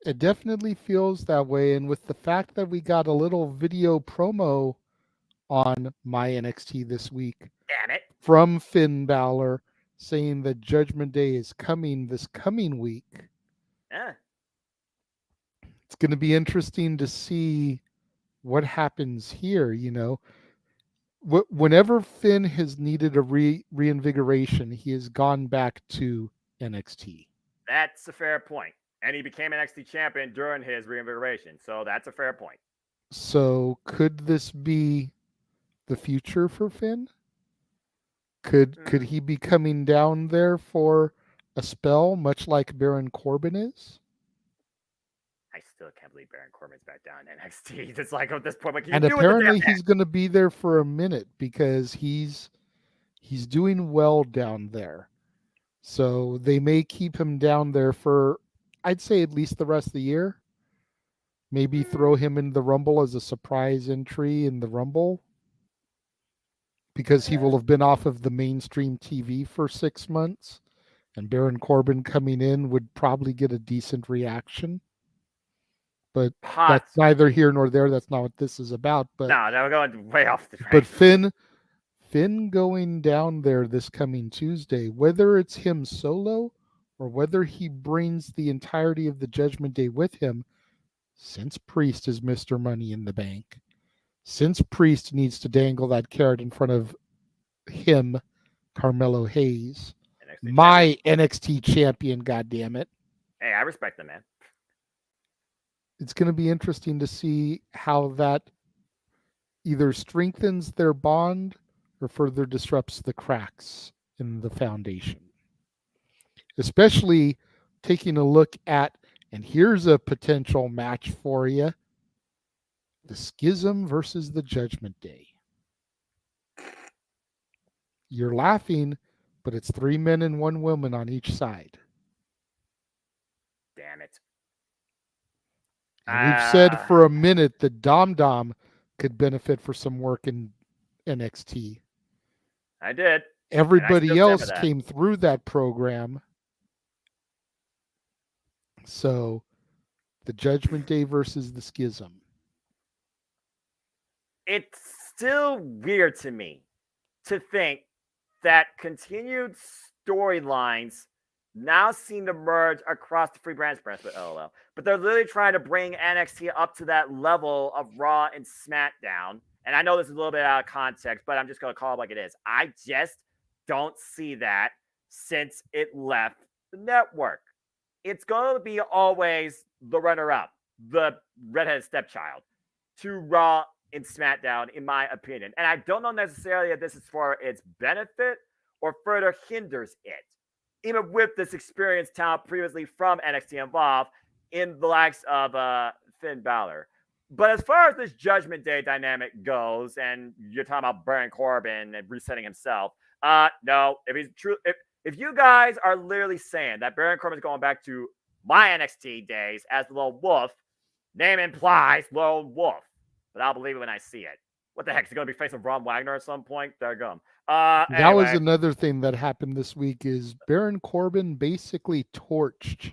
It definitely feels that way. And with the fact that we got a little video promo on My NXT this week, damn it, from Finn Balor saying that Judgment Day is coming this coming week. Yeah. It's going to be interesting to see what happens here, Whenever Finn has needed a reinvigoration, he has gone back to NXT. That's a fair point. And he became NXT champion during his reinvigoration. So that's a fair point. So could this be the future for Finn? Could he be coming down there for a spell, much like Baron Corbin is? I still can't believe Baron Corbin's back down in NXT. It's like at this point, like, and apparently he's going to be there for a minute because he's doing well down there. So they may keep him down there for, I'd say, at least the rest of the year. Maybe throw him in the Rumble as a surprise entry in the Rumble, because he will have been off of the mainstream TV for 6 months, and Baron Corbin coming in would probably get a decent reaction. But that's neither here nor there. That's not what this is about. But no, we're going way off the track. But Finn going down there this coming Tuesday, whether it's him solo or whether he brings the entirety of the Judgment Day with him, since Priest is Mr. Money in the Bank, since Priest needs to dangle that carrot in front of him, Carmelo Hayes, NXT my champion. NXT champion, goddammit. Hey, I respect the man. It's going to be interesting to see how that either strengthens their bond or further disrupts the cracks in the foundation. Especially taking a look at, and here's a potential match for you, the Schism versus the Judgment Day. You're laughing, but it's 3 men and 1 woman on each side. Damn it. And we've said for a minute that Dom Dom could benefit for some work in NXT. I did. Everybody else came through that program. So the Judgment Day versus the Schism. It's still weird to me to think that continued storylines now seem to merge across the Free Brands branch with LOL. But they're literally trying to bring NXT up to that level of Raw and SmackDown. And I know this is a little bit out of context, but I'm just going to call it like it is. I just don't see that since it left the network. It's going to be always the runner-up, the redheaded stepchild to Raw and SmackDown, in my opinion. And I don't know necessarily if this is for its benefit or further hinders it, even with this experienced talent previously from NXT involved in the likes of Finn Balor. But as far as this Judgment Day dynamic goes, and you're talking about Baron Corbin and resetting himself, no, if he's true, if you guys are literally saying that Baron Corbin is going back to my NXT days as the Lone Wolf, name implies Lone Wolf, but I'll believe it when I see it. What the heck? Is he going to be facing Von Wagner at some point? There gum. That was another thing that happened this week is Baron Corbin basically torched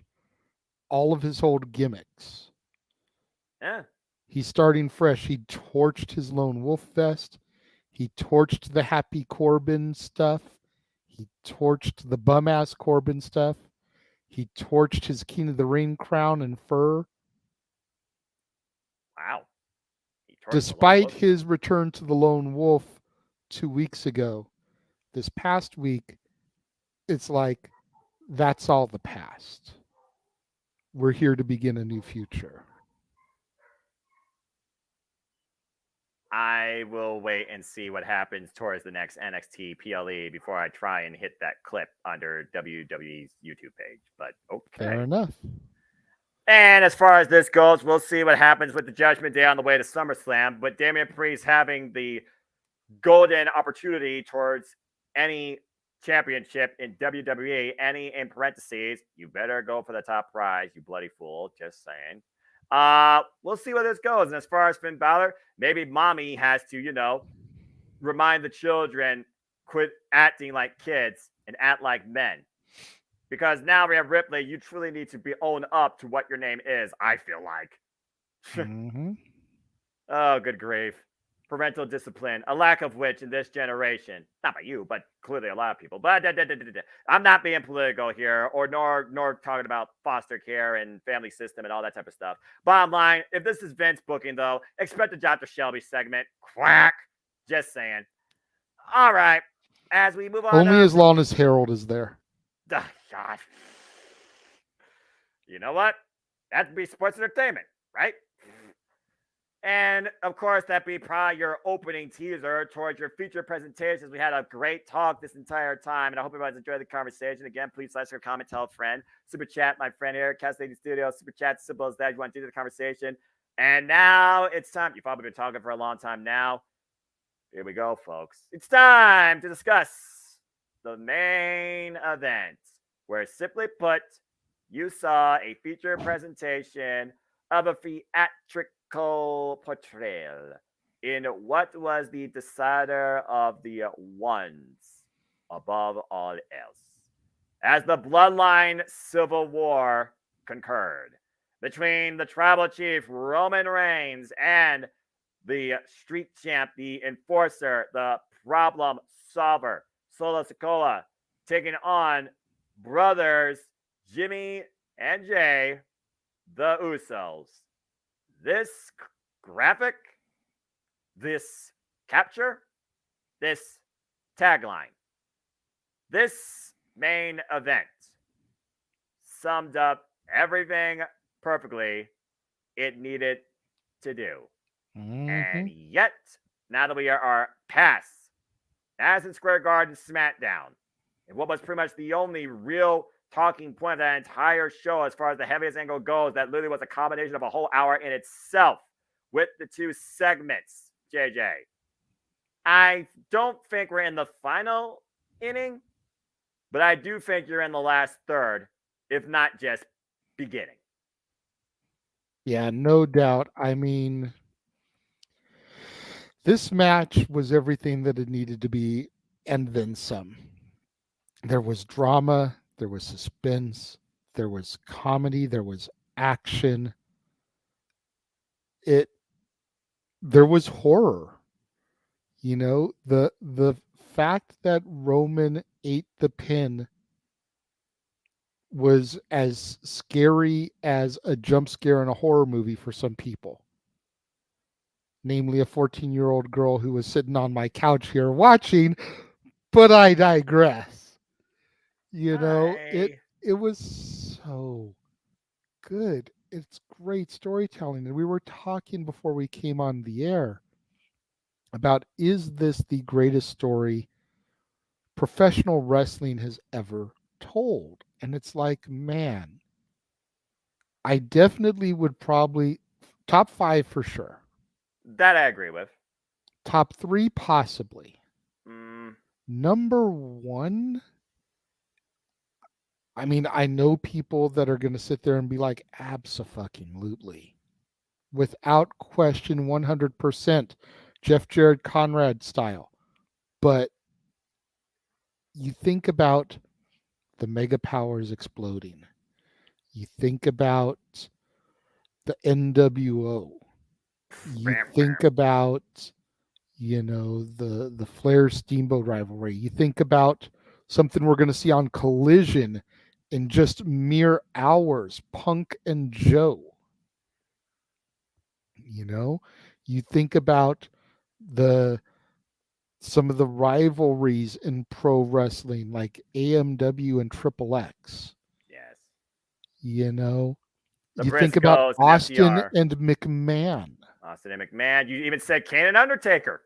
all of his old gimmicks. Yeah. He's starting fresh. He torched his Lone Wolf vest. He torched the Happy Corbin stuff. He torched the bum-ass Corbin stuff. He torched his King of the Ring crown and fur. Wow. Despite his return to the Lone Wolf 2 weeks ago, this past week, it's like, that's all the past. We're here to begin a new future. I will wait and see what happens towards the next NXT PLE before I try and hit that clip under WWE's YouTube page. But okay. Fair enough. And as far as this goes, we'll see what happens with the Judgment Day on the way to SummerSlam. But Damian Priest having the golden opportunity towards any championship in WWE, any in parentheses, you better go for the top prize, you bloody fool. Just saying. We'll see where this goes. And as far as Finn Balor, maybe mommy has to, remind the children, quit acting like kids and act like men. Because now we have Ripley, you truly need to be owned up to what your name is, I feel like. Mm-hmm. Oh, good grief. Parental discipline, a lack of which in this generation, not by you, but clearly a lot of people. But I'm not being political here, or nor talking about foster care and family system and all that type of stuff. Bottom line, if this is Vince booking, though, expect a Dr. Shelby segment. Quack. Just saying. All right. As we move on. Only as long as Harold is there. Oh, God. You know what? That'd be sports entertainment, right? And, of course, that'd be probably your opening teaser towards your feature presentations. We had a great talk this entire time, and I hope everybody's enjoyed the conversation. Again, please like, share, comment, tell a friend. Super chat, my friend here, Cast Lady Studio. Super chat, simple as that. You want to do the conversation. And now it's time. You've probably been talking for a long time now. Here we go, folks. It's time to discuss the main event, where, simply put, you saw a feature presentation of a theatrical portrayal in what was the decider of the ones above all else, as the Bloodline Civil War concurred between the tribal chief Roman Reigns and the street champ, the enforcer, the problem solver, Solo Sikoa, taking on brothers Jimmy and Jay, the Usos. This graphic, this capture, this tagline, this main event summed up everything perfectly it needed to do. And yet, now that we are past Madison Square Garden SmackDown, and what was pretty much the only real talking point of that entire show as far as the heaviest angle goes, that literally was a combination of a whole hour in itself with the two segments, JJ. I don't think we're in the final inning, but I do think you're in the last third, if not just beginning. Yeah, no doubt. I mean, this match was everything that it needed to be, and then some. There was drama, there was suspense, there was comedy, there was action. There was horror. The fact that Roman ate the pin was as scary as a jump scare in a horror movie for some people. Namely, a 14-year-old girl who was sitting on my couch here watching, but I digress. It was so good. It's great storytelling. And we were talking before we came on the air about, is this the greatest story professional wrestling has ever told? And it's like, man, I definitely would probably top 5 for sure. That I agree with. Top 3 possibly. Number 1, I mean, I know people that are going to sit there and be like, abso-fucking-lutely. Without question, 100%, Jeff Jarrett Conrad style. But you think about the mega powers exploding. You think about the NWO. You think about, the Flair Steamboat rivalry. You think about something we're going to see on Collision in just mere hours, Punk and Joe. You think about some of the rivalries in pro wrestling, like AMW and Triple X. Yes. You Briscoes think about and Austin FTR. and McMahon. Austin and McMahon. You even said Kane and Undertaker.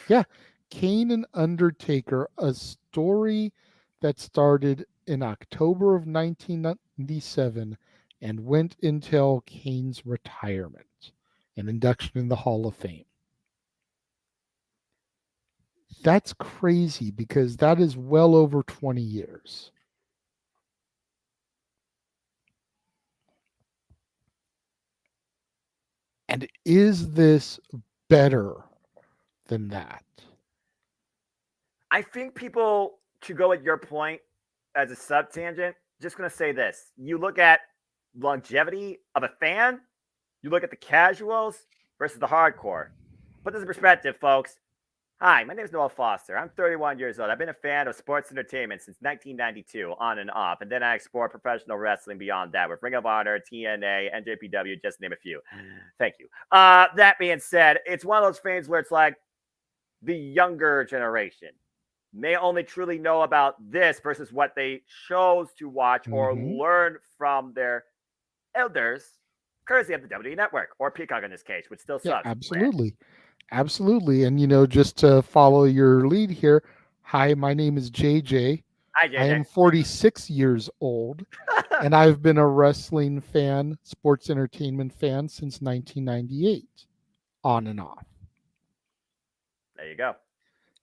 Yeah, Kane and Undertaker, a story that started in October of 1997 and went until Kane's retirement and induction in the Hall of Fame. That's crazy because that is well over 20 years. And is this better than that? I think people, to go at your point as a sub-tangent, just going to say this. You look at longevity of a fan, you look at the casuals versus the hardcore. Put this in perspective, folks. Hi, my name is Noel Foster. I'm 31 years old. I've been a fan of sports entertainment since 1992, on and off. And then I explored professional wrestling beyond that with Ring of Honor, TNA, NJPW, just to name a few. Thank you. That being said, it's one of those things where it's like the younger generation may only truly know about this versus what they chose to watch or learn from their elders, courtesy of the WWE Network or Peacock in this case, which still sucks. Yeah, absolutely. Absolutely. And, just to follow your lead here, hi, my name is JJ. Hi, JJ. I am 46 years old, and I've been a wrestling fan, sports entertainment fan since 1998, on and off. There you go.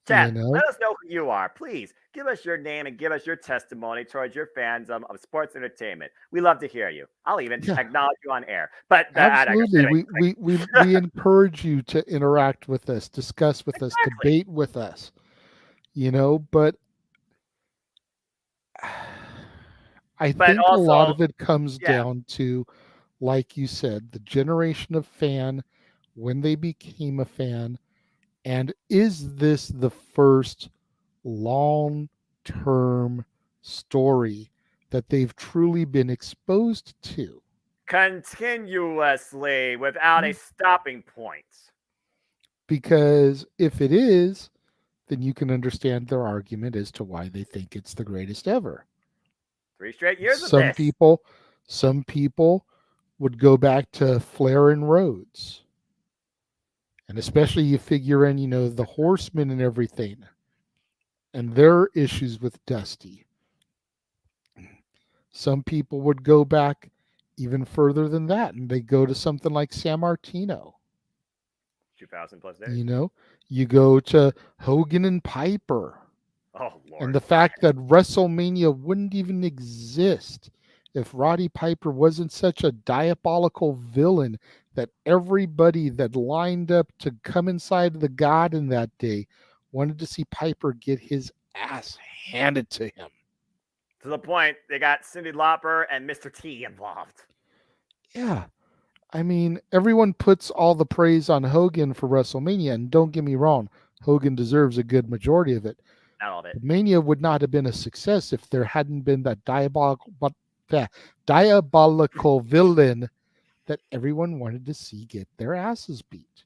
Chat, let us know who you are. Please give us your name and give us your testimony towards your fandom of sports entertainment. We love to hear you. I'll even acknowledge you on air. But absolutely, we encourage you to interact with us, discuss with us, debate with us. But I think also, a lot of it comes down to, like you said, the generation of fan, when they became a fan. And is this the first long-term story that they've truly been exposed to? Continuously, without a stopping point. Because if it is, then you can understand their argument as to why they think it's the greatest ever. 3 straight years of Some this. people, some people would go back to Flair and Rhodes. And especially you figure in, the Horsemen and everything and their issues with Dusty. Some people would go back even further than that and they go to something like San Martino. 2,000 plus days. You go to Hogan and Piper. Oh, Lord. And the fact that WrestleMania wouldn't even exist if Roddy Piper wasn't such a diabolical villain that everybody that lined up to come inside the Garden that day wanted to see Piper get his ass handed to him. To the point, they got Cyndi Lauper and Mr. T involved. Yeah. I mean, everyone puts all the praise on Hogan for WrestleMania, and don't get me wrong, Hogan deserves a good majority of it. Not all of it. Mania would not have been a success if there hadn't been that diabolical villain that everyone wanted to see get their asses beat.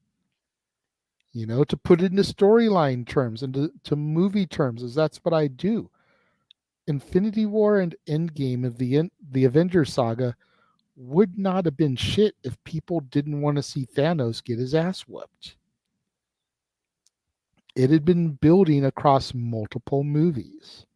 To put it into storyline terms and to movie terms, as that's what I do. Infinity War and Endgame of the Avengers saga would not have been shit if people didn't want to see Thanos get his ass whooped. It had been building across multiple movies.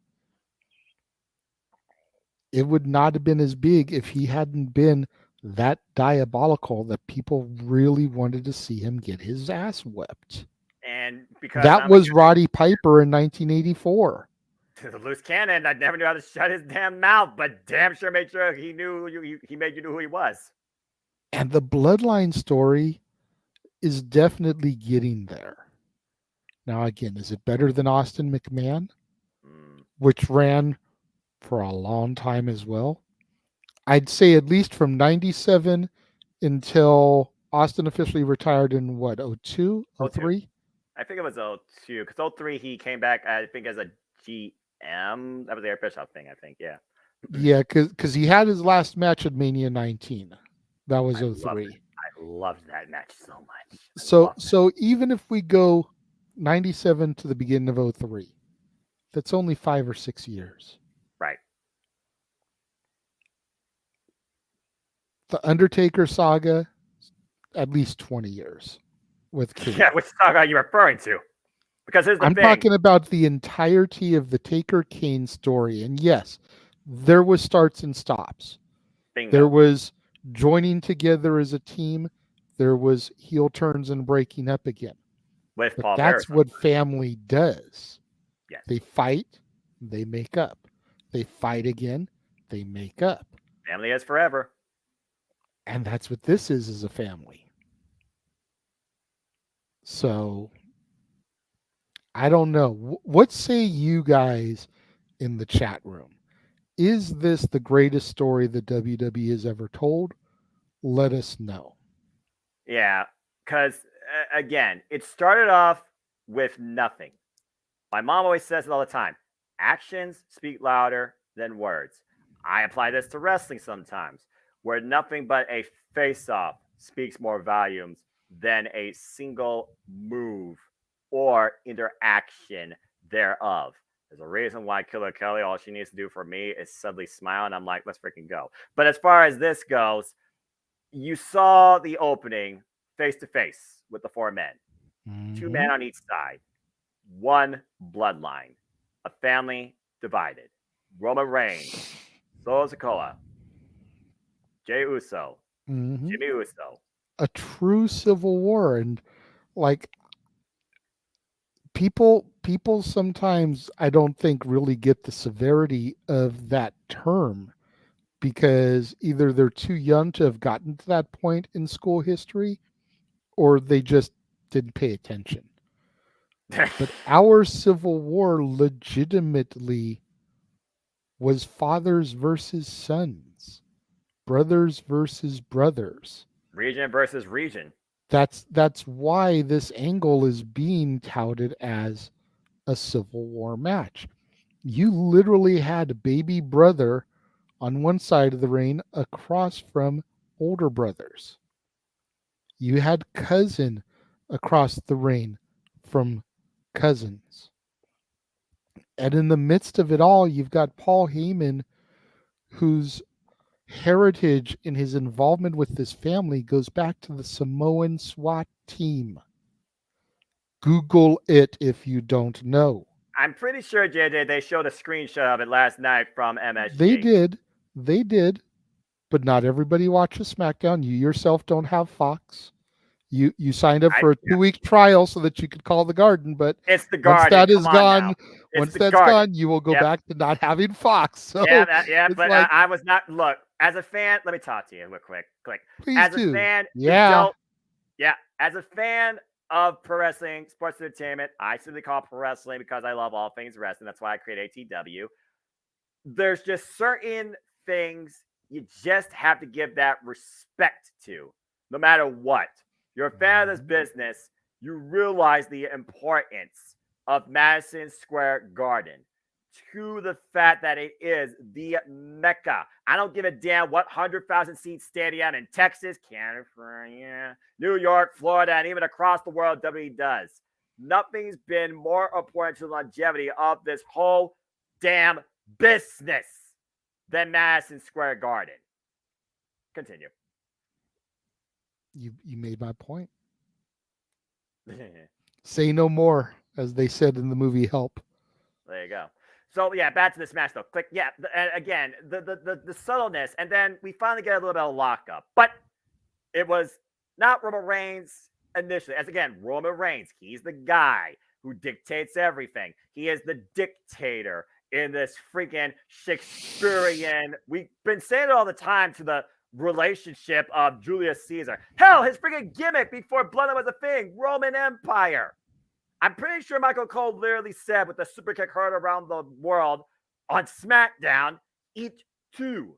It would not have been as big if he hadn't been that diabolical that people really wanted to see him get his ass whipped. And because that was Roddy Piper in 1984. The loose cannon. I never knew how to shut his damn mouth, but damn sure made sure he knew he made you know who he was. And the Bloodline story is definitely getting there. Now, again, is it better than Austin McMahon, which ran for a long time as well? I'd say at least from 97 until Austin officially retired in what, 02, 03? I think it was 02, because 03 he came back, I think, as a GM. That was the Eric Bischoff thing, I think, yeah. Yeah, because he had his last match at Mania 19. That was 03. I loved that match so much. So even if we go 97 to the beginning of 03, that's only 5 or 6 years. Right. The Undertaker saga, at least 20 years with Kane. Yeah, which saga are you referring to? Because here's the I'm thing. talking about the entirety of the Taker Kane story. And yes, there was starts and stops. Bingo. There was joining together as a team. There was heel turns and breaking up again. With but Paul that's Bearer, what family does. Yes. They fight, they make up. They fight again, they make up. Family is forever. And that's what this is a family. So, I don't know. What say you guys in the chat room? Is this the greatest story the WWE has ever told? Let us know. Yeah, because, again, it started off with nothing. My mom always says it all the time. Actions speak louder than words. I apply this to wrestling sometimes, where nothing but a face-off speaks more volumes than a single move or interaction thereof. There's a reason why Killer Kelly, all she needs to do for me is suddenly smile, and I'm like, let's freaking go. But as far as this goes, you saw the opening face-to-face with the 4 men. Mm-hmm. 2 men on each side. 1 bloodline. A family divided. Roman Reigns. Solo Sikoa. Jey Uso. Mm-hmm. Jimmy Uso. A true civil war. And like, people sometimes, I don't think, really get the severity of that term, because either they're too young to have gotten to that point in school history, or they just didn't pay attention. But our Civil War legitimately was fathers versus sons, brothers versus brothers, region versus region. That's why this angle is being touted as a Civil War match. You literally had baby brother on one side of the ring across from older brothers. You had cousin across the ring from cousins. And in the midst of it all, you've got Paul Heyman, whose heritage in his involvement with this family goes back to the Samoan SWAT team. Google it if you don't know. I'm pretty sure, JJ, they showed a screenshot of it last night from MSG. They did, but not everybody watches SmackDown. You yourself don't have Fox. You signed up for a 2-week trial so that you could call the Garden, but it's the Garden. Once that is gone, once that's Garden. gone, you will go back to not having Fox. So but like, I was not. Look, as a fan, let me talk to you real quick. Please as do. A fan, as a fan of pro wrestling, sports entertainment, I simply call pro wrestling because I love all things wrestling. That's why I create ATW. There's just certain things you just have to give that respect to, no matter what. You're a fan of this business, you realize the importance of Madison Square Garden to the fact that it is the Mecca. I don't give a damn what 100,000 seat stadium in Texas, California, New York, Florida, and even across the world WWE does. Nothing's been more important to the longevity of this whole damn business than Madison Square Garden. Continue. You made my point. Say no more, as they said in the movie Help. There you go. So yeah, back to this match though. And again, the subtleness, and then we finally get a little bit of lockup, but it was not Roman Reigns initially. As again, Roman Reigns, he's the guy who dictates everything. He is the dictator in this freaking Shakespearean. We've been saying it all the time to the relationship of Julius Caesar. Hell, his freaking gimmick before Bloodline was a thing, Roman Empire. I'm pretty sure Michael Cole literally said with the super kick heard around the world on SmackDown, eat two.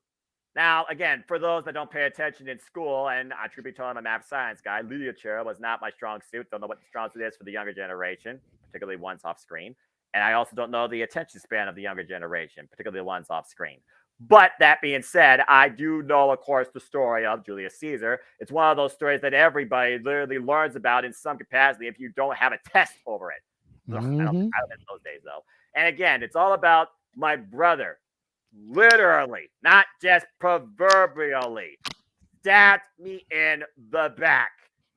Now, again, for those that don't pay attention in school, and I truth be told, I'm a math science guy, literature was not my strong suit. Don't know what the strong suit is for the younger generation, particularly ones off screen. And I also don't know the attention span of the younger generation, particularly the ones off screen. But that being said, I do know, of course, the story of Julius Caesar. It's one of those stories that everybody literally learns about in some capacity if you don't have a test over it. I don't miss those days, though. And again, it's all about my brother, literally, not just proverbially, stabbed me in the back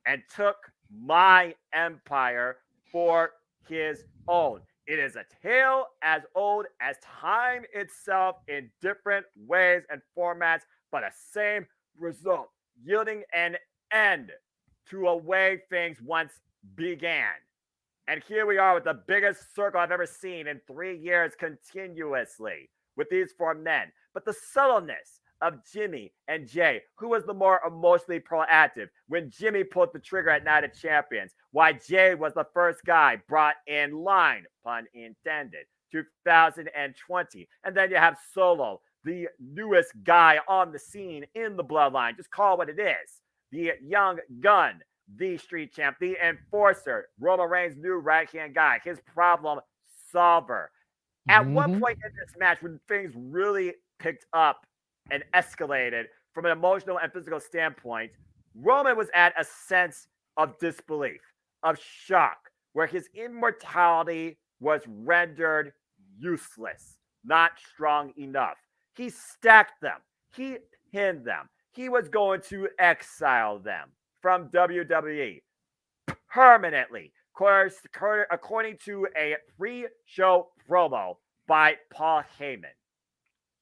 and took my empire for his own. It is a tale as old as time itself in different ways and formats, but a same result, yielding an end to a way things once began. And here we are with the biggest circle I've ever seen in 3 years continuously with these four men. But the subtleness of Jimmy and Jay, who was the more emotionally proactive when Jimmy pulled the trigger at Night of Champions, why Jay was the first guy brought in line, pun intended, 2020. And then you have Solo, the newest guy on the scene in the Bloodline. Just call it what it is. The young gun, the street champ, the enforcer, Roman Reigns' new right-hand guy, his problem solver. At one point in this match, when things really picked up and escalated from an emotional and physical standpoint, Roman was at a sense of disbelief, of shock, where his immortality was rendered useless, not strong enough. He stacked them. He pinned them. He was going to exile them from WWE permanently, according to a pre-show promo by Paul Heyman.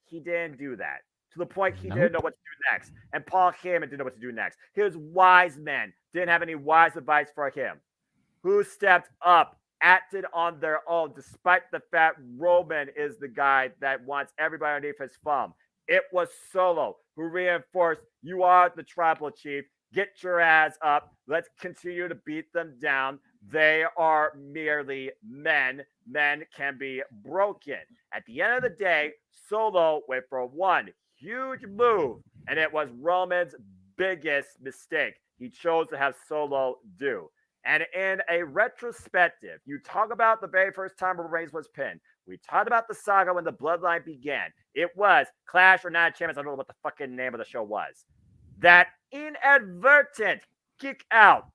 He didn't do that. To the point he didn't know what to do next. And Paul Heyman didn't know what to do next. His wise men didn't have any wise advice for him. Who stepped up, acted on their own, despite the fact Roman is the guy that wants everybody underneath his thumb. It was Solo who reinforced, you are the tribal chief. Get your ass up. Let's continue to beat them down. They are merely men. Men can be broken. At the end of the day, Solo went for one huge move, and it was Roman's biggest mistake. He chose to have Solo do. And in a retrospective, you talk about the very first time Roman Reigns was pinned. We talked about the saga when the Bloodline began. It was Clash or Night of Champions. I don't know what the fucking name of the show was. That inadvertent kick out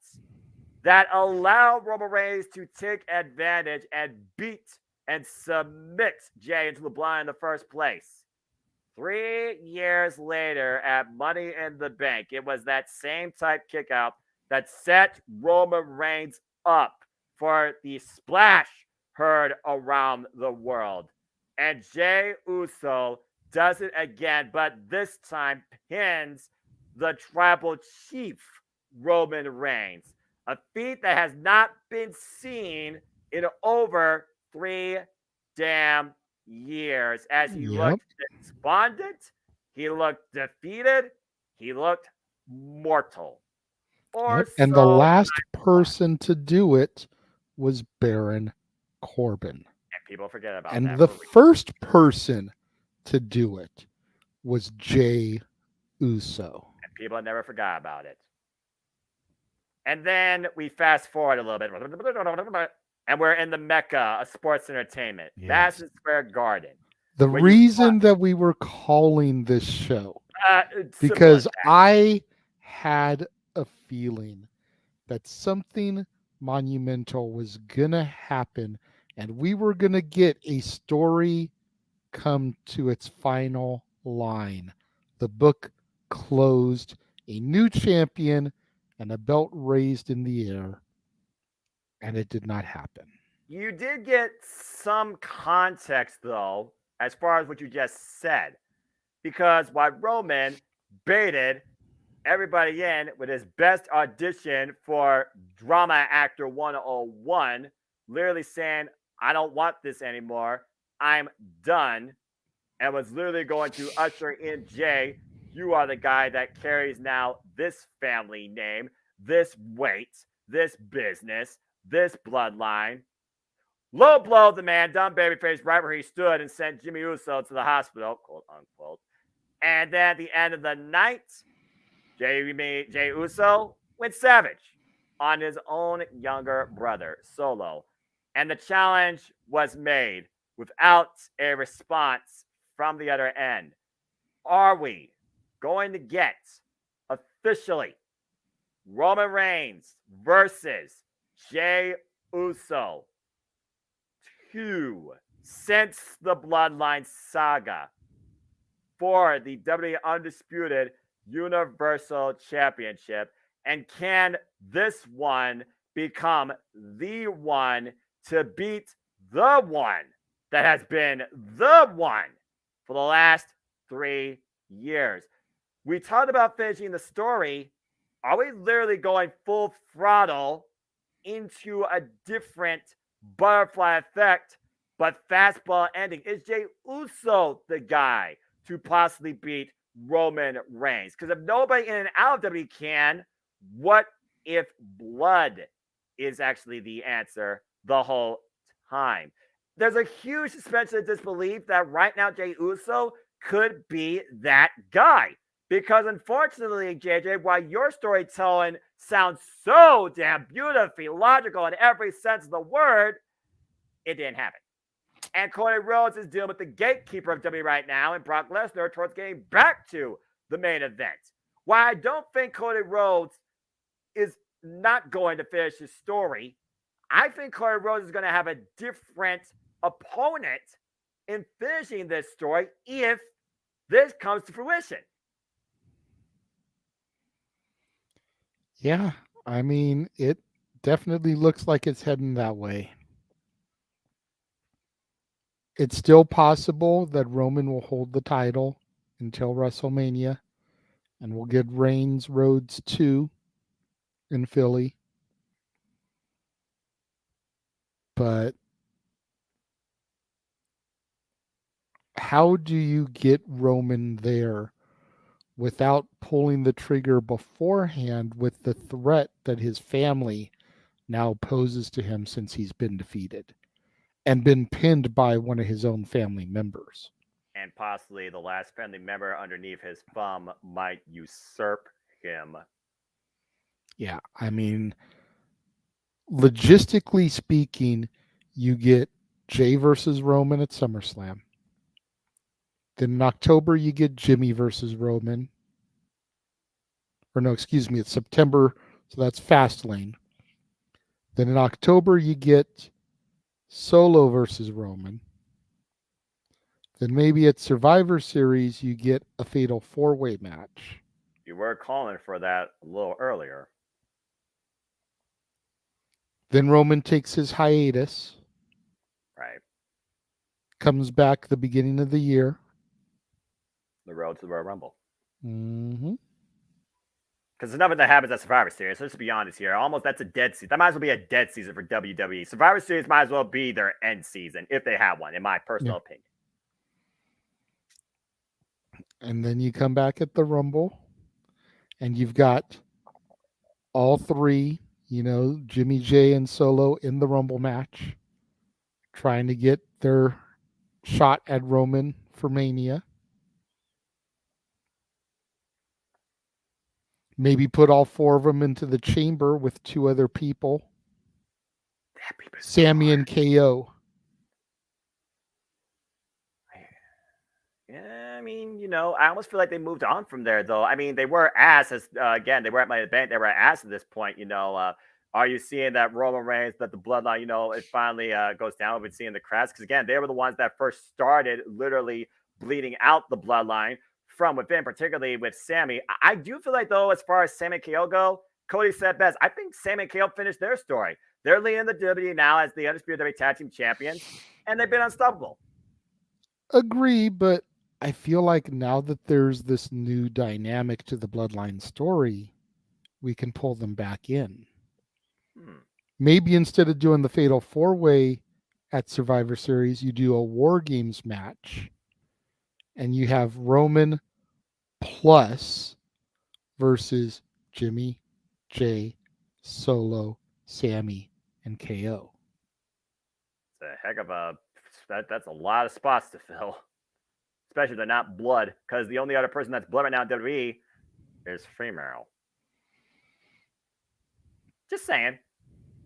that allowed Roman Reigns to take advantage and beat and submit Jay into the Bloodline in the first place. 3 years later at Money in the Bank, it was that same type kickout that set Roman Reigns up for the splash heard around the world. And Jey Uso does it again, but this time pins the tribal chief Roman Reigns, a feat that has not been seen in over 3 damn years, as he looked despondent, he looked defeated, he looked mortal. And the last person to do it was Baron Corbin. And people forget about and that. And the first person to do it was Jey Uso. And people never forgot about it. And then we fast forward a little bit. And we're in the Mecca of sports entertainment, Madison Square Garden. The reason that we were calling this show, because I had a feeling that something monumental was going to happen and we were going to get a story come to its final line. The book closed, a new champion, and a belt raised in the air, and it did not happen. You did get some context, though, as far as what you just said, because while Roman baited everybody in with his best audition for Drama Actor 101, literally saying, I don't want this anymore, I'm done, and was literally going to usher in Jay. You are the guy that carries now this family name, this weight, this business, this bloodline. Low blow the man, dumb babyface, right where he stood, and sent Jimmy Uso to the hospital, quote unquote. And then at the end of the night, Jey Uso went savage on his own younger brother, Solo. And the challenge was made without a response from the other end. Are we going to get officially Roman Reigns versus Jey Uso 2 since the Bloodline saga for the WWE Undisputed Universal Championship? And can this one become the one to beat the one that has been the one for the last 3 years? We talked about finishing the story. Are we literally going full throttle into a different butterfly effect, but fastball ending? Is Jey Uso the guy to possibly beat Roman Reigns? Because if nobody in and out of WWE can, what if blood is actually the answer the whole time? There's a huge suspension of disbelief that right now Jey Uso could be that guy. Because unfortunately, JJ, while your storytelling sounds so damn beautifully logical in every sense of the word, it didn't happen. And Cody Rhodes is dealing with the gatekeeper of WWE right now, and Brock Lesnar towards getting back to the main event. While I don't think Cody Rhodes is not going to finish his story, I think Cody Rhodes is going to have a different opponent in finishing this story if this comes to fruition. Yeah, I mean, it definitely looks like it's heading that way. It's still possible that Roman will hold the title until WrestleMania, and we'll get Reigns Rhodes 2 in Philly. But how do you get Roman there without pulling the trigger beforehand with the threat that his family now poses to him since he's been defeated and been pinned by one of his own family members? And possibly the last family member underneath his thumb might usurp him. Yeah, I mean, logistically speaking, you get Jay versus Roman at SummerSlam. Then in October, you get Jimmy versus Roman. Or no, excuse me, it's September, so that's Fastlane. Then in October, you get Solo versus Roman. Then maybe at Survivor Series, you get a fatal four-way match. You were calling for that a little earlier. Then Roman takes his hiatus, Right. comes back the beginning of the year. The road to the Royal Rumble. Mm-hmm. Because there's nothing that happens at Survivor Series. Let's be honest here. Almost that's a dead season. That might as well be a dead season for WWE. Survivor Series might as well be their end season if they have one, in my personal opinion. And then you come back at the Rumble, and you've got all three, Jimmy J and Solo in the Rumble match, trying to get their shot at Roman for Mania. Maybe put all four of them into the chamber with two other people, Sammy and KO. Yeah, I mean, I almost feel like they moved on from there, though. I mean, they were ass again. They were at my event. They were ass at this point. Are you seeing that Roman Reigns, that the Bloodline, it finally goes down? We've been seeing the cracks because again, they were the ones that first started literally bleeding out the Bloodline from within, particularly with Sammy. I do feel like though, as far as Sammy and KO go, Cody said best. I think Sammy and KO finished their story. They're leading the WWE now as the Undisputed WWE Tag Team Champions, and they've been unstoppable. Agree, but I feel like now that there's this new dynamic to the Bloodline story, we can pull them back in. Maybe instead of doing the Fatal 4-Way at Survivor Series, you do a War Games match, and you have Roman plus versus Jimmy, Jay, Solo, Sammy, and KO. It's a heck of that's a lot of spots to fill. Especially if they're not blood, because the only other person that's blood right now in WWE is Freemerl. Just saying.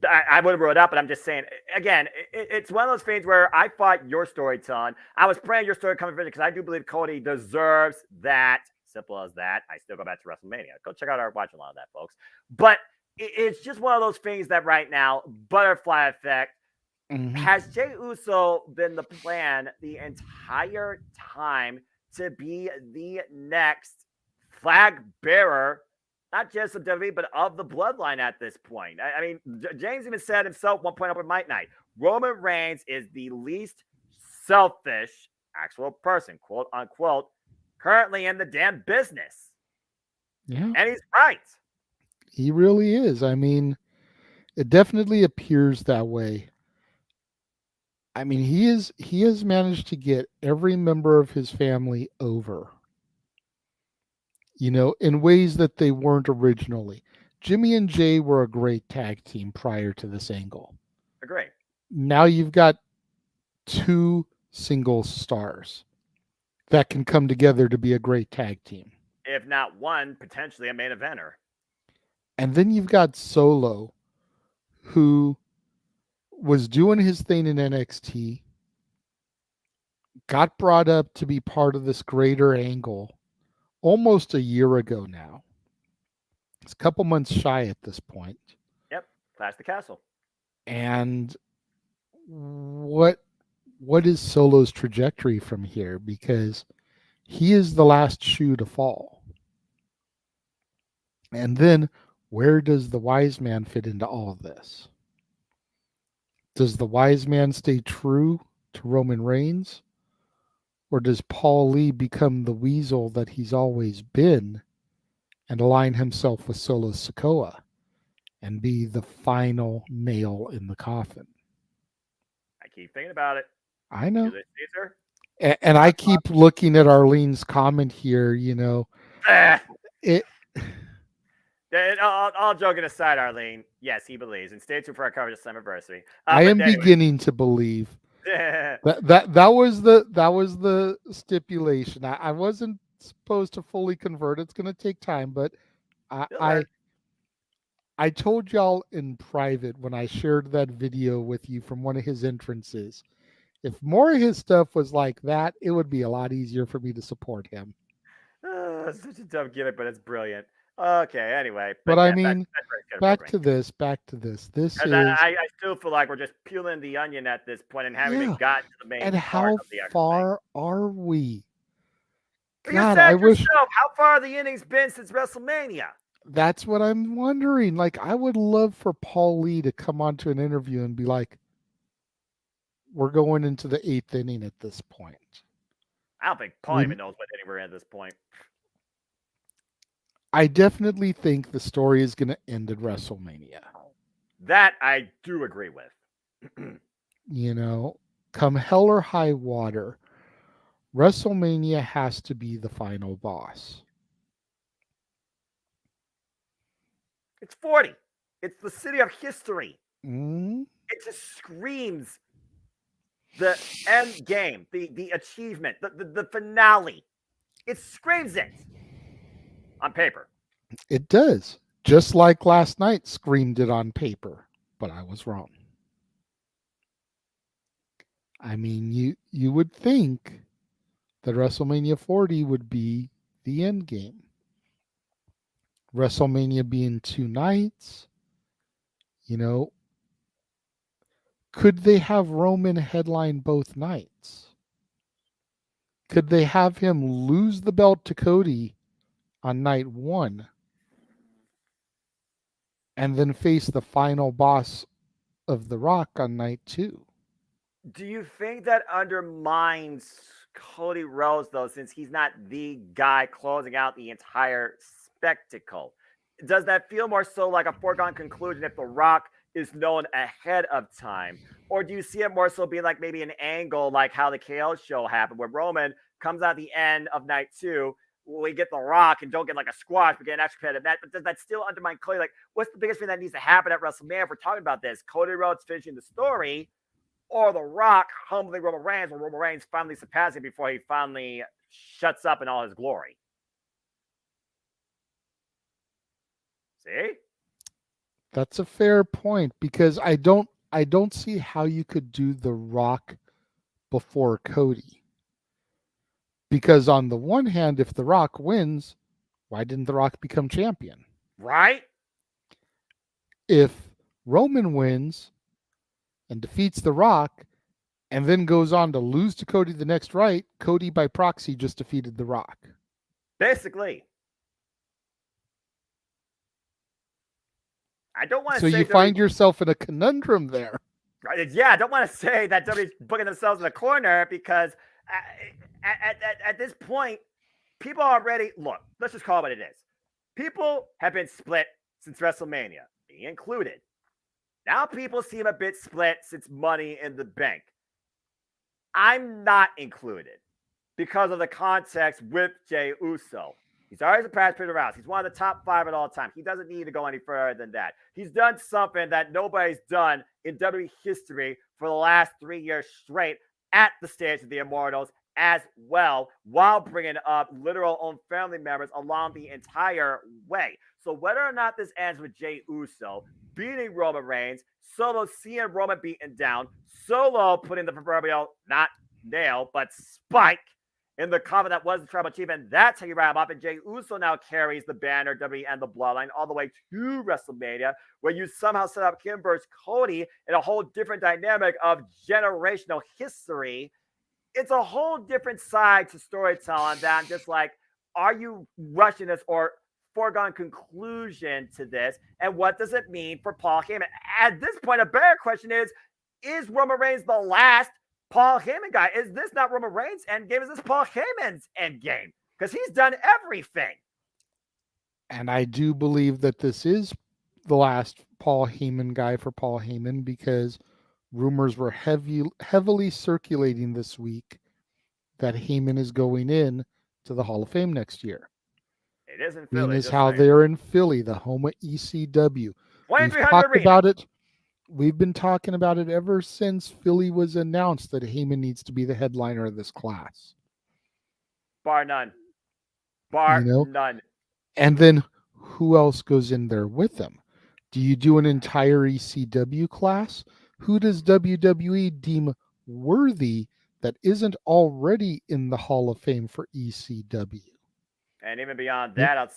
I would have brought it up, but I'm just saying. Again, it's one of those things where I fought your story, Ton. I was praying your story coming because I do believe Cody deserves that. Simple as that. I still go back to WrestleMania. Go check out our watch a lot of that, folks. But it's just one of those things that right now, butterfly effect. Mm-hmm. Has Jey Uso been the plan the entire time to be the next flag bearer, not just of WWE, but of the Bloodline at this point? I mean, James even said himself one point up at Might Night, Roman Reigns is the least selfish actual person, quote unquote, currently in the damn business. Yeah. And he's right. He really is. I mean, it definitely appears that way. I mean, he has managed to get every member of his family over, in ways that they weren't originally. Jimmy and Jay were a great tag team prior to this angle. Agree. Now you've got two single stars that can come together to be a great tag team. If not one, potentially a main eventer. And then you've got Solo, who was doing his thing in NXT, got brought up to be part of this greater angle almost a year ago now. It's a couple months shy at this point. Yep, Clash the Castle. And what is Solo's trajectory from here? Because he is the last shoe to fall. And then where does the wise man fit into all of this? Does the wise man stay true to Roman Reigns? Or does Paul Lee become the weasel that he's always been and align himself with Solo Sikoa and be the final nail in the coffin? I keep thinking about it. I know. Caesar? And I keep looking at Arlene's comment here, All joking aside, Arlene, yes, he believes. And stay tuned for our coverage of Slammiversary. I am beginning to believe. that was the stipulation. I wasn't supposed to fully convert. It's going to take time, but I told y'all in private when I shared that video with you from one of his entrances, if more of his stuff was like that, it would be a lot easier for me to support him. Such a dumb gimmick, but it's brilliant. Okay, anyway, But but I yeah, mean, that's very good for back ring. to this. Back to this. This 'Cause is I still feel like we're just peeling the onion at this point and haven't even yeah. gotten to the main And part how of the actual thing. far are we? But you God, said I wish yourself, how far are the innings been since WrestleMania? that's what I'm wondering. Like, I would love for Paul Lee to come onto an interview and be like, "We're going into the 8th inning at this point." I don't think Paul We, even knows what inning we're in at this point. I definitely think the story is going to end at WrestleMania. That I do agree with. You know, come hell or high water, WrestleMania has to be the final boss. It's 40. It's the city of history. Mm, It just screams the end game, the achievement, the finale. It screams it on paper. it does. Just like last night screamed it on paper, but I was wrong. I mean, you would think that WrestleMania 40 would be the end game. WrestleMania being 2 nights, you know, could they have Roman headline both nights? Could they have him lose the belt to Cody on night 1 and then face the final boss of The Rock on night 2? Do you think that undermines Cody Rhodes, though, since he's not the guy closing out the entire spectacle? Does that feel more so like a foregone conclusion if The Rock is known ahead of time? Or do you see it more so being like maybe an angle like how the KO show happened, where Roman comes out the end of night 2? We get The Rock and don't get like a squash, but get an extra competitive match. But does that still undermine Cody? Like, what's the biggest thing that needs to happen at WrestleMania if we're talking about this? Cody Rhodes finishing the story, or The Rock humbling Roman Reigns, or Roman Reigns finally surpassing before he finally shuts up in all his glory. See? That's a fair point because I don't see how you could do The Rock before Cody. Because on the one hand, if The Rock wins, why didn't The Rock become champion? Right? If Roman wins and defeats The Rock and then goes on to lose to Cody the next night, Cody by proxy just defeated The Rock. Basically. I don't want to So say you find yourself in a conundrum there. Yeah, I don't want to say that WWE's booking themselves in the corner because at this point, people already look. Let's just call it what it is. People have been split since WrestleMania, me included. Now people seem a bit split since Money in the Bank. I'm not included because of the context with Jey Uso. He's already surpassed Peter Rouse. He's one of the top 5 at all time. He doesn't need to go any further than that. He's done something that nobody's done in WWE history for the last 3 years straight at the stage of the Immortals as well, while bringing up literal own family members along the entire way. So whether or not this ends with Jey Uso beating Roman Reigns, Solo seeing Roman beaten down, Solo putting the proverbial, not nail, but spike in the cover that was the tribal chief, and that's how you wrap up. And Jey Uso now carries the banner, WWE and the Bloodline, all the way to WrestleMania, where you somehow set up Kim versus Cody in a whole different dynamic of generational history. It's a whole different side to storytelling than just like, are you rushing this or foregone conclusion to this? And what does it mean for Paul Heyman? At this point, a better question is Roman Reigns the last Paul Heyman guy? Is this not Roman Reigns' end game? Is this Paul Heyman's end game? Because he's done everything. And I do believe that this is the last Paul Heyman guy for Paul Heyman because rumors were heavily circulating this week that Heyman is going in to the Hall of Fame next year. It is in Being Philly. as how they're in Philly, the home of ECW. We've 2300 talked arena. about it. We've been talking about it ever since Philly was announced that Heyman needs to be the headliner of this class. Bar none. Bar You know? none. And then who else goes in there with them? Do you do an entire ECW class? Who does WWE deem worthy that isn't already in the Hall of Fame for ECW? And even beyond that,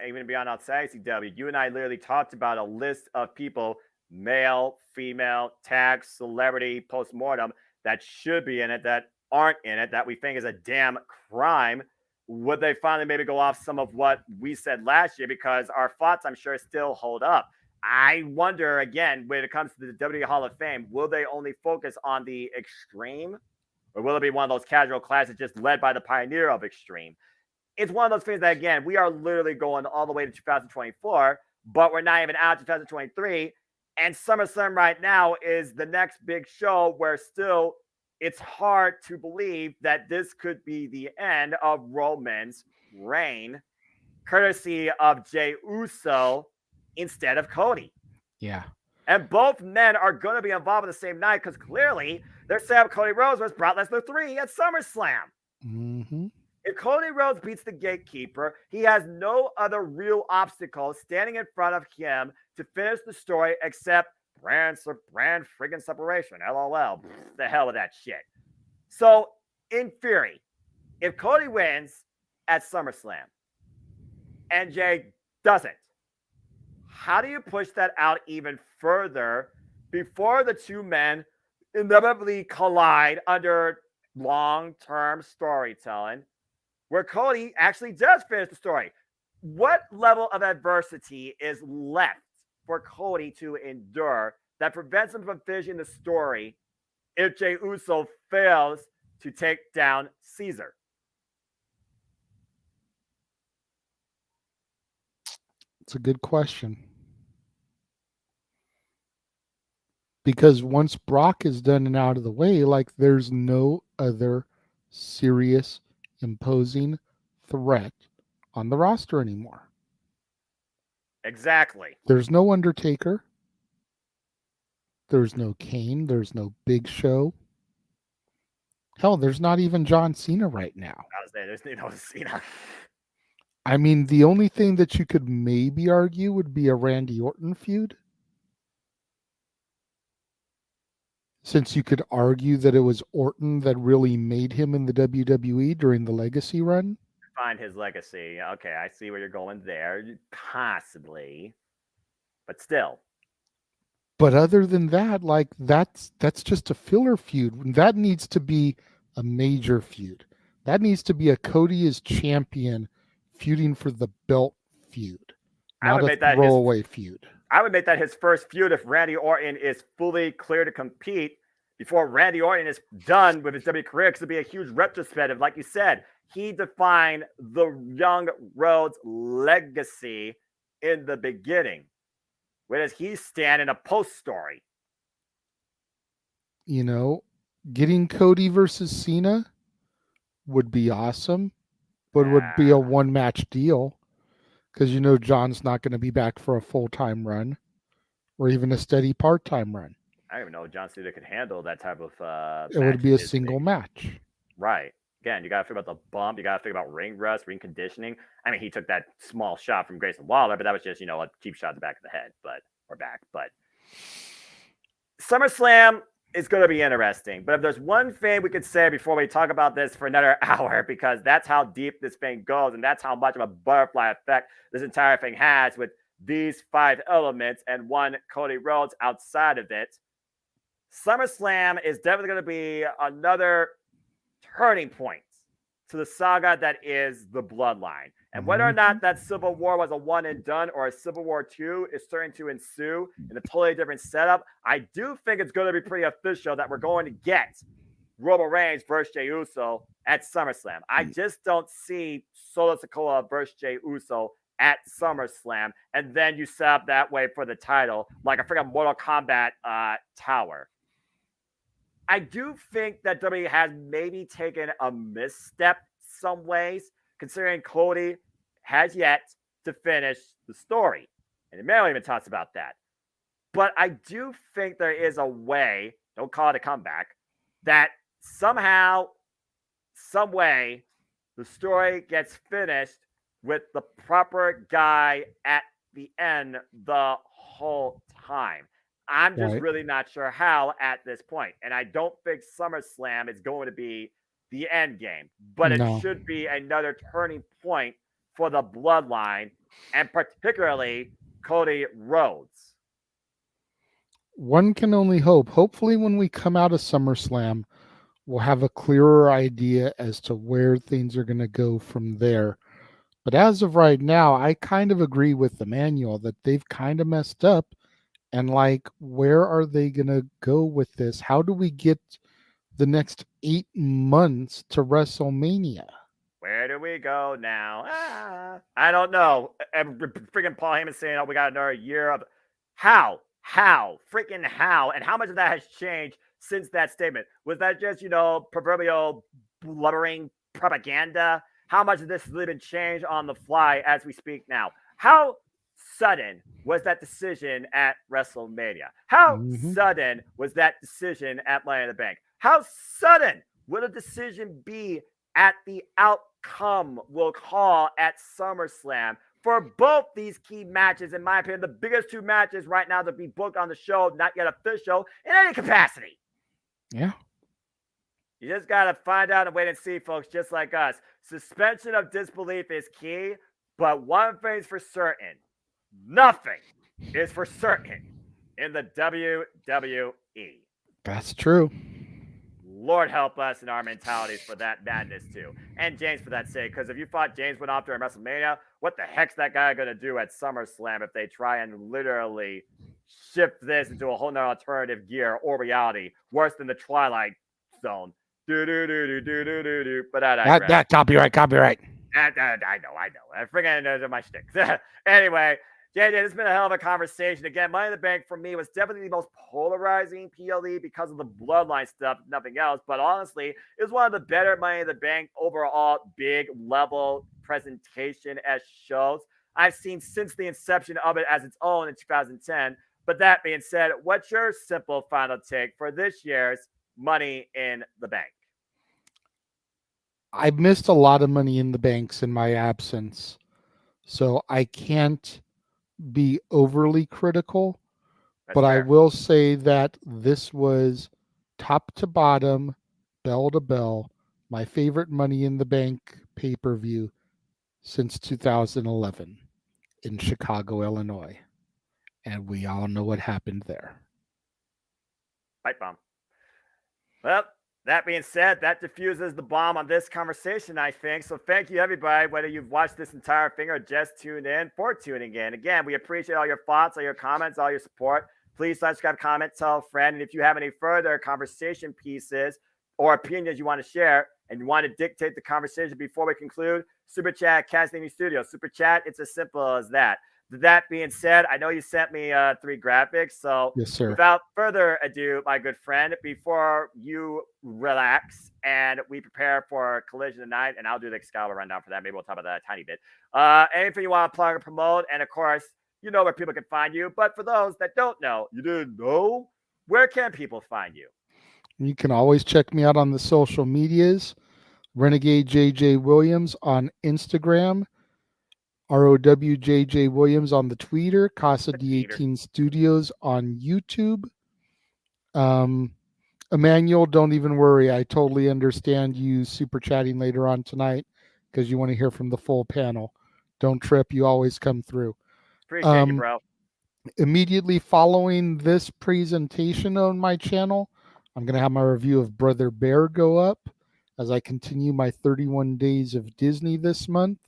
even beyond outside CW, you and I literally talked about a list of people, male, female, tag, celebrity, postmortem, that should be in it, that aren't in it, that we think is a damn crime. Would they finally maybe go off some of what we said last year? Because our thoughts, I'm sure, still hold up. I wonder, again, when it comes to the WWE Hall of Fame, will they only focus on the extreme? Or will it be one of those casual classes just led by the pioneer of extreme? It's one of those things that, again, we are literally going all the way to 2024, but we're not even out of 2023. And SummerSlam right now is the next big show where still it's hard to believe that this could be the end of Roman's reign, courtesy of Jey Uso instead of Cody. Yeah. And both men are going to be involved in the same night because clearly they're set up Cody Rhodes versus Brock Lesnar 3 at SummerSlam. Mm-hmm. If Cody Rhodes beats the Gatekeeper, he has no other real obstacles standing in front of him to finish the story except brand friggin' separation. LOL. The hell with that shit. So, in theory, if Cody wins at SummerSlam and Jey doesn't, how do you push that out even further before the two men inevitably collide under long-term storytelling, where Cody actually does finish the story? What level of adversity is left for Cody to endure that prevents him from finishing the story if Jey Uso fails to take down Caesar? It's a good question. Because once Brock is done and out of the way, like, there's no other serious imposing threat on the roster anymore. Exactly. There's no Undertaker. There's no Kane. There's no Big Show. Hell, there's not even John Cena right now. I was there. There's no Cena. I mean, the only thing that you could maybe argue would be a Randy Orton feud. Since you could argue that it was Orton that really made him in the WWE during the Legacy run. Find his legacy. Okay, I see where you're going there. Possibly. But still. But other than that, like, that's just a filler feud. That needs to be a major feud. That needs to be a Cody as champion feuding for the belt feud, not a throwaway feud. I would make that his first feud if Randy Orton is fully clear to compete before Randy Orton is done with his WWE career, because it'd be a huge retrospective. Like you said, he defined the young Rhodes legacy in the beginning, whereas he's standing a post story. You know, getting Cody versus Cena would be awesome, but would be a one-match deal, because you know John's not going to be back for a full-time run or even a steady part-time run. I don't even know if John Cena could handle that type of it would be a single match. Right. Again, you got to figure about the bump. You got to figure about ring rust, ring conditioning. I mean, he took that small shot from Grayson Waller, but that was just, you know, a cheap shot to the back of the head, or back. But SummerSlam is going to be interesting. But if there's one thing we could say before we talk about this for another hour, because that's how deep this thing goes, and that's how much of a butterfly effect this entire thing has with these 5 elements and one Cody Rhodes outside of it. SummerSlam is definitely going to be another turning point to the saga that is the Bloodline. And whether or not that Civil War was a one and done or a Civil War 2 is starting to ensue in a totally different setup, I do think it's going to be pretty official that we're going to get Roman Reigns versus Jey Uso at SummerSlam. I just don't see Solo Sikoa versus Jey Uso at SummerSlam, and then you set up that way for the title, like a freaking Mortal Kombat tower. I do think that WWE has maybe taken a misstep some ways, considering Cody has yet to finish the story. And Emmanuel even talks about that. But I do think there is a way, don't call it a comeback, that somehow, some way, the story gets finished with the proper guy at the end the whole time. I'm just really not sure how at this point. And I don't think SummerSlam is going to be the end game, but it should be another turning point for the Bloodline, and particularly Cody Rhodes? One can only hope. Hopefully, when we come out of SummerSlam, we'll have a clearer idea as to where things are going to go from there. But as of right now, I kind of agree with Emmanuel that they've kind of messed up. And like, where are they going to go with this? How do we get the next 8 months to WrestleMania? Where do we go now? I don't know. And freaking Paul Heyman saying, "Oh, we got another year of how, freaking how, and how much of that has changed since that statement? Was that just proverbial blubbering propaganda? How much of this has really been changed on the fly as we speak now? How sudden was that decision at WrestleMania? How sudden was that decision at Money in the Bank? How sudden will a decision be at the outcome we'll call at SummerSlam for both these key matches? In my opinion, the biggest two matches right now to be booked on the show, not yet official in any capacity. Yeah. You just got to find out and wait and see, folks, just like us. Suspension of disbelief is key, but one thing's for certain. Nothing is for certain in the WWE. That's true. Lord help us in our mentalities for that madness too. And James for that sake, because if you thought James went off during WrestleMania, what the heck's that guy going to do at SummerSlam if they try and literally shift this into a whole nother alternative gear or reality worse than the Twilight Zone? But that copyright. I know. I freaking know my shtick. Anyway, JJ, this has been a hell of a conversation. Again, Money in the Bank for me was definitely the most polarizing PLE because of the Bloodline stuff, nothing else. But honestly, it was one of the better Money in the Bank overall big level presentation as shows I've seen since the inception of it as its own in 2010. But that being said, what's your simple final take for this year's Money in the Bank? I missed a lot of Money in the Banks in my absence, so I can't be overly critical. But I will say that this was top to bottom, bell to bell, my favorite Money in the Bank pay-per-view since 2011 in Chicago, Illinois. And we all know what happened there. Pipe bomb. Well, that being said, that diffuses the bomb on this conversation, I think. So thank you, everybody, whether you've watched this entire thing or just tuned in, for tuning in. Again, we appreciate all your thoughts, all your comments, all your support. Please subscribe, comment, tell a friend. And if you have any further conversation pieces or opinions you want to share and you want to dictate the conversation before we conclude, Super Chat, Casting Studio. Super Chat, it's as simple as that. That being said, I know you sent me 3 graphics. So yes, sir. Without further ado, my good friend, before you relax and we prepare for Collision tonight, and I'll do the Excalibur rundown for that. Maybe we'll talk about that a tiny bit. Anything you want to plug or promote, and of course, you know where people can find you. But for those that don't know, you didn't know, where can people find you? You can always check me out on the social medias. Renegade JJ Williams on Instagram. ROWJJ Williams on the Twitter, Casa D18 Studios on YouTube. Emmanuel, don't even worry. I totally understand you super chatting later on tonight because you want to hear from the full panel. Don't trip. You always come through. Appreciate you, bro. Immediately following this presentation on my channel, I'm going to have my review of Brother Bear go up as I continue my 31 days of Disney this month.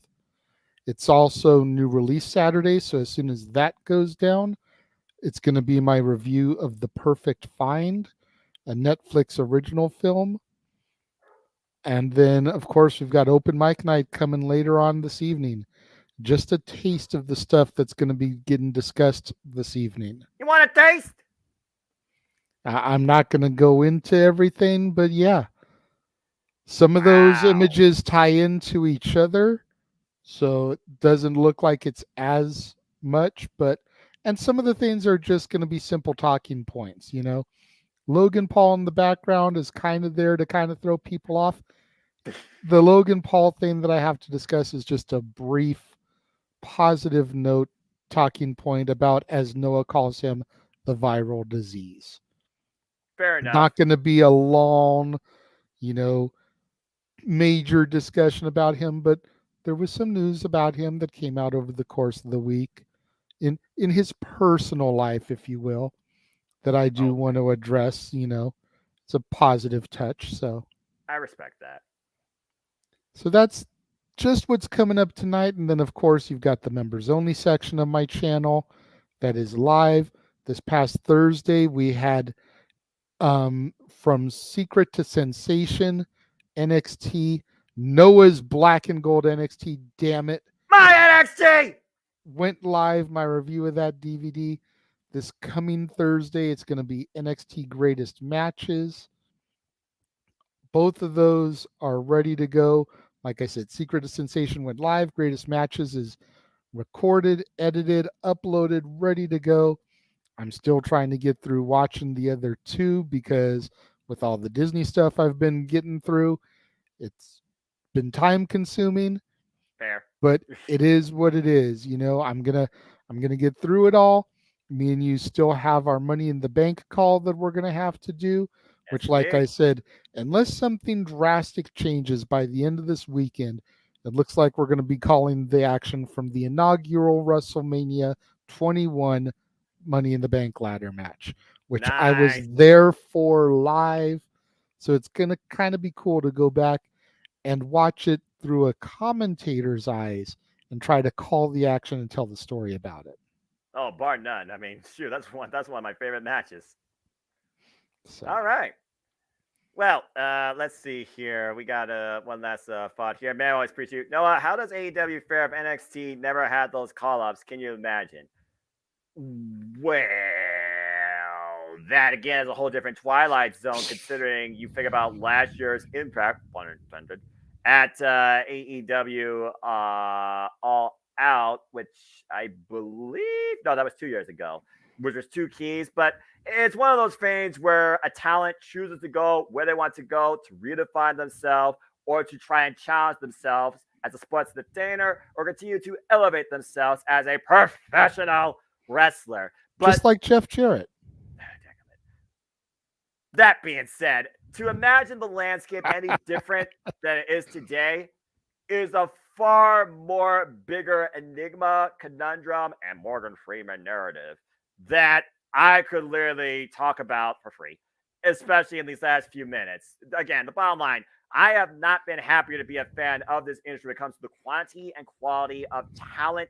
It's also new release Saturday, so as soon as that goes down, it's going to be my review of The Perfect Find, a Netflix original film. And then, of course, we've got open mic night coming later on this evening. Just a taste of the stuff that's going to be getting discussed this evening. You want a taste? I'm not going to go into everything, but yeah. Some of those images tie into each other. So it doesn't look like it's as much, and some of the things are just going to be simple talking points, you know. Logan Paul in the background is kind of there to kind of throw people off. The Logan Paul thing that I have to discuss is just a brief positive note talking point about, as Noah calls him, the viral disease. Fair enough. Not going to be a long, major discussion about him, but there was some news about him that came out over the course of the week in his personal life, if you will, that I do want to address. It's a positive touch. I respect that. So that's just what's coming up tonight. And then, of course, you've got the members only section of my channel that is live. This past Thursday, we had from Secret to Sensation NXT, Noah's Black and Gold NXT. Damn it. My NXT! Went live, my review of that DVD. This coming Thursday, it's going to be NXT Greatest Matches. Both of those are ready to go. Like I said, Secret to Sensation went live. Greatest Matches is recorded, edited, uploaded, ready to go. I'm still trying to get through watching the other two because with all the Disney stuff I've been getting through, it's been time consuming. Fair. But it is what it is. I'm gonna get through it all. Me and you still have our Money in the Bank call that we're gonna have to do, which, like I said, unless something drastic changes by the end of this weekend, it looks like we're gonna be calling the action from the inaugural WrestleMania 21 Money in the Bank ladder match, which I was there for live. So it's gonna kind of be cool to go back and watch it through a commentator's eyes and try to call the action and tell the story about it. Oh, bar none. I mean, shoot, that's one of my favorite matches. So. All right. Well, let's see here. We got one last thought here. Man, I always appreciate you. Noah, how does AEW fare if NXT never had those call-ups? Can you imagine? Well, that again is a whole different Twilight Zone, considering you think about last year's Impact, pun intended, at AEW All Out, which I believe, no, that was 2 years ago, which was Two Keys. But it's one of those things where a talent chooses to go where they want to go to redefine themselves or to try and challenge themselves as a sports entertainer or continue to elevate themselves as a professional wrestler. But just like Jeff Jarrett. That being said, to imagine the landscape any different than it is today is a far more bigger enigma, conundrum, and Morgan Freeman narrative that I could literally talk about for free, especially in these last few minutes. Again, the bottom line, I have not been happier to be a fan of this industry when it comes to the quantity and quality of talent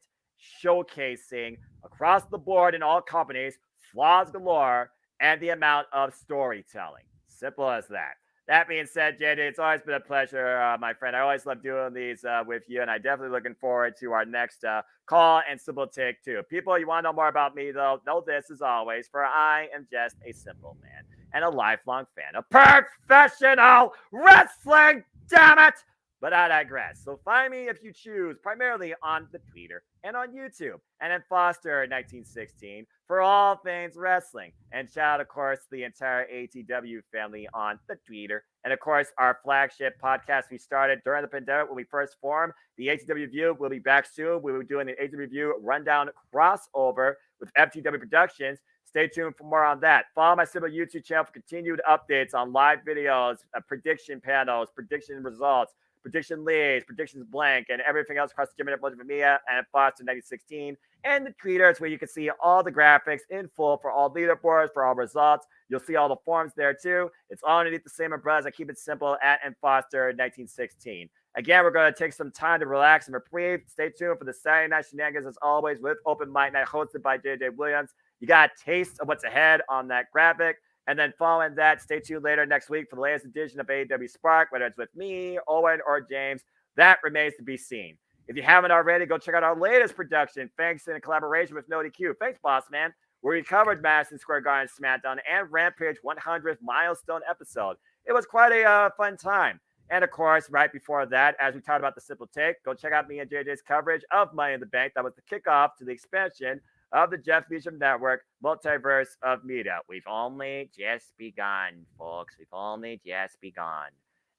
showcasing across the board in all companies, flaws galore, and the amount of storytelling. Simple as that. That being said, JD, it's always been a pleasure, my friend. I always love doing these with you, and I'm definitely looking forward to our next call and Simple Take too. People, you want to know more about me, though, know this as always, for I am just a simple man and a lifelong fan of professional wrestling, damn it! But I digress. So find me if you choose, primarily on the Twitter and on YouTube, and then Foster 1916 for all things wrestling. And shout out, of course, the entire ATW family on the Twitter. And of course, our flagship podcast we started during the pandemic when we first formed, the ATW View, will be back soon. We will be doing the ATW View rundown crossover with FTW Productions. Stay tuned for more on that. Follow my Simple YouTube channel for continued updates on live videos, prediction panels, prediction results, prediction leads, predictions blank, and everything else across the Jimmy Multiple Media and Foster 1916. And the tweeters where you can see all the graphics in full for all leaderboards, for all results. You'll see all the forms there too. It's all underneath the same umbrella. I keep it simple at and Foster 1916. Again, we're going to take some time to relax and reprieve. Stay tuned for the Saturday Night Shenanigans as always with Open Mic Night hosted by JJ Williams. You got a taste of what's ahead on that graphic. And then following that, stay tuned later next week for the latest edition of AEW Spark, whether it's with me, Owen, or James. That remains to be seen. If you haven't already, go check out our latest production, thanks in collaboration with No DQ. Thanks, boss man, where we covered Madison Square Garden SmackDown and Rampage 100th milestone episode. It was quite a fun time. And of course, right before that, as we talked about the Simple Take, go check out me and JJ's coverage of Money in the Bank. That was the kickoff to the expansion of the Jeff Beecham Network multiverse of media. We've only just begun, folks. We've only just begun.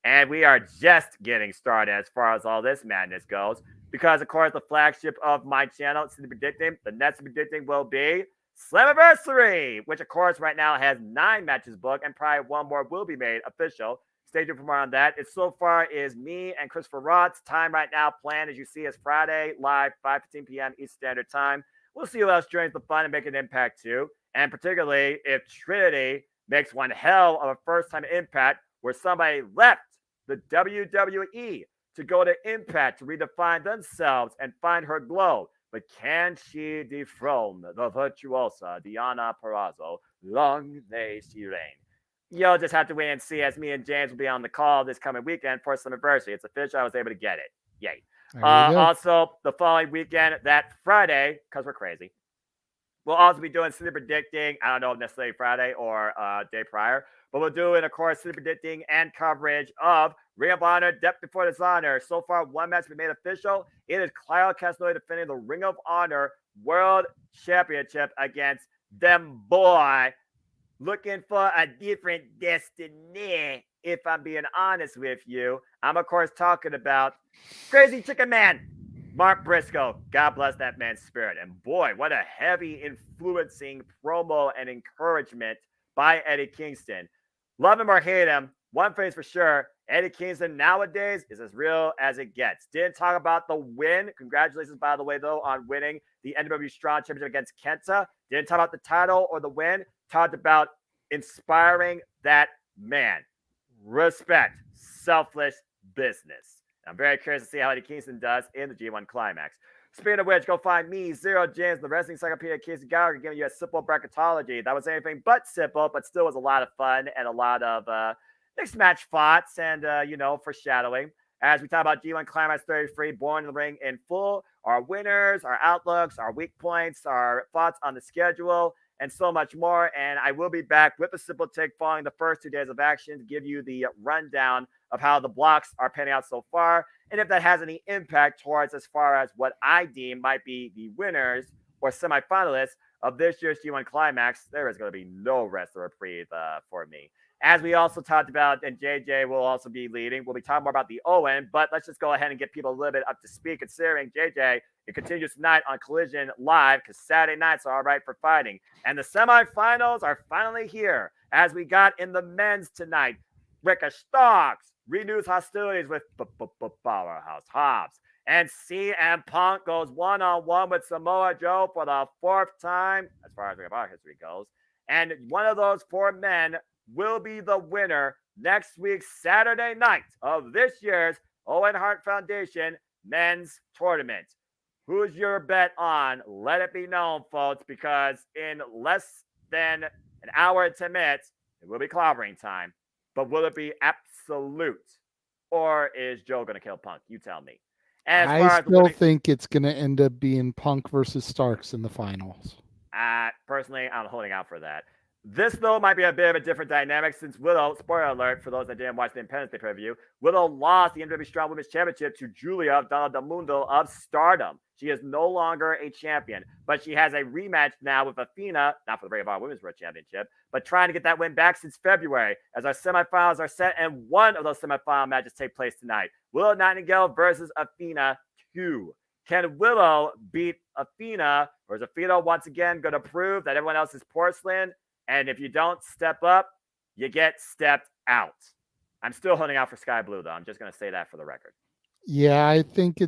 And we are just getting started as far as all this madness goes. Because, of course, the flagship of my channel, it's predicting, the next predicting will be Slammiversary, which, of course, right now has 9 matches booked, and probably one more will be made official. Stay tuned for more on that. It so far is me and Christopher Roth's time right now. Planned, as you see, is Friday live, 5:15 p.m. East Standard Time. We'll see who else joins the fun and make an impact too. And particularly if Trinity makes one hell of a first-time impact where somebody left the WWE to go to Impact to redefine themselves and find her glow. But can she dethrone the virtuosa Diana Perazzo? Long may she reign. You'll just have to wait and see as me and James will be on the call this coming weekend for Slammiversary. It's official. I was able to get it. Yay. Also, the following weekend, that Friday, because we're crazy, we'll also be doing City Predicting. I don't know if necessarily Friday or day prior, but we'll do it, of course, City Predicting and coverage of Ring of Honor, Depth Before Dishonor. So far, one match has been made official. It is Claudio Castagnoli defending the Ring of Honor World Championship against them boy. Looking for a different destiny, if I'm being honest with you. I'm, of course, talking about Crazy Chicken Man, Mark Briscoe. God bless that man's spirit. And boy, what a heavy influencing promo and encouragement by Eddie Kingston. Love him or hate him, one thing's for sure, Eddie Kingston nowadays is as real as it gets. Didn't talk about the win. Congratulations, by the way, though, on winning the NWA Strong Championship against Kenta. Didn't talk about the title or the win. Talked about inspiring that man. Respect. Selfless business. I'm very curious to see how Eddie Kingston does in the G1 Climax. Speaking of which, go find me, Zero James, the Wrestling Encyclopedia, Casey Gallagher, giving you a simple bracketology. That was anything but simple, but still was a lot of fun and a lot of mixed match thoughts and, foreshadowing. As we talk about G1 Climax 33, Born in the Ring in full, our winners, our outlooks, our weak points, our thoughts on the schedule, and so much more. And I will be back with a simple take following the first 2 days of action to give you the rundown of how the blocks are panning out so far, and if that has any impact towards as far as what I deem might be the winners or semifinalists of this year's G1 Climax. There is going to be no rest or reprieve for me. As we also talked about, and JJ will also be leading, we'll be talking more about the Owen, but let's just go ahead and get people a little bit up to speed, considering JJ, it continues tonight on Collision Live, because Saturday nights are all right for fighting. And the semifinals are finally here, as we got in the men's tonight. Ricka Starks renews hostilities with Powerhouse Hobbs. And CM Punk goes one-on-one with Samoa Joe for the 4th time, as far as Ring of Honor history goes. And one of those 4 men will be the winner next week, Saturday night, of this year's Owen Hart Foundation Men's Tournament. Who's your bet on? Let it be known, folks, because in less than an hour and 10 minutes, it will be clobbering time. But will it be absolute? Or is Joe going to kill Punk? You tell me. And I still think it's going to end up being Punk versus Starks in the finals. Personally, I'm holding out for that. This, though, might be a bit of a different dynamic since Willow, spoiler alert for those that didn't watch the Independence Day preview, Willow lost the NWA Strong Women's Championship to Julia Donna Del Mundo of Stardom. She is no longer a champion, but she has a rematch now with Athena, not for the Ring of Honor Women's World Championship, but trying to get that win back since February, as our semifinals are set, and one of those semifinal matches take place tonight. Willow Nightingale versus Athena 2. Can Willow beat Athena, or is Athena once again going to prove that everyone else is porcelain? And if you don't step up, you get stepped out. I'm still holding out for Sky Blue, though. I'm just going to say that for the record. Yeah, I think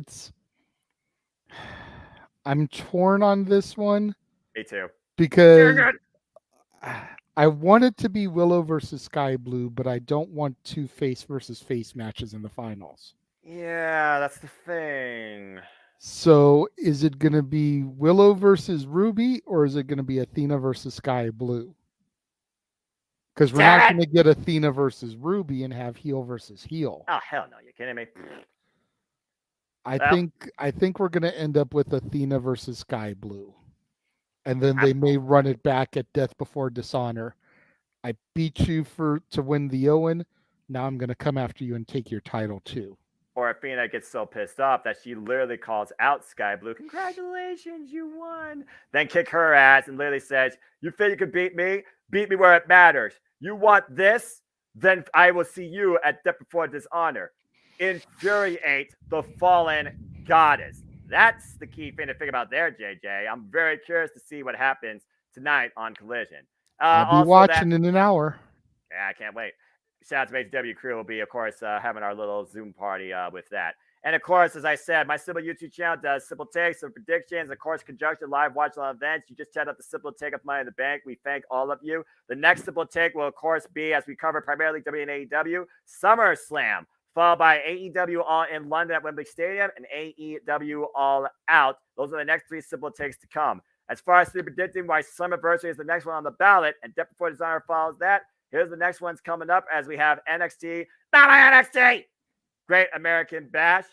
I'm torn on this one. Me too. Because I want it to be Willow versus Sky Blue, but I don't want 2 face versus face matches in the finals. Yeah, that's the thing. So is it going to be Willow versus Ruby, or is it going to be Athena versus Sky Blue? Because we're not going to get Athena versus Ruby and have heel versus heel. Oh, hell no. You're kidding me? I think we're going to end up with Athena versus Sky Blue. And then they may run it back at Death Before Dishonor. I beat you to win the Owen. Now I'm going to come after you and take your title too. Or Athena gets so pissed off that she literally calls out Sky Blue, "Congratulations, you won." Then kick her ass and literally says, "You think you can beat me? Beat me where it matters. You want this? Then I will see you at Death Before Dishonor." Infuriate the fallen goddess. That's the key thing to think about there, JJ. I'm very curious to see what happens tonight on Collision. I'll be watching in an hour. Yeah, I can't wait. shout out to HW crew. Will be, of course, having our little Zoom party with that. And of course, as I said, my Simple YouTube channel does simple takes, some predictions, of course, conjunction live watch on events. You just checked out the Simple Take of Money in the Bank. We thank all of you. The next Simple Take will, of course, be, as we cover primarily WWE and AEW, SummerSlam, followed by AEW All in London at Wembley Stadium and AEW All Out. Those are the next 3 Simple Takes to come. As far as predicting why Summerversary is the next one on the ballot, and Death Before Dishonor follows that, here's the next ones coming up as we have NXT, not my NXT, Great American Bash,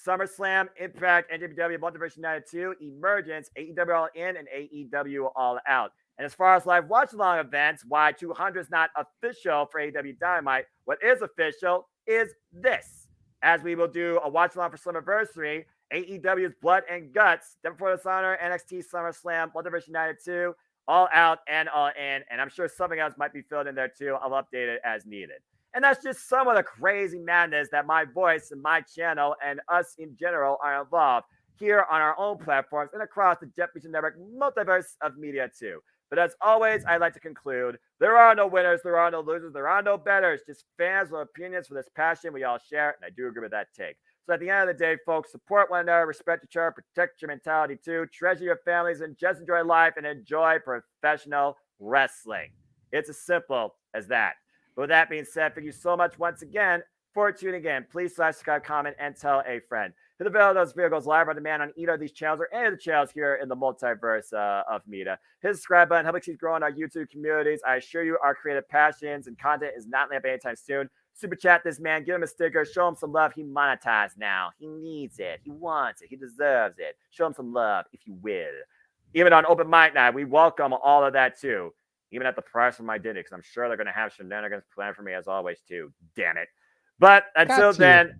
SummerSlam, Impact, NWW, Multiverse United 2, Emergence, AEW All In, and AEW All Out. And as far as live watch-along events, why 200 is not official for AEW Dynamite, what is official is this. As we will do a watch-along for Summerversary, AEW's Blood and Guts, Death Before Dishonor, NXT, SummerSlam, Multiverse United 2, All Out, and All In. And I'm sure something else might be filled in there too. I'll update it as needed. And that's just some of the crazy madness that my voice and my channel and us in general are involved here on our own platforms and across the Jeff Beaton Network multiverse of media too. But as always, I'd like to conclude, there are no winners, there are no losers, there are no betters, just fans with opinions for this passion we all share, and I do agree with that take. So at the end of the day, folks, support one another, respect each other, protect your mentality too, treasure your families, and just enjoy life and enjoy professional wrestling. It's as simple as that. But with that being said, thank you so much once again for tuning in. Please subscribe, comment, and tell a friend. Hit the bell, those videos live on demand on either of these channels or any of the channels here in the multiverse of media. Hit the subscribe button, help us keep growing our YouTube communities. I assure you our creative passions and content is not lamp anytime soon. Super chat this man, give him a sticker, show him some love. He monetized now. He needs it. He wants it. He deserves it. Show him some love, if you will. Even on open mic night, we welcome all of that too. Even at the price of my dinner, because I'm sure they're going to have shenanigans planned for me as always too. Damn it. But until then,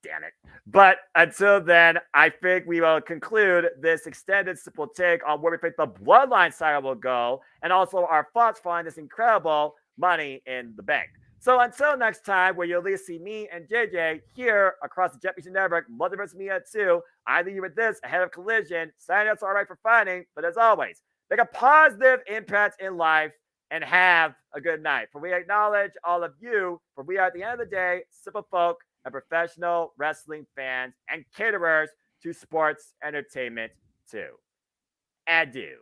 damn it. But until then, I think we will conclude this extended Simple Take on where we think the Bloodline side will go, and also our thoughts following this incredible Money in the Bank. So until next time, where you'll at least see me and JJ here across the Jeff Beaton Network, Multiverse Media 2, I leave you with this ahead of Collision. Signing out's all right for fighting, but as always, make a positive impact in life and have a good night. For we acknowledge all of you, for we are at the end of the day, simple folk and professional wrestling fans and caterers to sports entertainment too. Adieu.